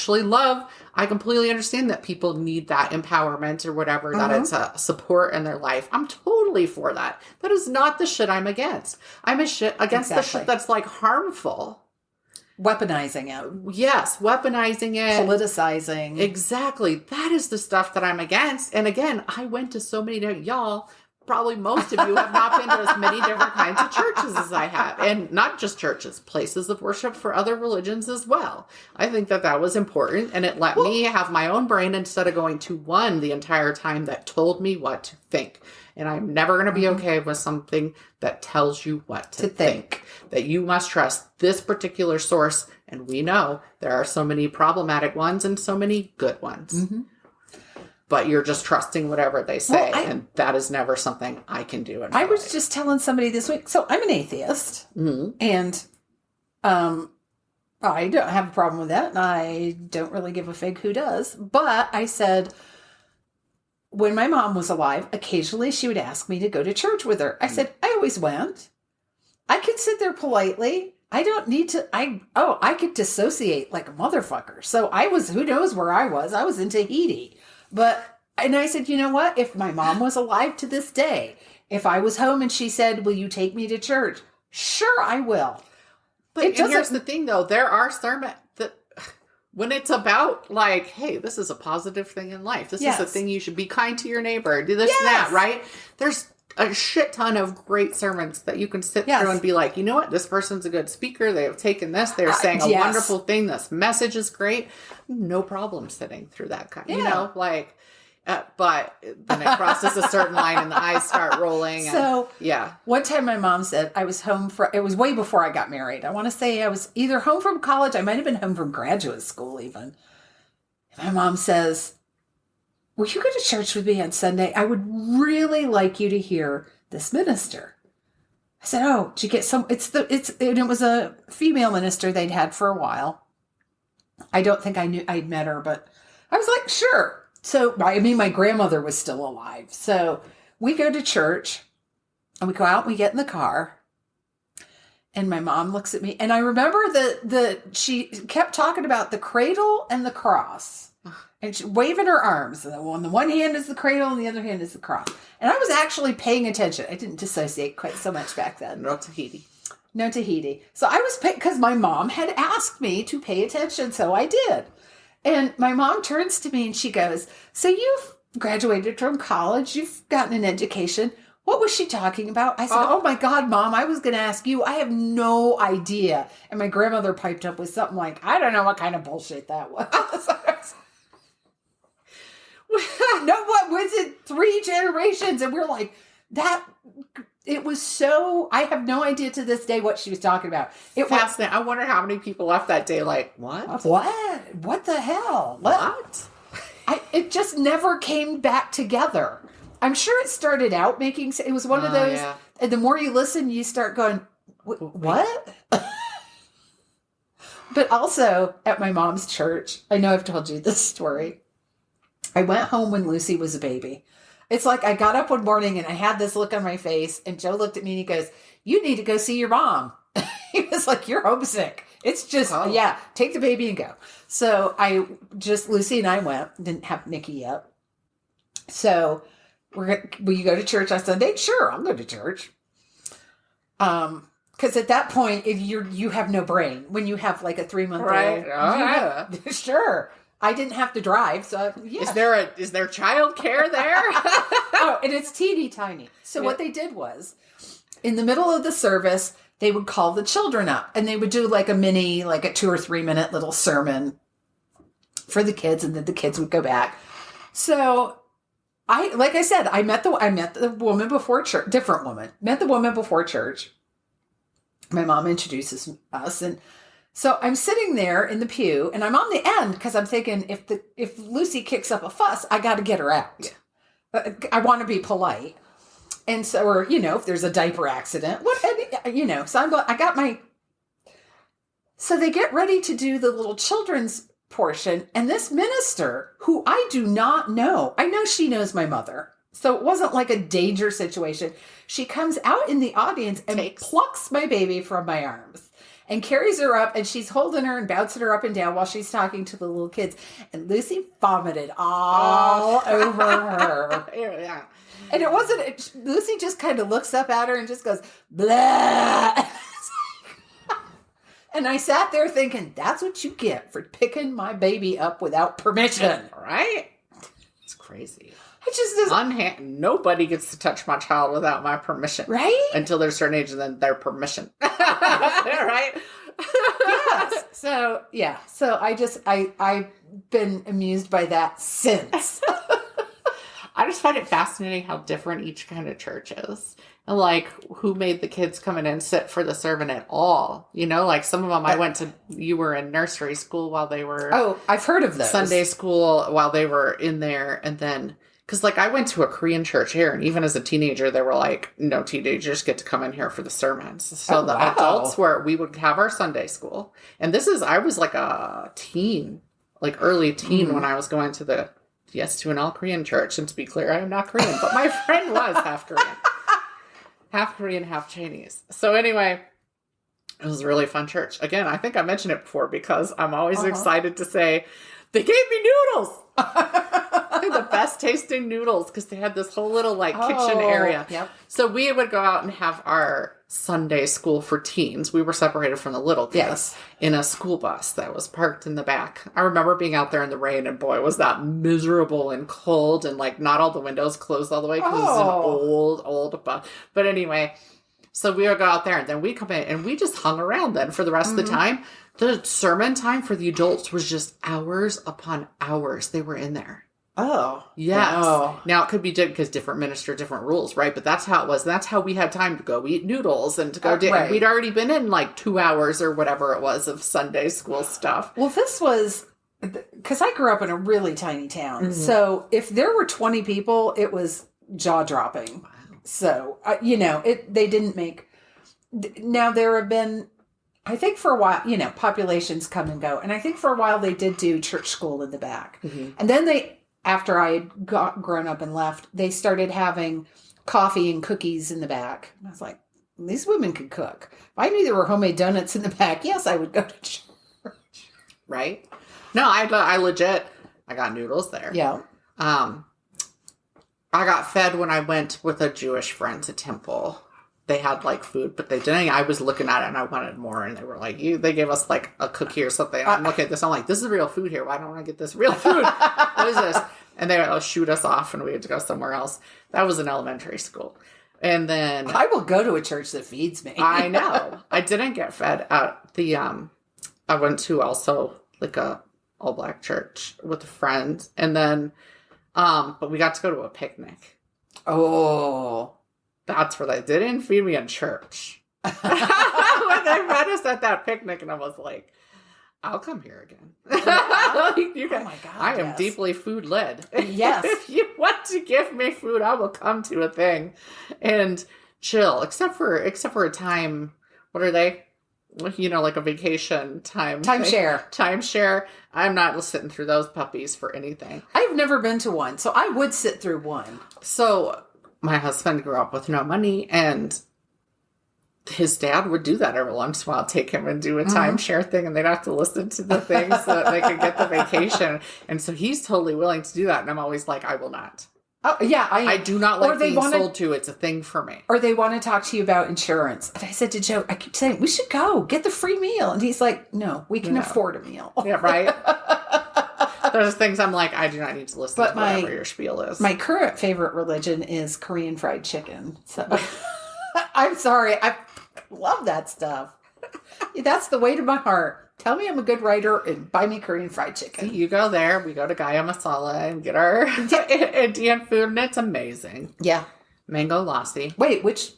I completely understand that people need that empowerment or whatever, that it's a support in their life. I'm totally for that. That is not the shit I'm against. I'm against the shit that's like harmful. Weaponizing it. Yes, weaponizing it. Politicizing. Exactly. That is the stuff that I'm against. And again, I went to so many y'all, probably most of you have not been to as many different kinds of churches as I have. And not just churches, places of worship for other religions as well. I think that was important. And it let me have my own brain instead of going to one the entire time that told me what to think. And I'm never going to be okay with something that tells you what to think. That you must trust this particular source. And we know there are so many problematic ones and so many good ones. But you're just trusting whatever they say. And that is never something I can do. I was just telling somebody this week. So I'm an atheist. And I don't have a problem with that. And I don't really give a fig who does. But I said, when my mom was alive, occasionally she would ask me to go to church with her. I said, I always went. I could sit there politely. I don't need to, I could dissociate like a motherfucker. So who knows where I was? I was in Tahiti. And I said, you know what? If my mom was alive to this day, if I was home and she said, will you take me to church? Sure, I will. But here's the thing though, there are sermons that when it's about like, hey, this is a positive thing in life. This is a thing you should be kind to your neighbor. Do this and that, right? There's a shit ton of great sermons that you can sit through and be like, you know what? This person's a good speaker. They have taken this. They're saying a wonderful thing. This message is great. No problem sitting through that kind. You know, like, but then it crosses a certain line and the eyes start rolling. So one time my mom said I was home it was way before I got married. I want to say I was either home from college. I might have been home from graduate school even. And my mom says, will you go to church with me on Sunday? I would really like you to hear this minister. I said, oh, did you get and it was a female minister they'd had for a while. I don't think I'd met her, but I was like, sure. So, my grandmother was still alive. So we go to church and we go out and we get in the car and my mom looks at me and I remember she kept talking about the cradle and the cross. And she's waving her arms. And on the one hand is the cradle and the other hand is the cross. And I was actually paying attention. I didn't dissociate quite so much back then. No Tahiti. So I was because my mom had asked me to pay attention. So I did. And my mom turns to me and she goes, so you've graduated from college. You've gotten an education. What was she talking about? I said, oh my God, Mom, I was going to ask you. I have no idea. And my grandmother piped up with something like, I don't know what kind of bullshit that was. No, what was it? 3 generations. And we're like, it was so, I have no idea to this day what she was talking about. It fascinating. I wonder how many people left that day like, what? What the hell? What? It just never came back together. I'm sure it started out making sense. It was one of those, and the more you listen, you start going, what? But also at my mom's church, I know I've told you this story. I went home when Lucy was a baby. It's like I got up one morning and I had this look on my face and Joe looked at me and he goes, you need to go see your mom. He was like, you're homesick. It's just, take the baby and go. So Lucy and I went, didn't have Nikki yet. So will you go to church on Sunday? Sure, I'll go to church. Because at that point, if you have no brain when you have like a 3-month-old. Right. Oh, yeah. Sure. I didn't have to drive, so yeah. Is there child care there? Oh, and it's teeny tiny. So what they did was, in the middle of the service, they would call the children up, and they would do like a 2 or 3 minute little sermon for the kids, and then the kids would go back. So I met the woman before church, different woman, met the woman before church. My mom introduces us, and so I'm sitting there in the pew, and I'm on the end because I'm thinking if Lucy kicks up a fuss, I got to get her out. Yeah. I want to be polite, and so, or if there's a diaper accident, so I got my. So they get ready to do the little children's portion, and this minister, who I do not know, I know she knows my mother, so it wasn't like a danger situation. She comes out in the audience and plucks my baby from my arms. And carries her up, and she's holding her and bouncing her up and down while she's talking to the little kids. And Lucy vomited all over her. Yeah. And it wasn't, Lucy just kind of looks up at her and just goes, blah. And I sat there thinking, that's what you get for picking my baby up without permission. Right? It's crazy. Nobody gets to touch my child without my permission. Right? Until they're a certain age, and then their permission. Right? Yes. So, yeah. So I've been amused by that since. I just find it fascinating how different each kind of church is. And like, who made the kids come in and sit for the sermon at all? Like some of them you were in nursery school while they were. Oh, I've heard of those. Sunday school while they were in there. And then, because like I went to a Korean church here, and even as a teenager, they were like, no teenagers get to come in here for the sermons. So adults we would have our Sunday school. And I was like a teen, like early teen when I was going to to an all Korean church. And to be clear, I am not Korean, but my friend was half Korean. Half Korean, half Chinese. So anyway, it was a really fun church. Again, I think I mentioned it before because I'm always excited to say, they gave me noodles. The best tasting noodles because they had this whole little kitchen area. Yep. So we would go out and have our Sunday school for teens. We were separated from the little kids in a school bus that was parked in the back. I remember being out there in the rain, and boy, was that miserable and cold, and not all the windows closed all the way because it was an old bus. But anyway, so we would go out there, and then we come in, and we just hung around then for the rest of the time. The sermon time for the adults was just hours upon hours. They were in there. Oh. Yes. Oh. Now, it could be because different minister, different rules, right? But that's how it was. That's how we had time to go eat noodles and to go right. We'd already been in 2 hours or whatever it was of Sunday school stuff. Well, this was, because I grew up in a really tiny town. Mm-hmm. So if there were 20 people, it was jaw-dropping. Wow. So, they didn't make, now there have been, I think for a while, populations come and go. And I think for a while they did do church school in the back. Mm-hmm. And then after I had grown up and left, they started having coffee and cookies in the back. And I was like, these women could cook. If I knew there were homemade donuts in the back, yes, I would go to church. Right? No, I got noodles there. Yeah. I got fed when I went with a Jewish friend to temple. They had food, but they didn't. I was looking at it and I wanted more, and they were they gave us a cookie or something. I'm looking at this. I'm like, this is real food here. Why don't I get this real food? What is this? And they would shoot us off, and we had to go somewhere else. That was in elementary school. And then I will go to a church that feeds me. I know. I didn't get fed at the I went to also a all black church with a friend, and then but we got to go to a picnic. Oh. That's where they didn't feed me in church. When they met us at that picnic, and I was like, I'll come here again. Oh my God. I am deeply food led. Yes. If you want to give me food, I will come to a thing and chill. Except for a time, what are they? A vacation time. Timeshare. Timeshare. I'm not sitting through those puppies for anything. I've never been to one, so I would sit through one. So my husband grew up with no money, and his dad would do that every once in a while, take him and do a timeshare thing, and they'd have to listen to the things so that they could get the vacation. And so he's totally willing to do that. And I'm always like, I will not. Oh, yeah. I do not like being sold to. It's a thing for me. Or they want to talk to you about insurance. And I said to Joe, I keep saying, we should go get the free meal. And he's like, no, we can afford a meal. Yeah, right? There's things I'm like, I do not need to listen to whatever your spiel is. My current favorite religion is Korean fried chicken. So I'm sorry. I love that stuff. That's the way to my heart. Tell me I'm a good writer and buy me Korean fried chicken. You go there, we go to Gaya Masala and get our Indian food, and it's amazing. Yeah. Mango lassi. Wait, which?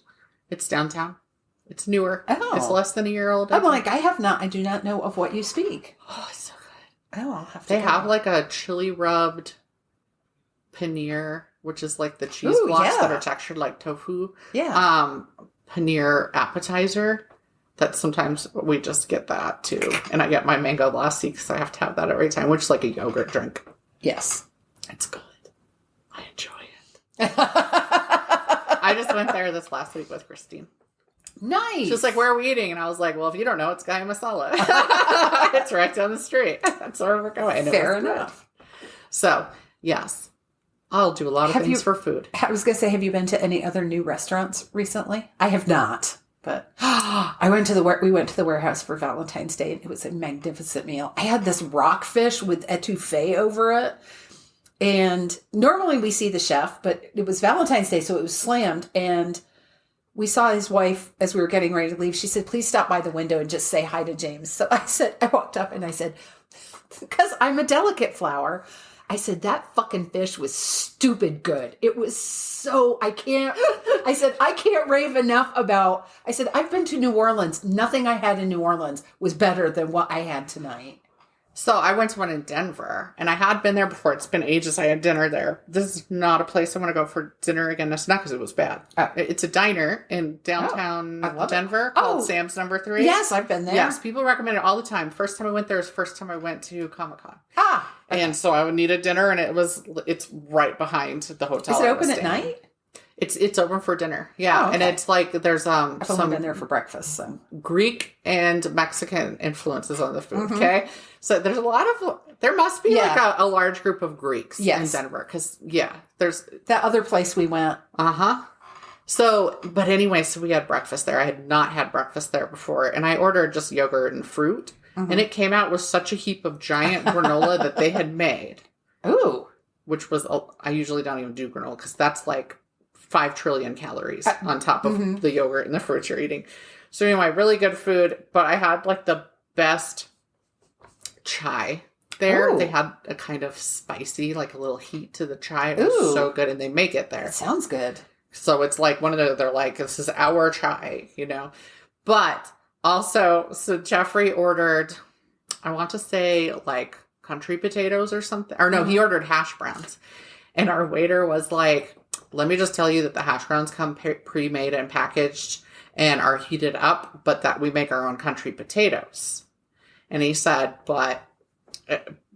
It's downtown. It's newer. Oh. It's less than a year old. I'm like, I do not know of what you speak. Oh, it's so good. Oh, I'll have to They have like a chili rubbed paneer, which is like the cheese blocks that are textured like tofu. Yeah. Paneer appetizer. That sometimes we just get that too. And I get my mango lassi because I have to have that every time, which is like a yogurt drink. Yes. It's good. I enjoy it. I just went there this last week with Christine. Nice. She's like, where are we eating? And I was like, well, if you don't know, it's Gaya Masala. It's right down the street. That's where we're going. Fair enough. So, yes. I'll do a lot of things for food. I was going to say, have you been to any other new restaurants recently? I have not. But we went to the warehouse for Valentine's Day, and it was a magnificent meal. I had this rockfish with etouffee over it. And normally we see the chef, but it was Valentine's Day, so it was slammed. And we saw his wife as we were getting ready to leave. She said, please stop by the window and just say hi to James. So I walked up and I said, because I'm a delicate flower, I said, that fucking fish was stupid good. It was so, I said, I can't rave enough about, I said, I've been to New Orleans. Nothing I had in New Orleans was better than what I had tonight. So I went to one in Denver, and I had been there before. It's been ages I had dinner there. This is not a place I want to go for dinner again. It's not because it was bad. Oh. It's a diner in downtown Denver called Sam's Number 3. Yes, I've been there. Yes, people recommend it all the time. First time I went there was the first time I went to Comic-Con. Ah. Okay. And so I would need a dinner, and it's right behind the hotel. Is it open at night? It's open for dinner. Yeah. Oh, okay. And it's like there's I've only been there for breakfast. So Greek and Mexican influences on the food. Mm-hmm. Okay. So there's a lot of there must be like a large group of Greeks in Denver. Because there's that other place we went. Uh-huh. So but anyway, so we had breakfast there. I had not had breakfast there before. And I ordered just yogurt and fruit. Mm-hmm. And it came out with such a heap of giant granola that they had made. Ooh. Which was I usually don't even do granola because that's like 5 trillion calories on top of the yogurt and the fruits you're eating. So anyway, really good food. But I had like the best chai there. Ooh. They had a kind of spicy, like a little heat to the chai. It was so good. And they make it there. That sounds good. So it's like they're like, this is our chai, But also, so Jeffrey ordered, I want to say like country potatoes or something. Or no, he ordered hash browns. And our waiter was like, let me just tell you that the hash browns come pre-made and packaged and are heated up, but that we make our own country potatoes. And he said, but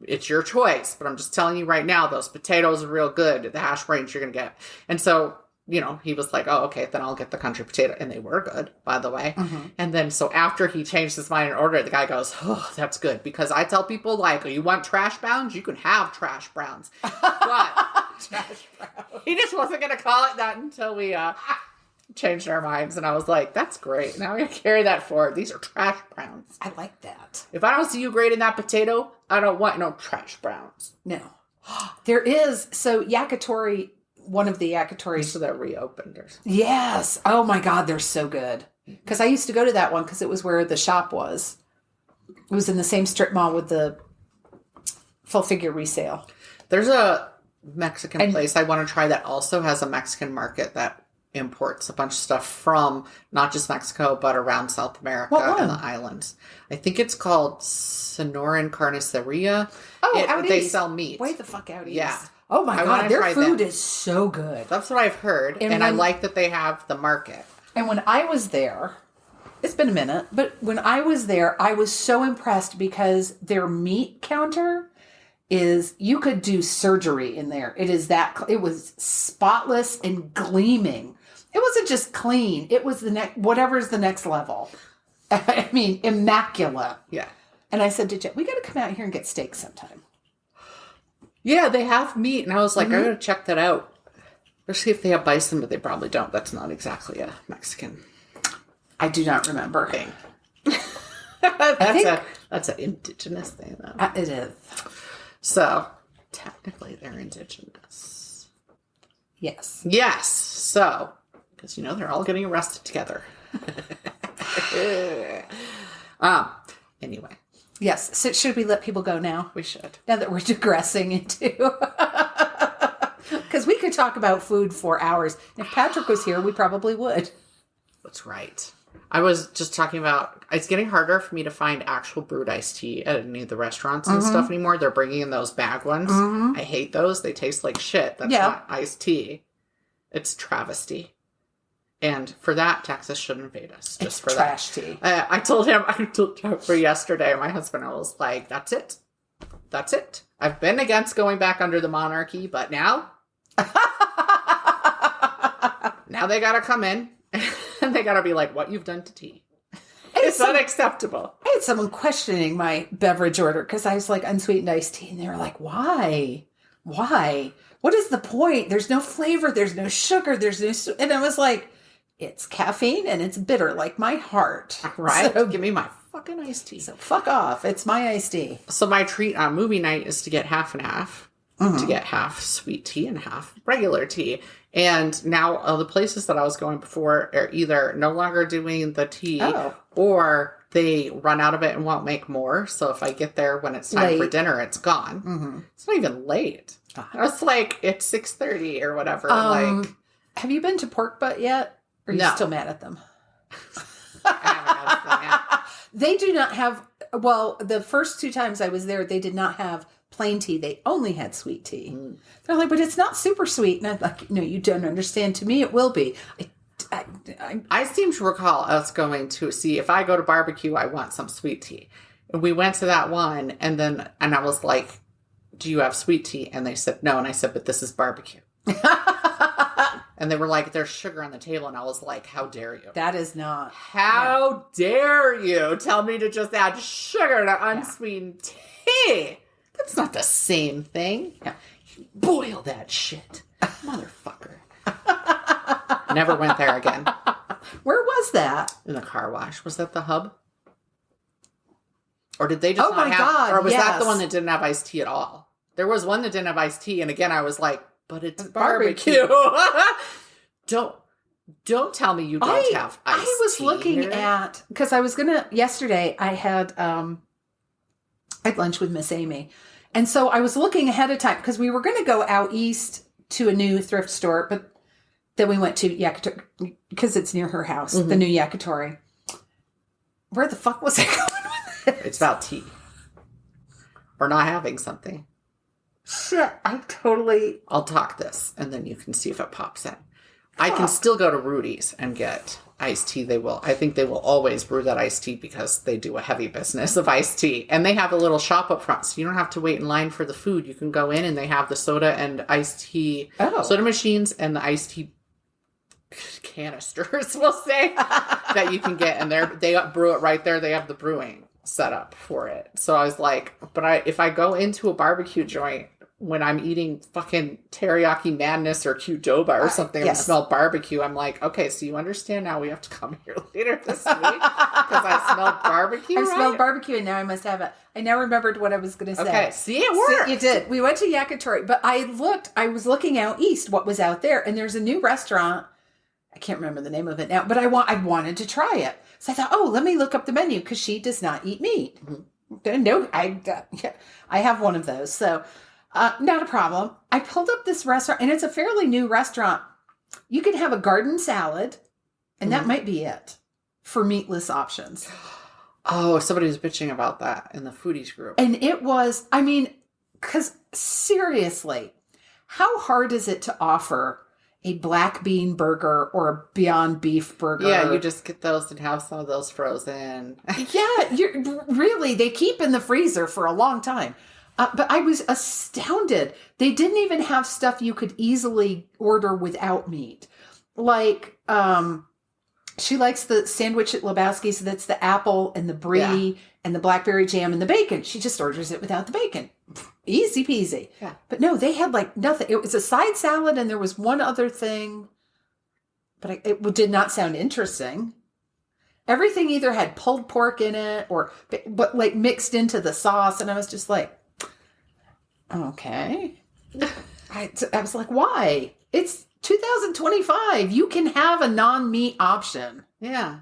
it's your choice. But I'm just telling you right now, those potatoes are real good. The hash browns you're going to get. And so, he was like, oh, okay, then I'll get the country potato. And they were good, by the way. Mm-hmm. And then so after he changed his mind and ordered it, the guy goes, oh, that's good. Because I tell people, like, you want trash browns? You can have trash browns. But trash browns. He just wasn't going to call it that until we changed our minds. And I was like, that's great. Now we're going to carry that forward. These are trash browns. I like that. If I don't see you grating that potato, I don't want no trash browns. No. There is. So yakitori... One of the yakitoris. So that reopened. Yes. Oh my God, they're so good. Because I used to go to that one because it was where the shop was. It was in the same strip mall with the full figure resale. There's a Mexican place I want to try that also has a Mexican market that imports a bunch of stuff from not just Mexico, but around South America and the islands. I think it's called Sonoran Carniceria. Oh, out they east. Sell meat. Way the fuck out east. Yeah. Oh my God, their food is so good. That's what I've heard. And I like that they have the market. And when I was there, it's been a minute, but when I was there, I was so impressed because their meat counter is, you could do surgery in there. It was spotless and gleaming. It wasn't just clean. It was whatever's the next level. I mean, immaculate. Yeah. And I said to Jeff, we got to come out here and get steak sometime. Yeah, they have meat. And I was like, I'm going to check that out. Especially if they have bison, but they probably don't. That's not exactly a Mexican I do not remember. thing. That's an indigenous thing, though. It is. So, technically, they're indigenous. Yes. Yes. So, because, they're all getting arrested together. Anyway. Yes. So should we let people go now? We should. Now that we're digressing into... Because we could talk about food for hours. If Patrick was here, we probably would. That's right. I was just talking about, it's getting harder for me to find actual brewed iced tea at any of the restaurants and stuff anymore. They're bringing in those bag ones. I hate those. They taste like shit. That's not iced tea. It's travesty. And for that, Texas should invade us. Just it's for trash that. tea. I told him for yesterday, my husband, I was like, that's it. That's it. I've been against going back under the monarchy, but now they got to come in and they got to be like, what you've done to tea. It's unacceptable. I had someone questioning my beverage order because I was like, unsweetened iced tea. And they were like, why? Why? What is the point? There's no flavor. There's no sugar. There's no... And I was like, it's caffeine and it's bitter like my heart. Right? So, give me my fucking iced tea. So fuck off. It's my iced tea. So my treat on movie night is to get half and half. To get half sweet tea and half regular tea. And now the places that I was going before are either no longer doing the tea or they run out of it and won't make more. So if I get there when it's time for dinner, it's gone. It's not even late. It's like, it's 6:30 or whatever. Have you been to Pork Butt yet? Or are you still mad at them? They do not have, well, the first 2 times I was there, they did not have plain tea. They only had sweet tea. They're like, but it's not super sweet. And I'm like, no, you don't understand. To me, it will be. I seem to recall us going to see, if I go to barbecue, I want some sweet tea. And we went to that one and I was like, do you have sweet tea? And they said no. And I said, but this is barbecue. And they were like, there's sugar on the table. And I was like, how dare you? That is not. How dare you tell me to just add sugar to unsweetened tea? That's not the same thing. Yeah. You boil that shit. Motherfucker. Never went there again. Where was that? In the car wash. Was that the hub? Or did they just not have... God, or was that the one that didn't have iced tea at all? There was one that didn't have iced tea. And again, I was like, but it's barbecue. Don't tell me you don't have iced tea. I was looking at... Because I was going to... Yesterday, I had lunch with Miss Amy. And so I was looking ahead of time because we were going to go out east to a new thrift store, but then we went to Yakitori because it's near her house, the new Yakitori. Where the fuck was I going with it? It's about tea. Or not having something. Shit, I'll talk this and then you can see if it pops in. I can still go to Rudy's and get iced tea. I think they will always brew that iced tea because they do a heavy business of iced tea. And they have a little shop up front, so you don't have to wait in line for the food. You can go in and they have the soda and iced tea, soda machines and the iced tea canisters, we'll say, that you can get. And they brew it right there. They have the brewing set up for it. So I was like, but if I go into a barbecue joint when I'm eating fucking teriyaki madness or Qdoba or something and smell barbecue, I'm like, okay, so you understand now we have to come here later this week because I smelled barbecue. I smelled barbecue and now I must have it. I now remembered what I was going to say. Okay, see, it worked. You did. We went to Yakitori, but I was looking out east what was out there, and there's a new restaurant. I can't remember the name of it now, but I wanted to try it. So I thought, let me look up the menu because she does not eat meat. No, I have one of those. So not a problem. I pulled up this restaurant, and it's a fairly new restaurant. You can have a garden salad, and that might be it for meatless options. Oh, somebody was bitching about that in the foodies group. And it was, because seriously, how hard is it to offer a black bean burger or a Beyond Beef burger? Yeah, you just get those and have some of those frozen. Yeah, they keep in the freezer for a long time. But I was astounded. They didn't even have stuff you could easily order without meat. Like, She likes the sandwich at Lebowski's. So that's the apple and the brie and the blackberry jam and the bacon. She just orders it without the bacon. Easy peasy. Yeah. But no, they had like nothing. It was a side salad and there was one other thing, but it did not sound interesting. Everything either had pulled pork in it but like mixed into the sauce. And I was just like, okay. I was like, why? It's 2025. You can have a non-meat option. Yeah.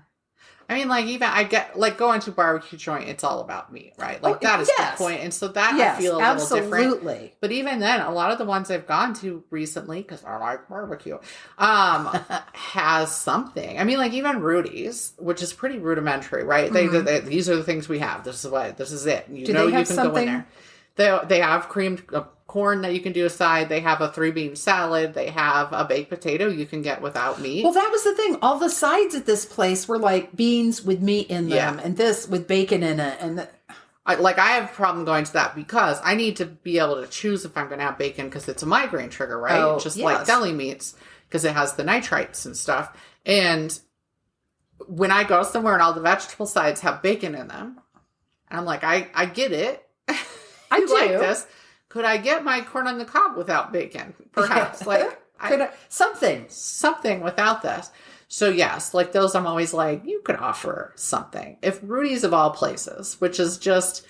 I mean, like, even I get, like, going to a barbecue joint, it's all about meat, right? Like, that is the point. And so that I feel a little different. Absolutely. But even then, a lot of the ones I've gone to recently, because I like barbecue, has something. I mean, like, even Rudy's, which is pretty rudimentary, right? They these are the things we have. This is it. You Do know they have you can something? go in there. They have creamed corn that you can do a side. They have a 3-bean salad. They have a baked potato you can get without meat. Well, that was the thing. All the sides at this place were like beans with meat in them, and this with bacon in it. And I have a problem going to that because I need to be able to choose if I'm going to have bacon because it's a migraine trigger, right? Oh, Just like deli meats because it has the nitrites and stuff. And when I go somewhere and all the vegetable sides have bacon in them, I'm like, I get it. I do. like this. Could I get my corn on the cob without bacon? Perhaps. Something without this. So yes, like those I'm always like, you could offer something. If Rudy's of all places, which is just,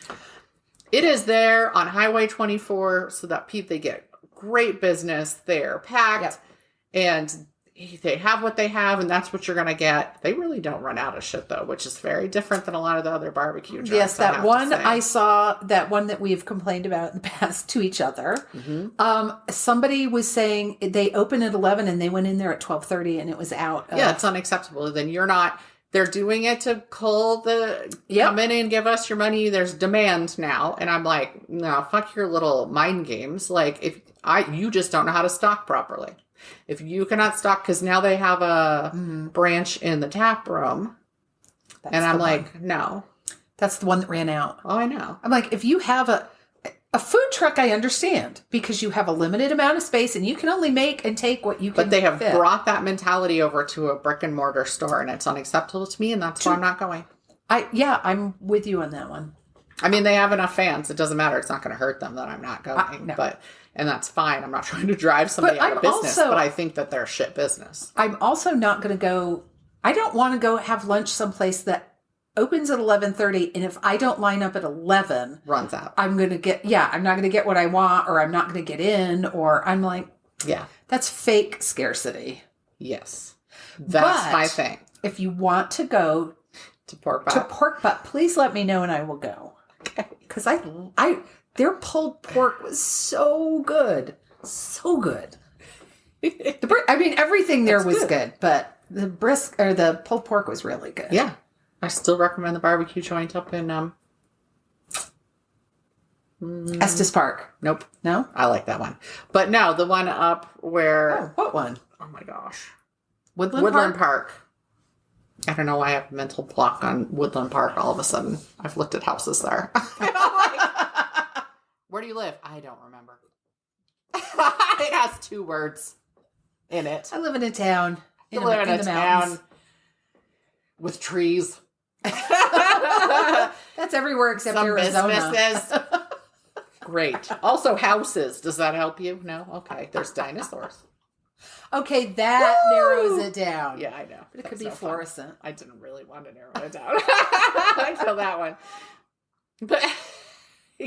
it is there on Highway 24 so that they get great business. They're packed and they have what they have and that's what you're going to get. They really don't run out of shit though, which is very different than a lot of the other barbecue joints. Yes, that one I saw, that one that we've complained about in the past to each other. Mm-hmm. Somebody was saying they opened at 11 and they went in there at 12:30 and it was out. Yeah, it's unacceptable. Then they're doing it to come in and give us your money. There's demand now. And I'm like, no, fuck your little mind games. Like you just don't know how to stock properly. If you cannot stock, because now they have a branch in the tap room. And I'm like, no. That's the one that ran out. Oh, I know. I'm like, if you have a food truck, I understand. Because you have a limited amount of space and you can only make and take what you can. But they have brought that mentality over to a brick and mortar store. And it's unacceptable to me. And that's why I'm not going. I'm with you on that one. I mean, they have enough fans. It doesn't matter. It's not going to hurt them that I'm not going. No. And that's fine. I'm not trying to drive somebody out of business, but I think that they're shit business. I'm also not going to go. I don't want to go have lunch someplace that opens at 11:30, and if I don't line up at 11, runs out. I'm going to get. Yeah, I'm not going to get what I want, or I'm not going to get in, or I'm like, that's fake scarcity. Yes, that's my thing. If you want to go to pork butt, please let me know, and I will go. Okay, because their pulled pork was so good. So good. Everything there was good, but the pulled pork was really good. Yeah. I still recommend the barbecue joint up in Estes Park. Nope. No? I like that one. But no, the one up where... Oh, what one? Oh my gosh. Woodland Park. I don't know why I have a mental block on Woodland Park all of a sudden. I've looked at houses there. Where do you live? I don't remember. It has 2 words in it. I live in a town. In a town with trees. That's everywhere except some Arizona. Businesses. Great. Also houses. Does that help you? No? Okay. There's dinosaurs. Okay, that narrows it down. Yeah, I know. But it could be fluorescent. I didn't really want to narrow it down. I feel that one. But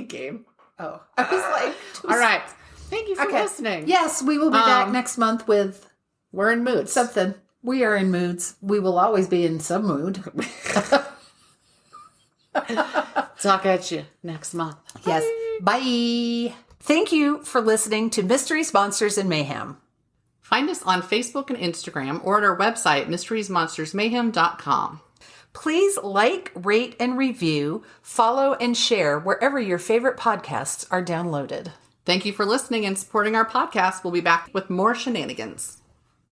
game. Oh. I was like... All right. Thank you for listening. Yes, we will be back next month with... We're in moods. Something. We are in moods. We will always be in some mood. Talk at you next month. Yes. Bye. Thank you for listening to Mysteries, Monsters, and Mayhem. Find us on Facebook and Instagram or at our website, mysteriesmonstersmayhem.com. Please like, rate, and review, follow, and share wherever your favorite podcasts are downloaded. Thank you for listening and supporting our podcast. We'll be back with more shenanigans.